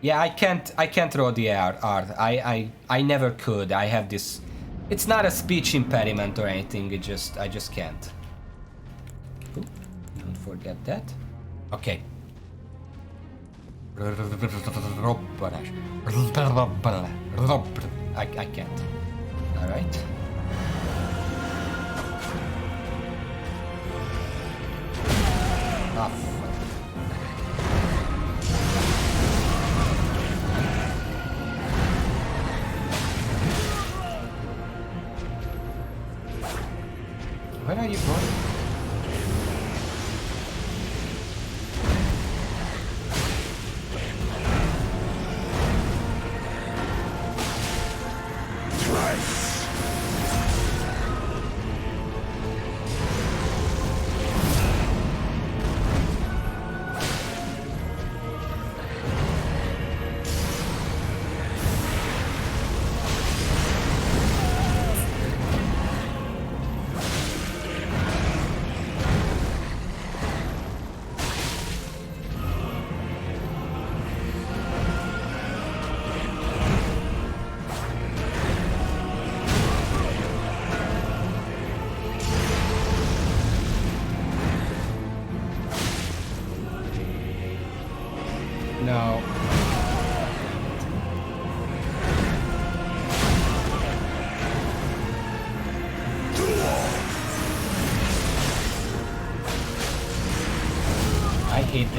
Yeah, I can't roll the R. I never could. I have this... It's not a speech impairment or anything, I just can't. Ooh, don't forget that. Okay. I can't. Alright. Ah, fuck. Where are you going?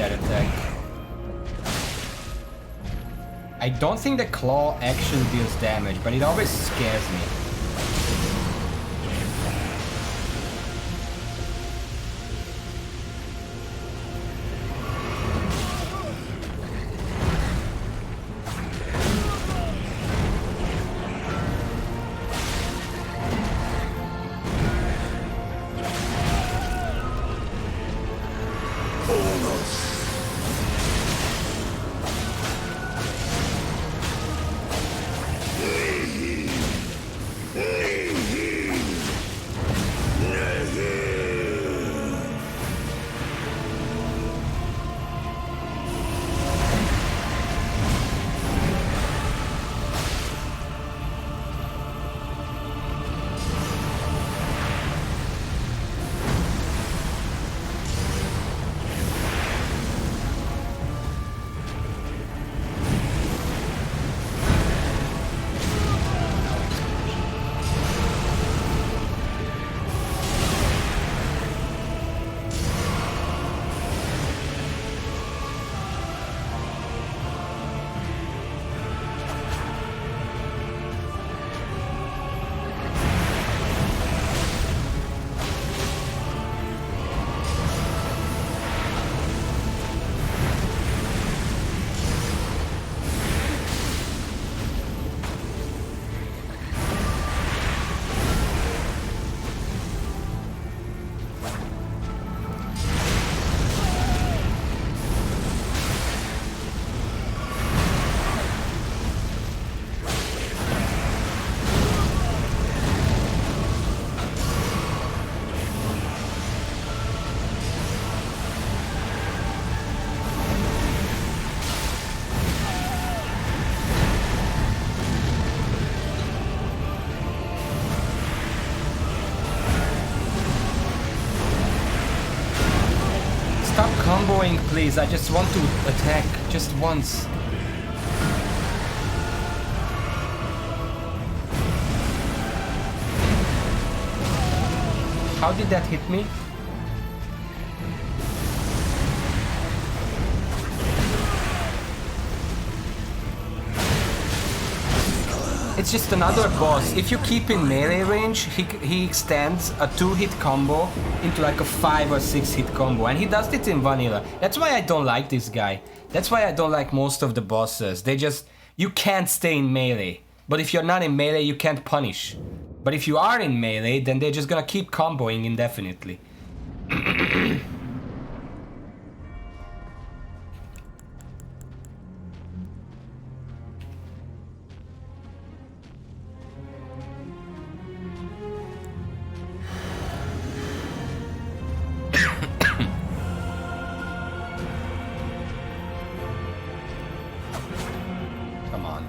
that attack. I don't think the claw actually deals damage, but it always scares me. Stop comboing, please. I just want to attack just once. How did that hit me? It's just another boss. If you keep in melee range, he extends a 2-hit combo into like a 5 or 6-hit combo, and he does it in vanilla. That's why I don't like this guy. That's why I don't like most of the bosses. You can't stay in melee. But if you're not in melee, you can't punish. But if you are in melee, then they're just gonna keep comboing indefinitely. Come on.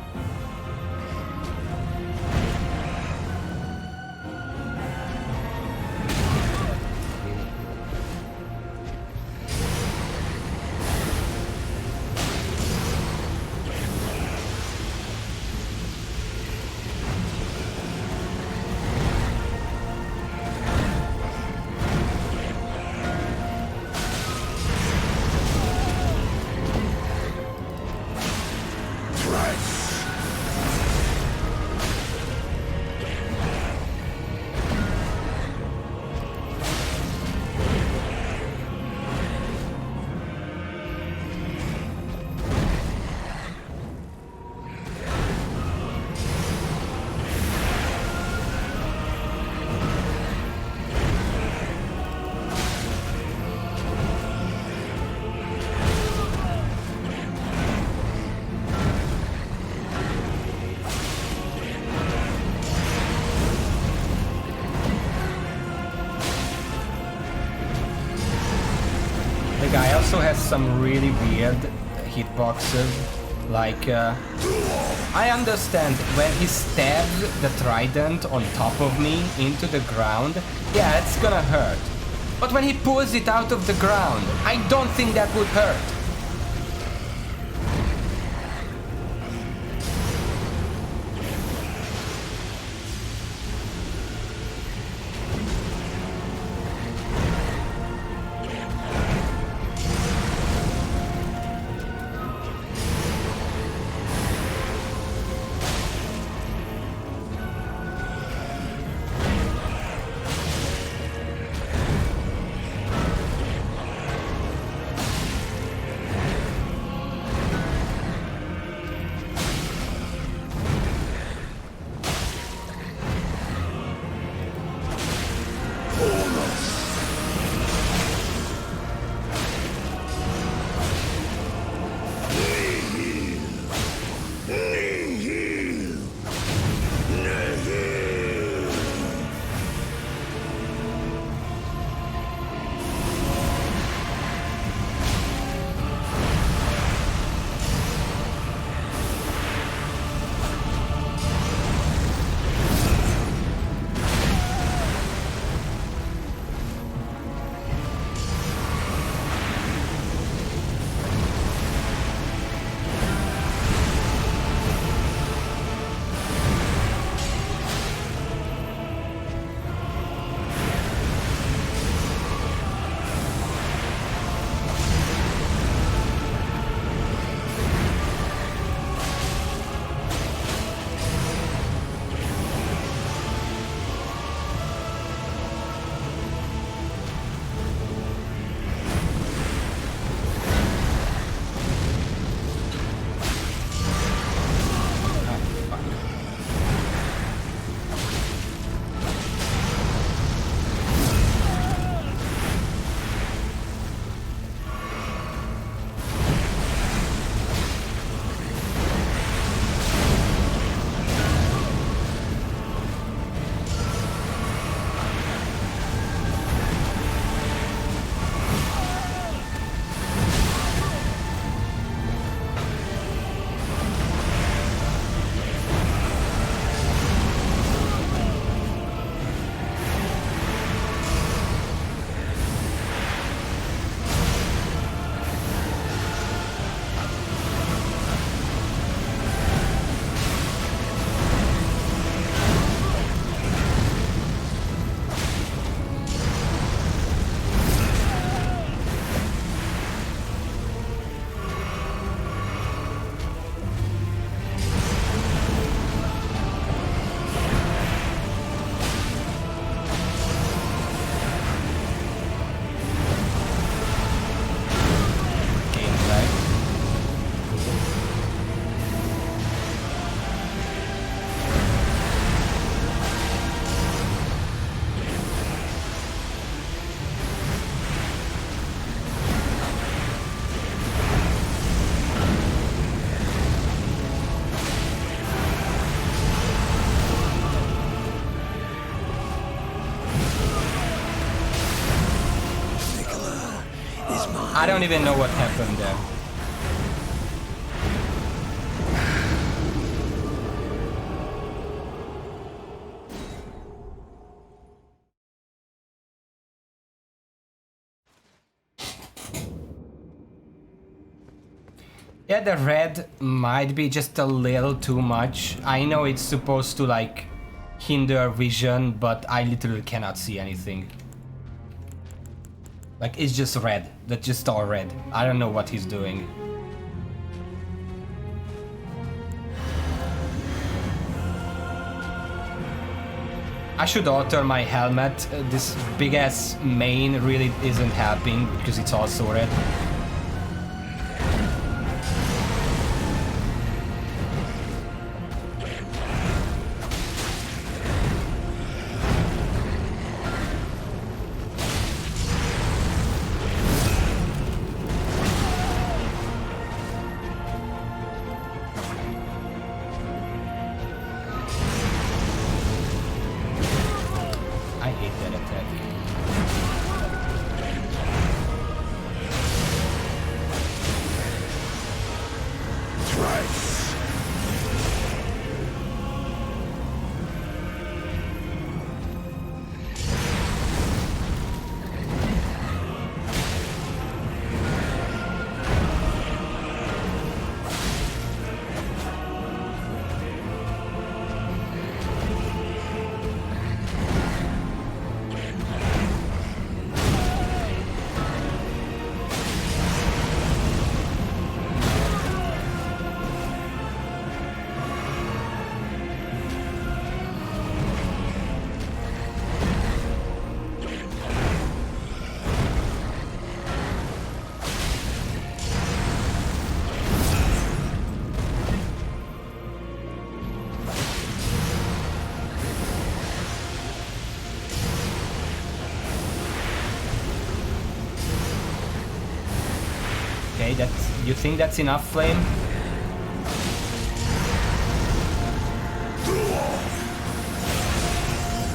The guy also has some really weird hitboxes. Like, I understand when he stabs the trident on top of me into the ground, yeah, it's gonna hurt. But when he pulls it out of the ground, I don't think that would hurt. I don't even know what happened there. Yeah, the red might be just a little too much. I know it's supposed to like hinder vision, but I literally cannot see anything. Like, it's just red. That's just all red. I don't know what he's doing. I should alter my helmet. This big ass mane really isn't helping because it's also red. I hate that attack. Okay, you think that's enough flame?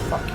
Fuck.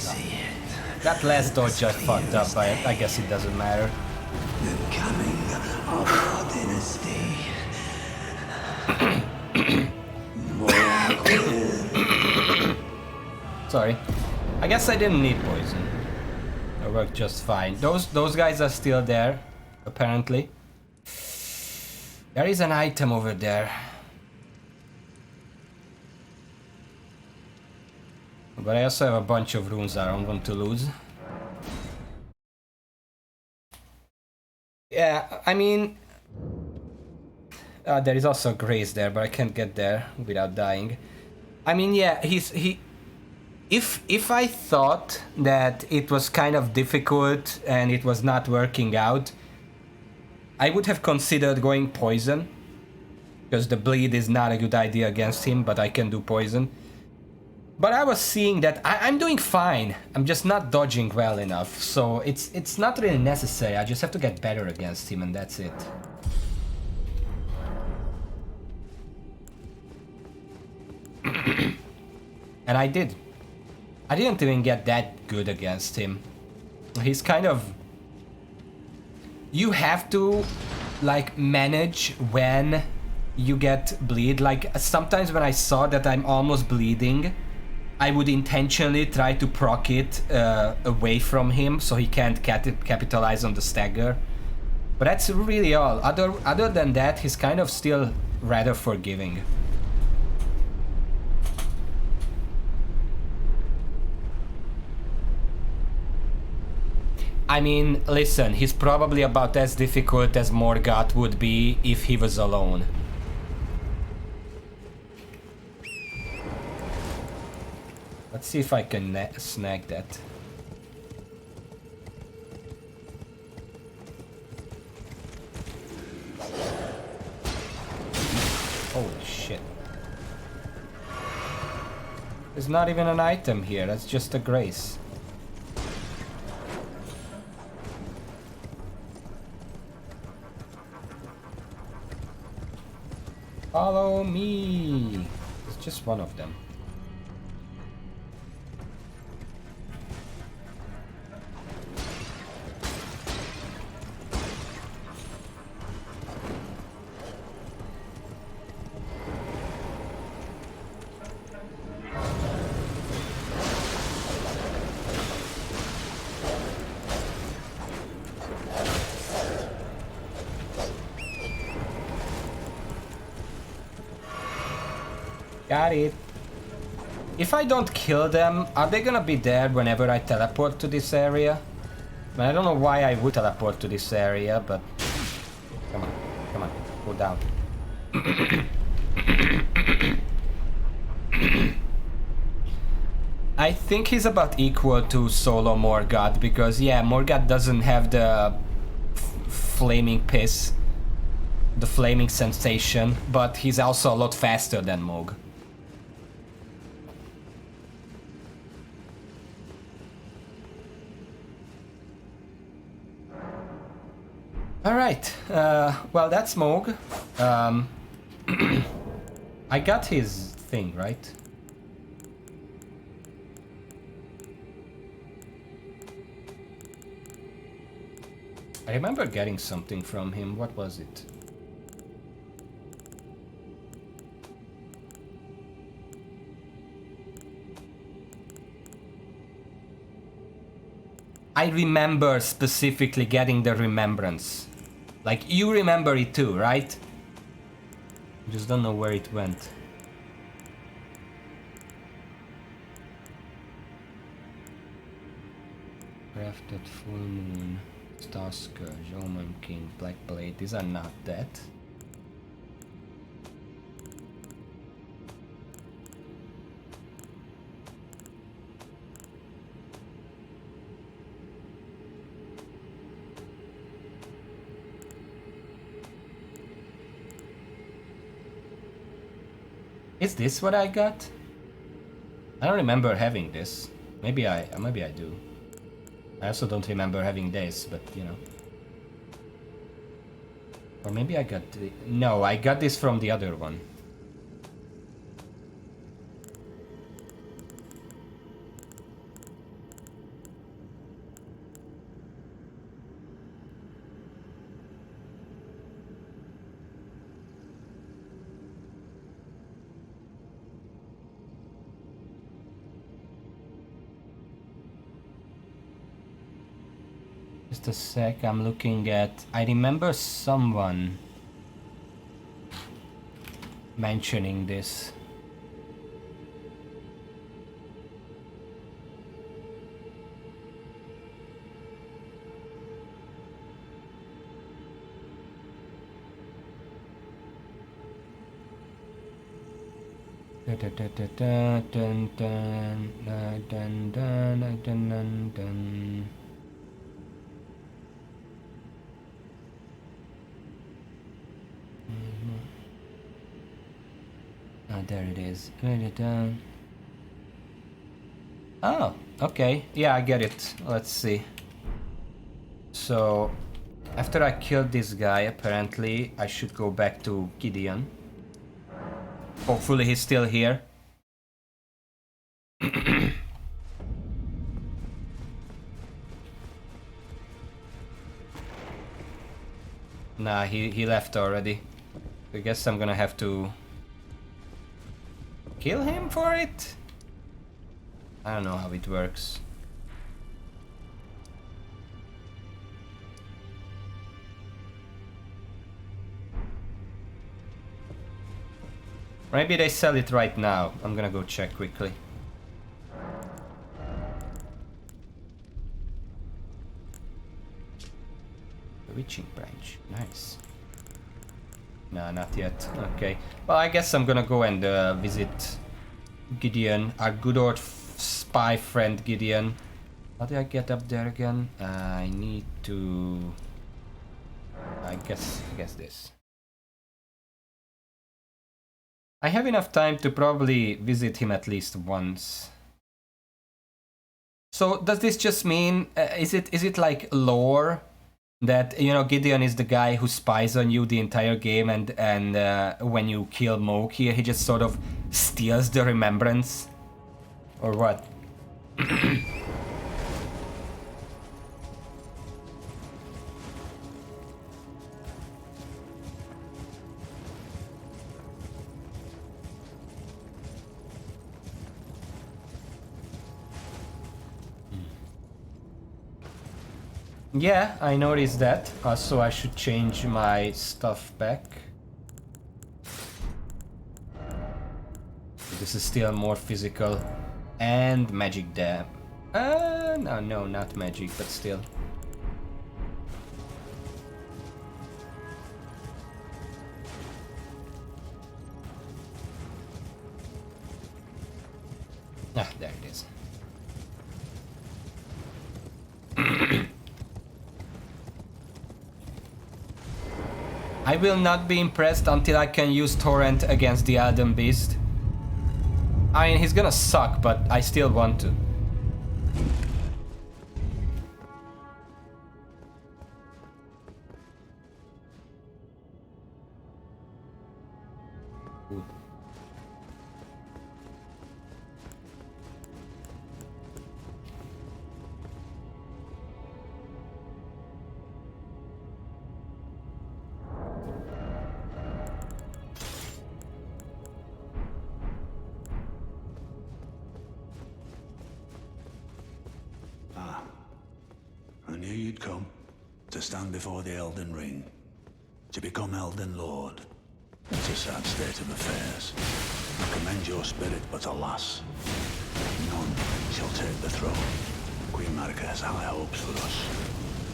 see it. That last dodge I fucked up, I guess it doesn't matter. The coming of our dynasty. Sorry. I guess I didn't need poison. It worked just fine. Those guys are still there, apparently. There is an item over there. But I also have a bunch of runes I don't want to lose. Yeah, I mean... there is also Grace there, but I can't get there without dying. I mean, yeah, If I thought that it was kind of difficult and it was not working out, I would have considered going poison. Because the bleed is not a good idea against him, but I can do poison. But I was seeing that I'm doing fine. I'm just not dodging well enough. So it's not really necessary. I just have to get better against him and that's it. And I did. I didn't even get that good against him. He's kind of... You have to, like, manage when you get bleed. Like, sometimes when I saw that I'm almost bleeding, I would intentionally try to proc it away from him so he can't capitalize on the stagger. But that's really all. Other than that, he's kind of still rather forgiving. I mean, listen, he's probably about as difficult as Morgoth would be if he was alone. Let's see if I can snag that. Holy shit. There's not even an item here, that's just a grace. Follow me! It's just one of them. Got it. If I don't kill them, are they gonna be there whenever I teleport to this area? I mean, I don't know why I would teleport to this area, but... Come on, go down. I think he's about equal to solo Morgoth, because yeah, Morgoth doesn't have the flaming piss, the flaming sensation, but he's also a lot faster than Moog. Alright, well that's Moog. I got his thing, right? I remember getting something from him, what was it? I remember specifically getting the remembrance. Like, you remember it too, right? Just don't know where it went. Crafted Full Moon, Star Scourge, Omen King, Black Blade. These are not that. Is this what I got? I don't remember having this. Maybe I do. I also don't remember having this, but you know. Or maybe I got the... No, I got this from the other one. Just a sec, I'm looking at... I remember someone mentioning this. Dun, dun, dun, dun, dun, dun, dun, dun, dun. Oh, there it is. Oh, okay. Yeah, I get it. Let's see. So, after I killed this guy, apparently, I should go back to Gideon. Hopefully he's still here. Nah, he left already. I guess I'm gonna have to kill him for it? I don't know how it works. Maybe they sell it right now. I'm gonna go check quickly. The witching branch. Nice. No, not yet. Okay. Well, I guess I'm gonna go and visit Gideon, our good old spy friend Gideon. How do I get up there again? I need to... I guess this. I have enough time to probably visit him at least once. So does this just mean, is it like lore that, you know, Gideon is the guy who spies on you the entire game, and when you kill Moog here, he just sort of steals the remembrance? Or what? Yeah, I noticed that. Also, I should change my stuff back. This is still more physical. And magic dam. No, not magic, but still. Ah, there it is. I will not be impressed until I can use Torrent against the Elden Beast. I mean, he's gonna suck, but I still want to. Ooh. I knew you'd come to stand before the Elden Ring, to become Elden Lord. It's a sad state of affairs. I commend your spirit, but alas, none shall take the throne. Queen Marika has high hopes for us,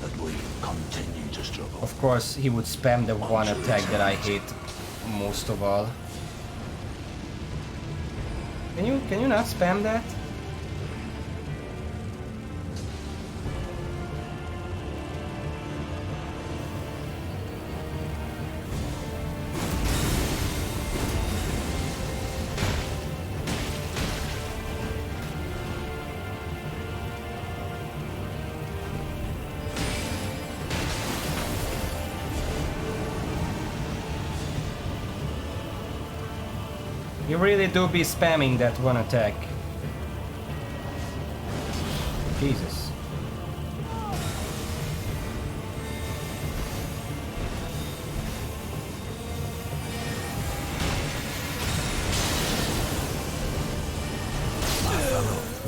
that we continue to struggle. Of course, he would spam the one attack that I hate most of all. Can you not spam that? You really do be spamming that one attack. Jesus.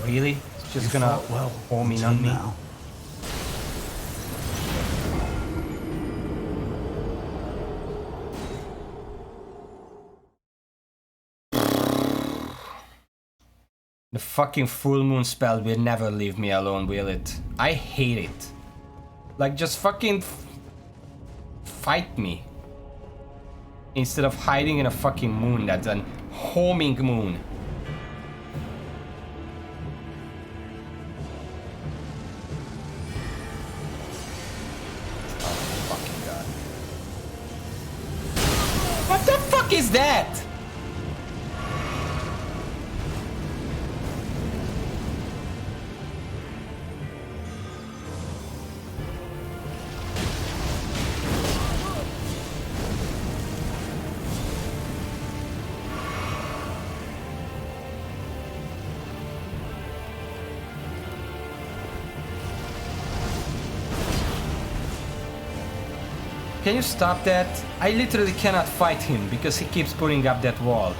Really? It's just gonna home in on me. The fucking full moon spell will never leave me alone, will it? I hate it. Like, just fucking fight me. Instead of hiding in a fucking moon that's an homing moon. Oh, fucking god. What the fuck is that? Can you stop that? I literally cannot fight him because he keeps putting up that wall.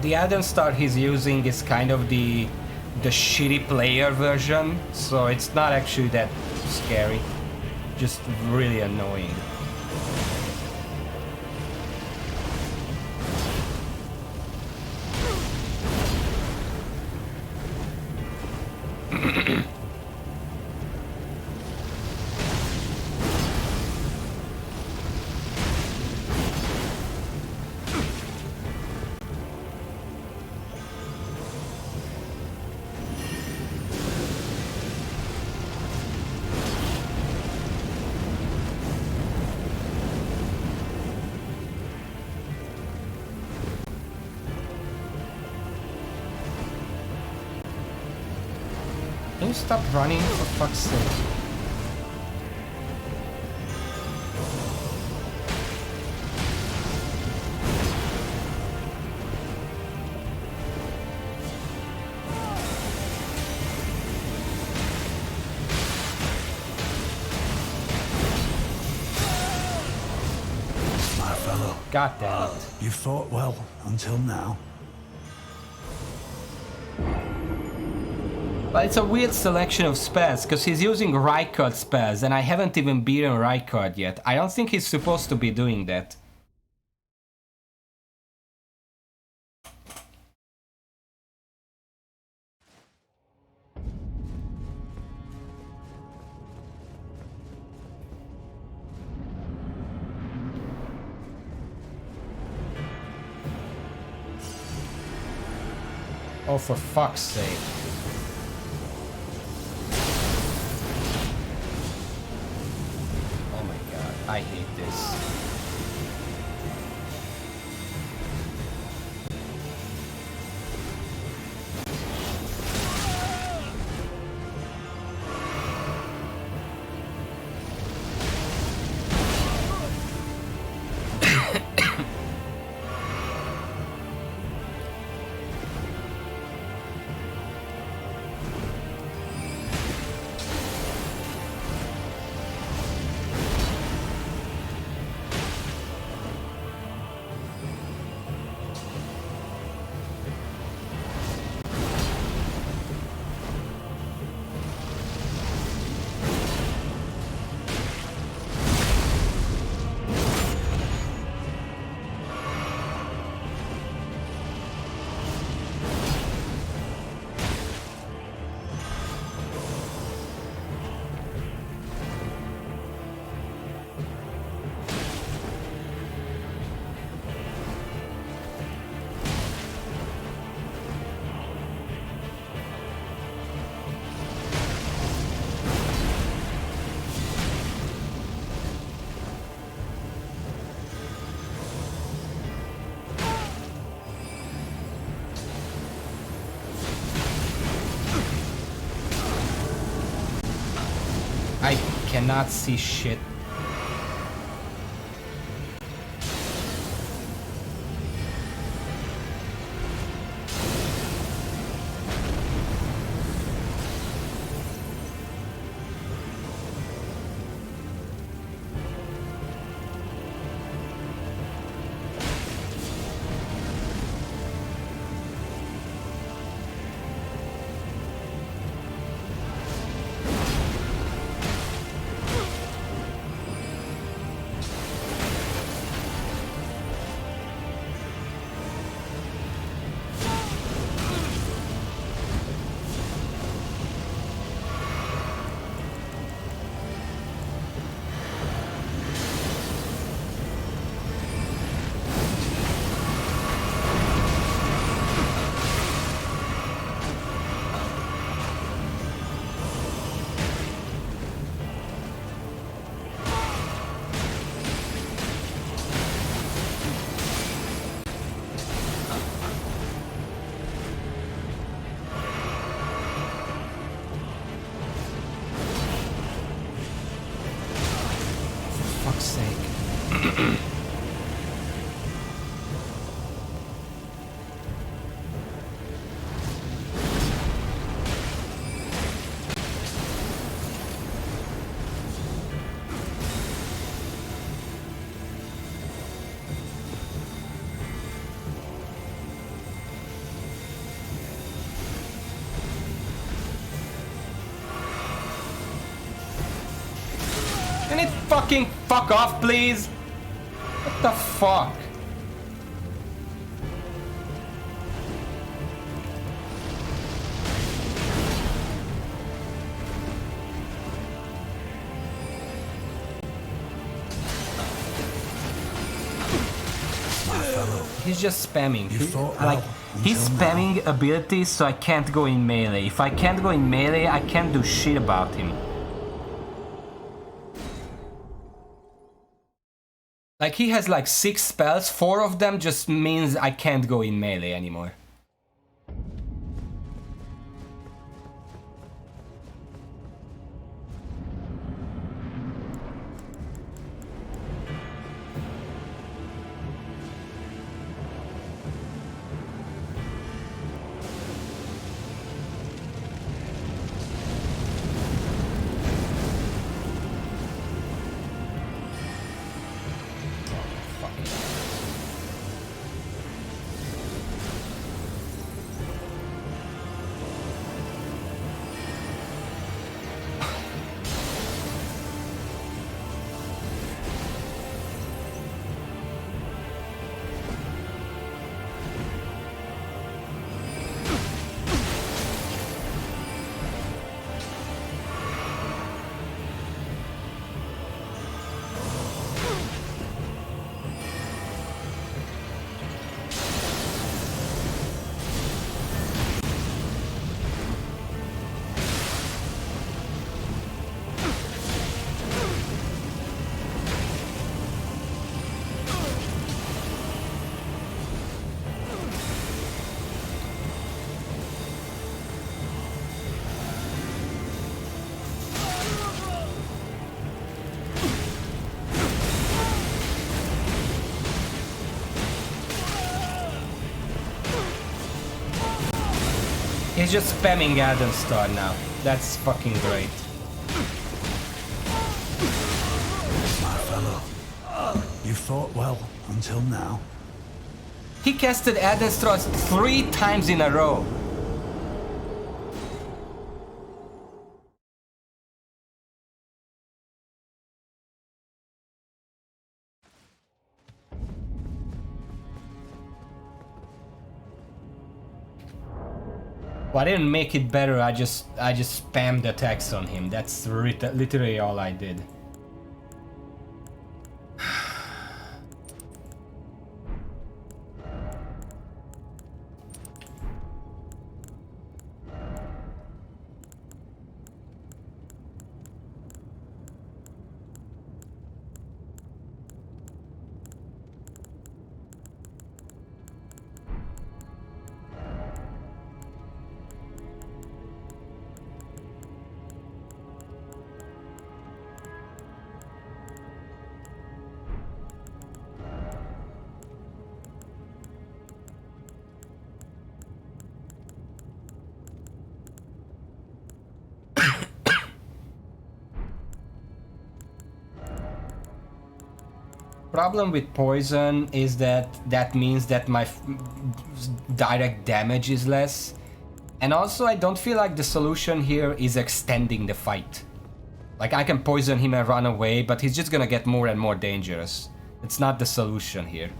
The Elden Star he's using is kind of the shitty player version, so it's not actually that scary, just really annoying. Can you stop running, for fuck's sake? My fellow, God damn it. you fought well until now. But it's a weird selection of spells, because he's using Rykard spells, and I haven't even beaten Rykard yet. I don't think he's supposed to be doing that. Oh, for fuck's sake. Oh my god, I hate this. cannot see shit. Fuck's sake. Can it fucking fuck off, please? What the fuck? He's just spamming. He's spamming abilities, so I can't go in melee. If I can't go in melee, I can't do shit about him. Like, he has like 6 spells, 4 of them just means I can't go in melee anymore. He's just spamming Elden Star now. That's fucking great. My fellow, you fought well until now. He casted Elden Star 3 times in a row. Well, I didn't make it better, I just spammed attacks on him. That's literally all I did. Problem with poison is that means that my direct damage is less. And also I don't feel like the solution here is extending the fight. Like I can poison him and run away, but he's just gonna get more and more dangerous. It's not the solution here.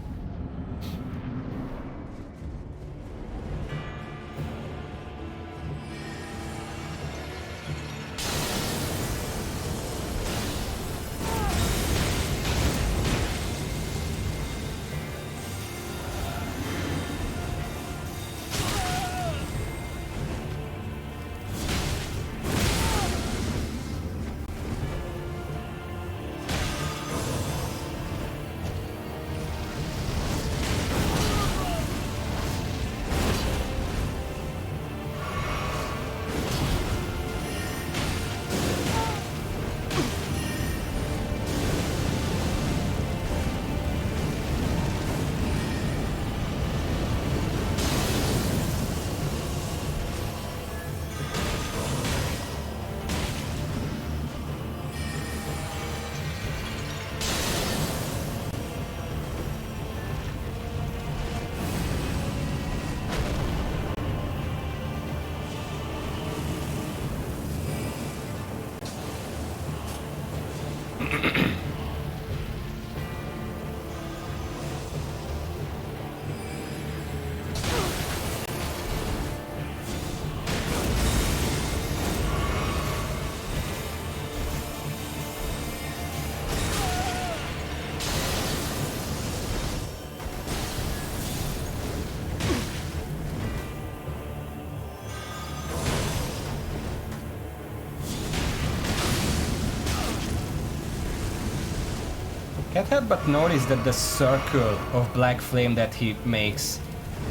Can't help but notice that the circle of black flame that he makes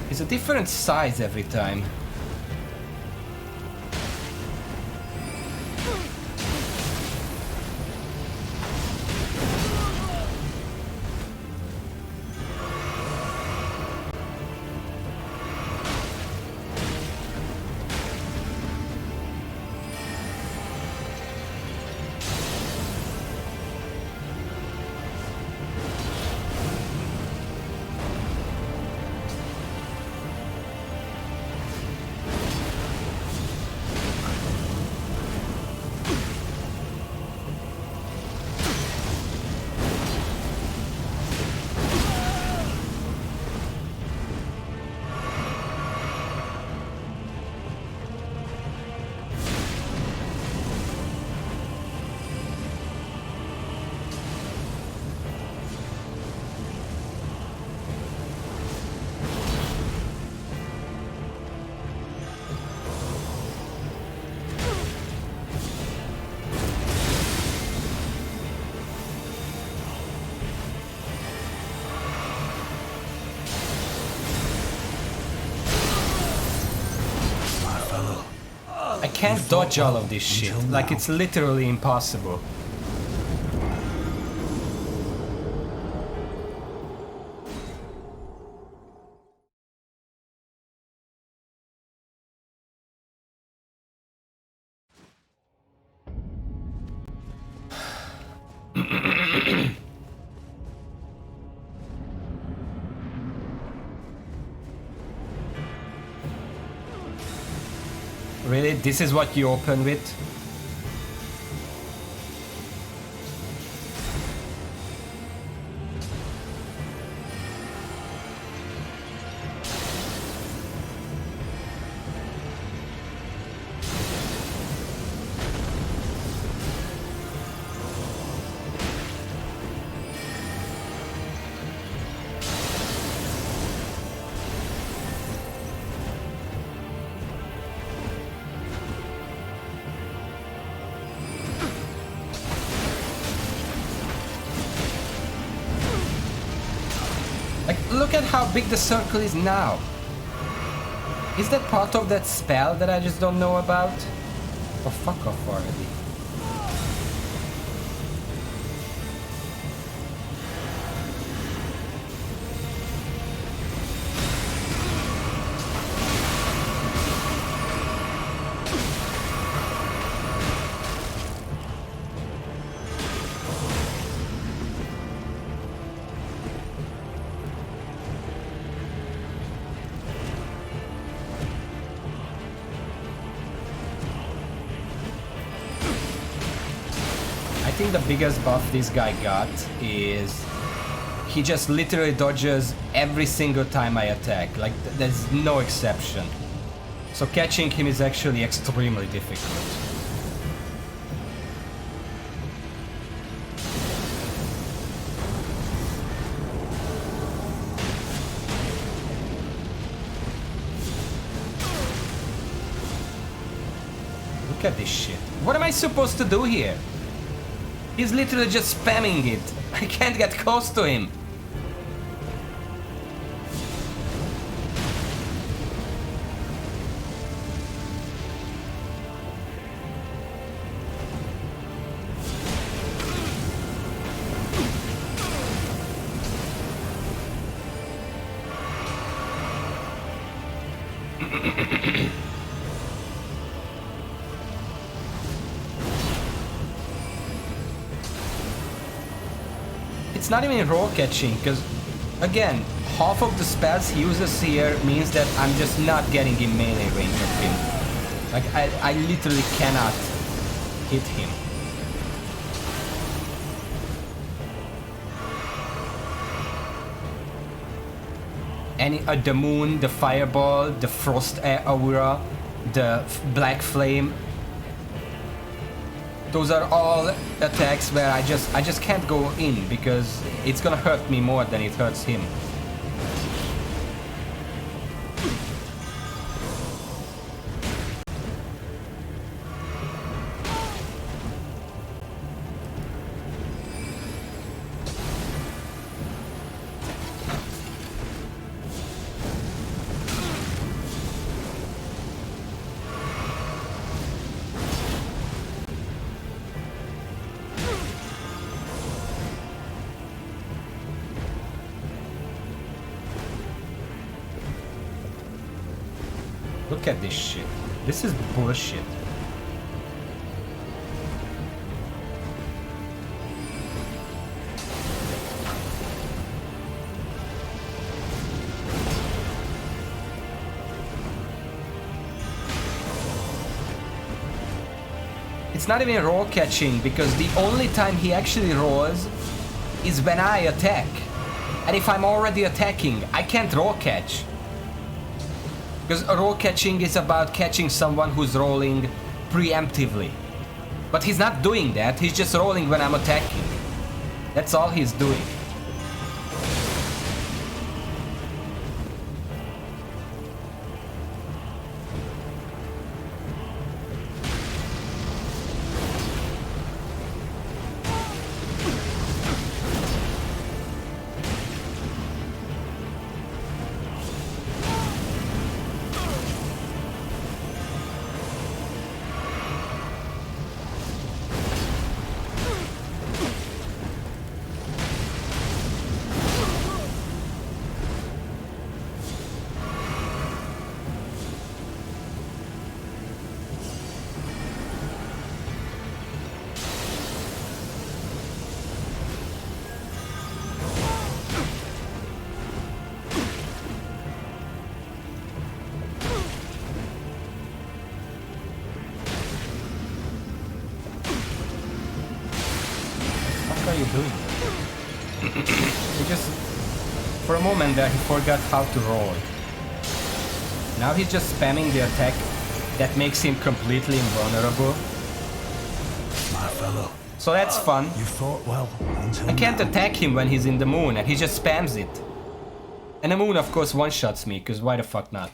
is a different size every time. I can't dodge all of this shit, like it's literally impossible. Really? This is what you open with? Look at how big the circle is now. Is that part of that spell that I just don't know about? Oh, fuck off already. think the biggest buff this guy got is he just literally dodges every single time I attack. Like, there's no exception. So catching him is actually extremely difficult. Look at this shit. What am I supposed to do here? He's literally just spamming it. I can't get close to him. It's not even roll catching, because again, half of the spells he uses here means that I'm just not getting in melee range of him. Like, I literally cannot hit him. The moon, the fireball, the frost aura, the black flame. Those are all attacks where I just can't go in because it's gonna hurt me more than it hurts him. Look at this shit. This is bullshit. It's not even roll catching because the only time he actually rolls is when I attack. And if I'm already attacking, I can't roll catch. Because roll catching is about catching someone who's rolling preemptively. But he's not doing that, he's just rolling when I'm attacking. That's all he's doing. What are you doing? He just, for a moment there, he forgot how to roll. Now he's just spamming the attack that makes him completely invulnerable. My fellow. So that's fun. You fought well until I can't now. attack him when he's in the moon, and he just spams it. And the moon, of course, one-shots me, because why the fuck not?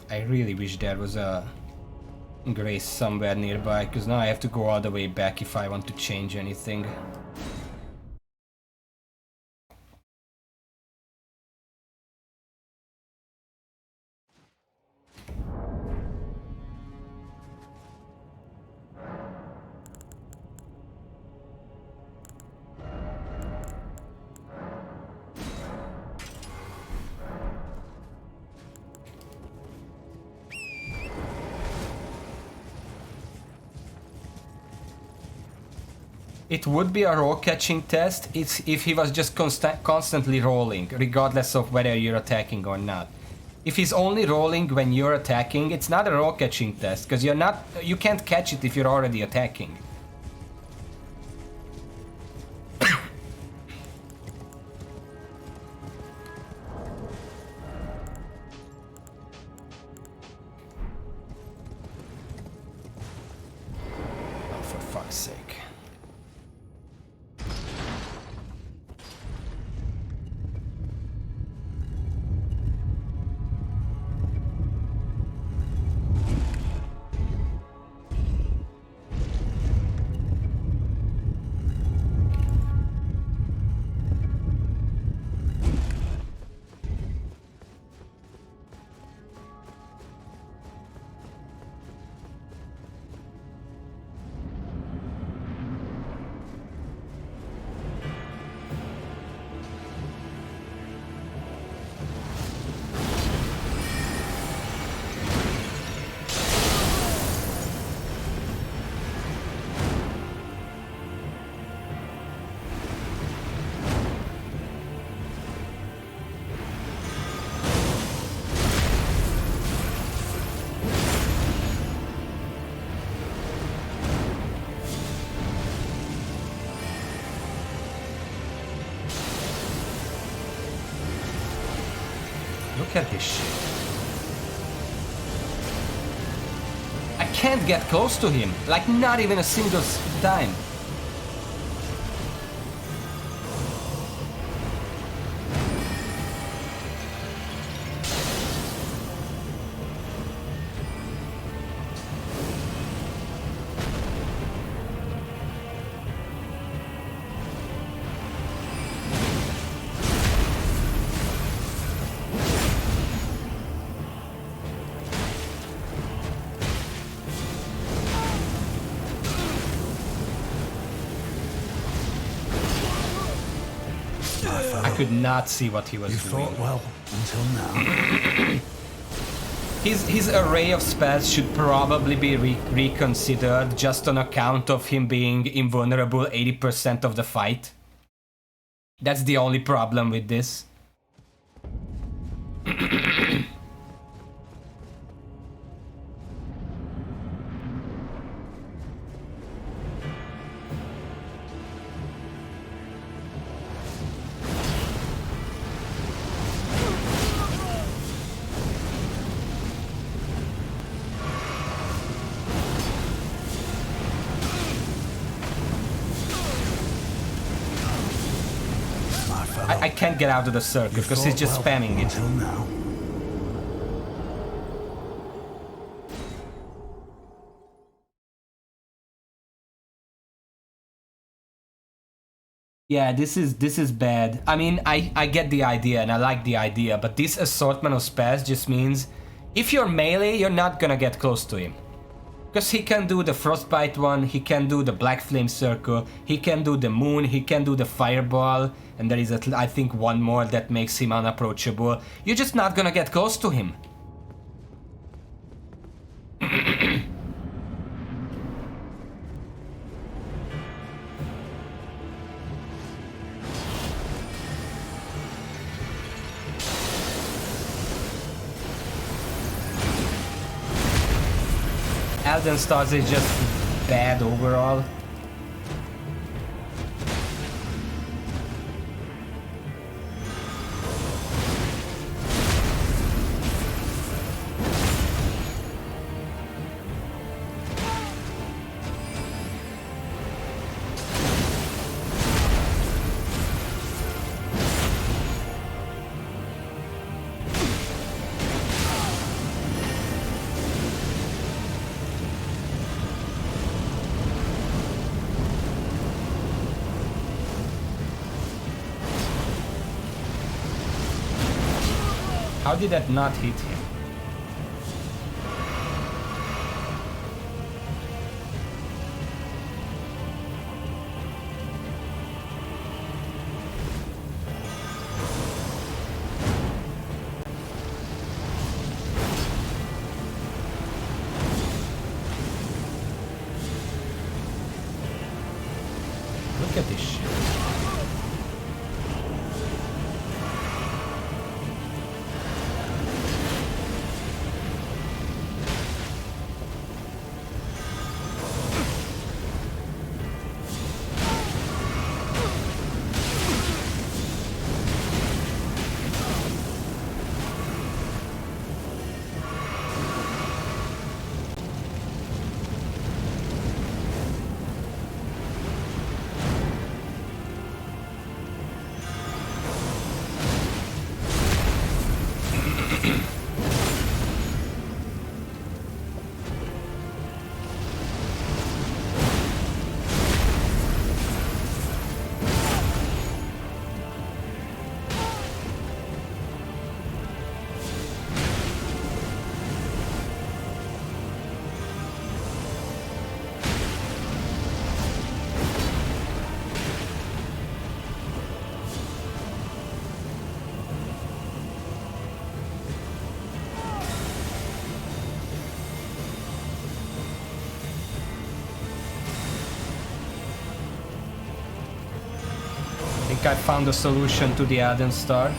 I really wish there was a grace somewhere nearby, because now I have to go all the way back if I want to change anything. it would be a roll catching test. It's if he was just constantly rolling, regardless of whether you're attacking or not. If he's only rolling when you're attacking, it's not a roll catching test, because you can't catch it if you're already attacking. Oh, for fuck's sake. Look at this shit. I can't get close to him, like not even a single time. I could not see what he was doing. You fought well until now. His array of spells should probably be reconsidered just on account of him being invulnerable 80% of the fight. That's the only problem with this. I can't get out of the circle because he's just spamming it. Until now. Yeah, this is bad. I mean, I get the idea and I like the idea, but this assortment of spells just means if you're melee, you're not gonna get close to him. Because he can do the frostbite one, he can do the black flame circle, he can do the moon, he can do the fireball, and there is I think one more that makes him unapproachable. You're just not gonna get close to him. Elden Stars is just bad overall. How did that not hit him? Look at this shit. I found a solution to the Elden Star.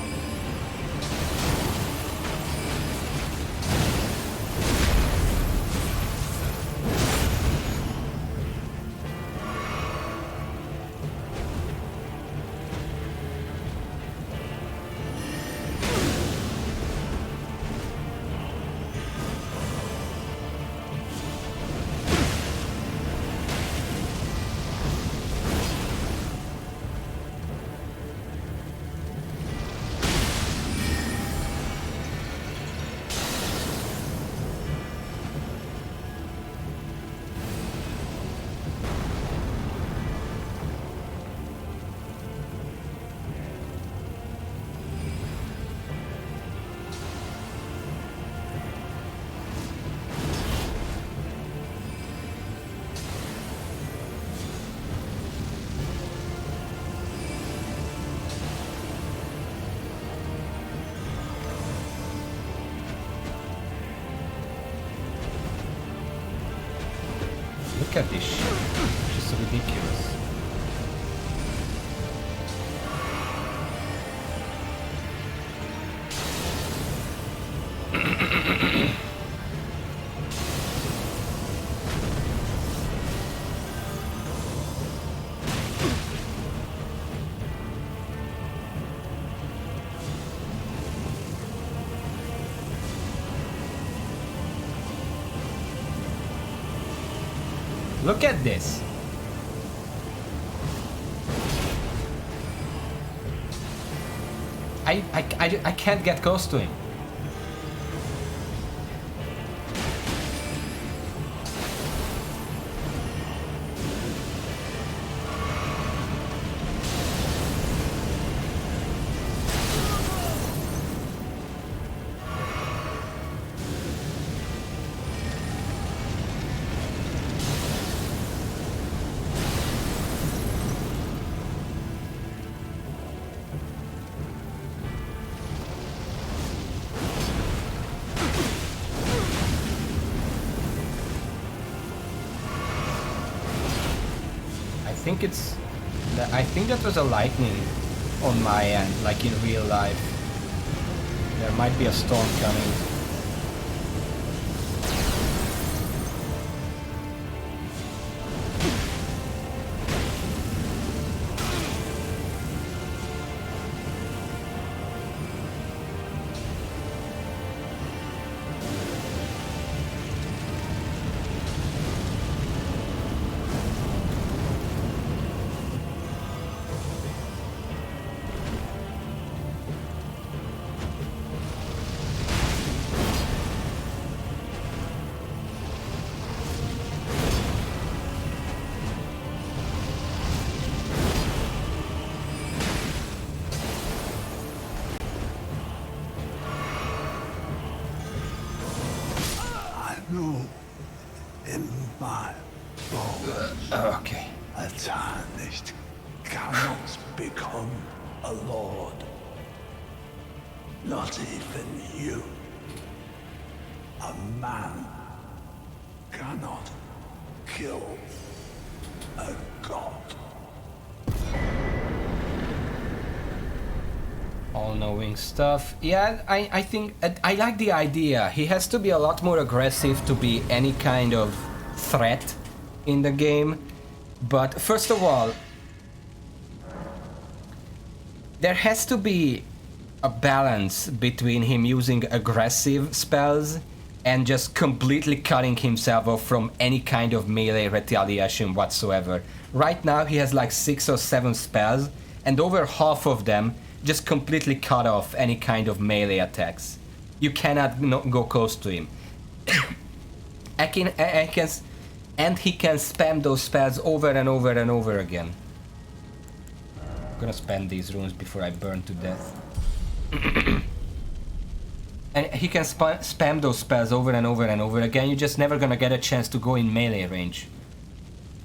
Look at this shit. It's just ridiculous. Look at this. I can't get close to him. I think that was a lightning on my end, like in real life. There might be a storm coming. Okay. A tarnished cannot become a lord. Not even you. A man cannot kill a god. all-knowing stuff. Yeah, I think I like the idea. He has to be a lot more aggressive to be any kind of threat in the game. But first of all, there has to be a balance between him using aggressive spells and just completely cutting himself off from any kind of melee retaliation whatsoever. Right now he has like 6 or 7 spells, and over half of them just completely cut off any kind of melee attacks. You cannot go close to him. And he can spam those spells over and over and over again. I'm gonna spend these runes before I burn to death. And he can spam those spells over and over and over again. You're just never gonna get a chance to go in melee range.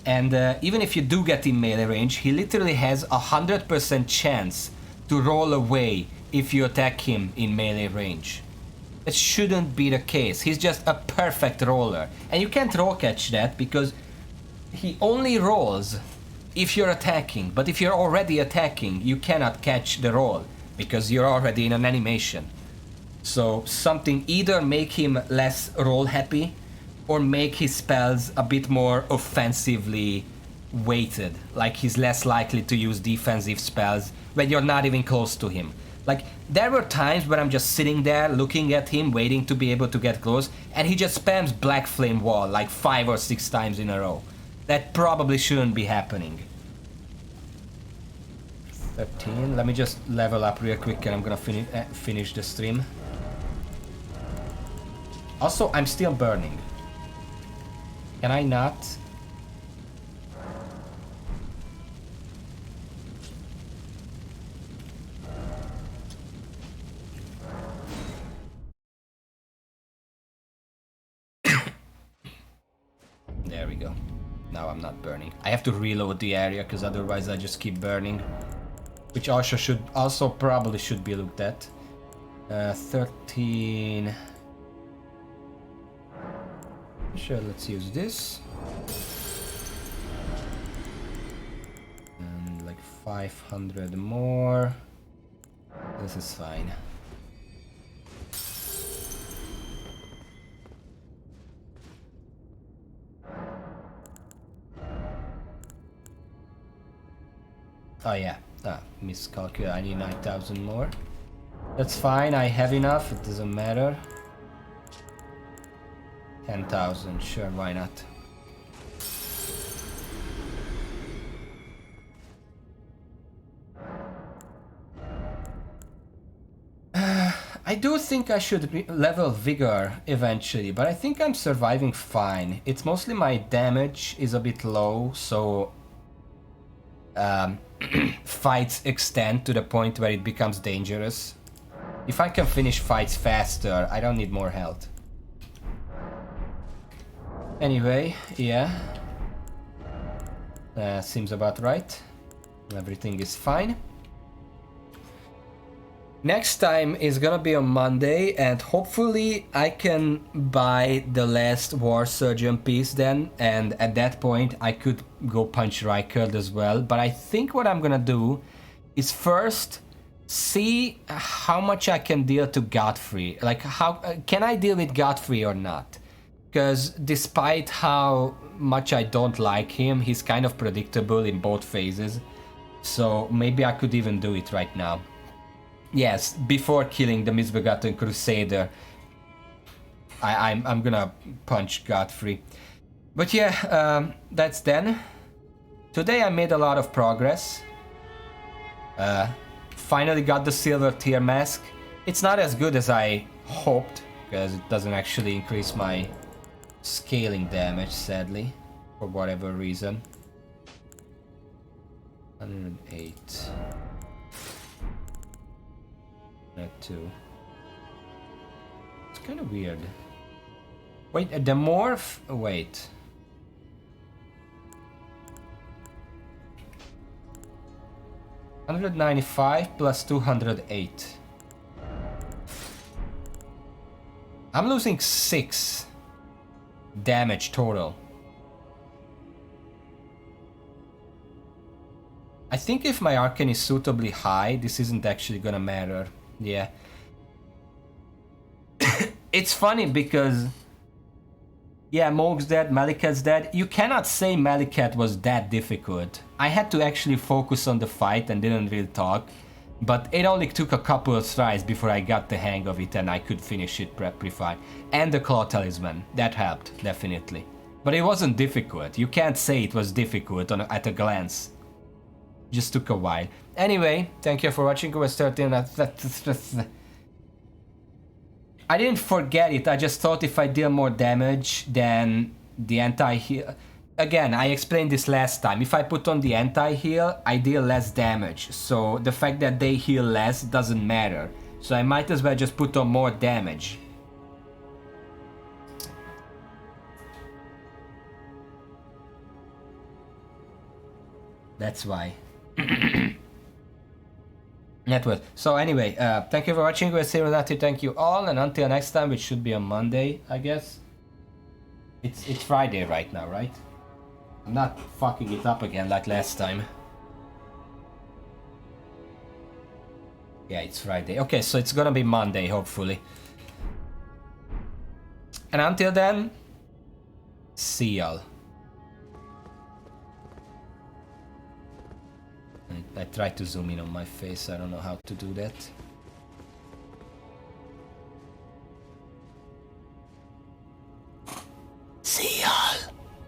And even if you do get in melee range, he literally has 100% chance to roll away if you attack him in melee range. It shouldn't be the case. He's just a perfect roller. And you can't roll catch that because he only rolls if you're attacking. But if you're already attacking, you cannot catch the roll because you're already in an animation. So something either make him less roll happy or make his spells a bit more offensively weighted. Like he's less likely to use defensive spells when you're not even close to him. Like there were times where I'm just sitting there looking at him, waiting to be able to get close, and he just spams Black Flame Wall like 5 or 6 times in a row. That probably shouldn't be happening. 13. Let me just level up real quick and I'm gonna finish the stream. Also, I'm still burning. Can I not? There we go. Now I'm not burning. I have to reload the area because otherwise I just keep burning. Which also probably should be looked at. 13. Sure, let's use this. And like 500 more. This is fine. Oh yeah, miscalculate. I need 9,000 more. That's fine, I have enough, it doesn't matter. 10,000, sure, why not? I do think I should level Vigor eventually, but I think I'm surviving fine. It's mostly my damage is a bit low, so fights extend to the point where it becomes dangerous. If I can finish fights faster, I don't need more health. Anyway, yeah. Seems about right. Everything is fine. Next time is gonna be on Monday, and hopefully I can buy the last War Surgeon piece then, and at that point I could go punch Rykard as well. But I think what I'm gonna do is first see how much I can deal to Godfrey. Like, how can I deal with Godfrey or not? Because despite how much I don't like him, he's kind of predictable in both phases. So maybe I could even do it right now. Yes, before killing the Misbegotten Crusader, I'm gonna punch Godfrey. But yeah, that's then. Today I made a lot of progress. Finally got the Silver Tier Mask. It's not as good as I hoped, because it doesn't actually increase my scaling damage, sadly, for whatever reason. 108. That too. It's kind of weird. Wait, the morph. Wait. $195 plus 208. I'm losing 6 damage total. I think if my Arcane is suitably high, this isn't actually gonna matter. Yeah. It's funny because... Yeah, Moog's dead, Maliket's dead. You cannot say Maliket was that difficult. I had to actually focus on the fight and didn't really talk. But it only took a couple of tries before I got the hang of it and I could finish it pretty fine. And the Claw Talisman, that helped, definitely. But it wasn't difficult. You can't say it was difficult at a glance. Just took a while. Anyway, thank you for watching. It was 13. I didn't forget it. I just thought if I deal more damage than the anti-heal... Again, I explained this last time. If I put on the anti-heal, I deal less damage. So the fact that they heal less doesn't matter. So I might as well just put on more damage. That's why. Network. So anyway, thank you for watching. We'll see you later. Thank you all, and until next time, which should be on Monday, I guess. It's Friday right now, right? I'm not fucking it up again like last time. Yeah, it's Friday. Okay, so it's gonna be Monday, hopefully. And until then, see y'all. I tried to zoom in on my face, I don't know how to do that.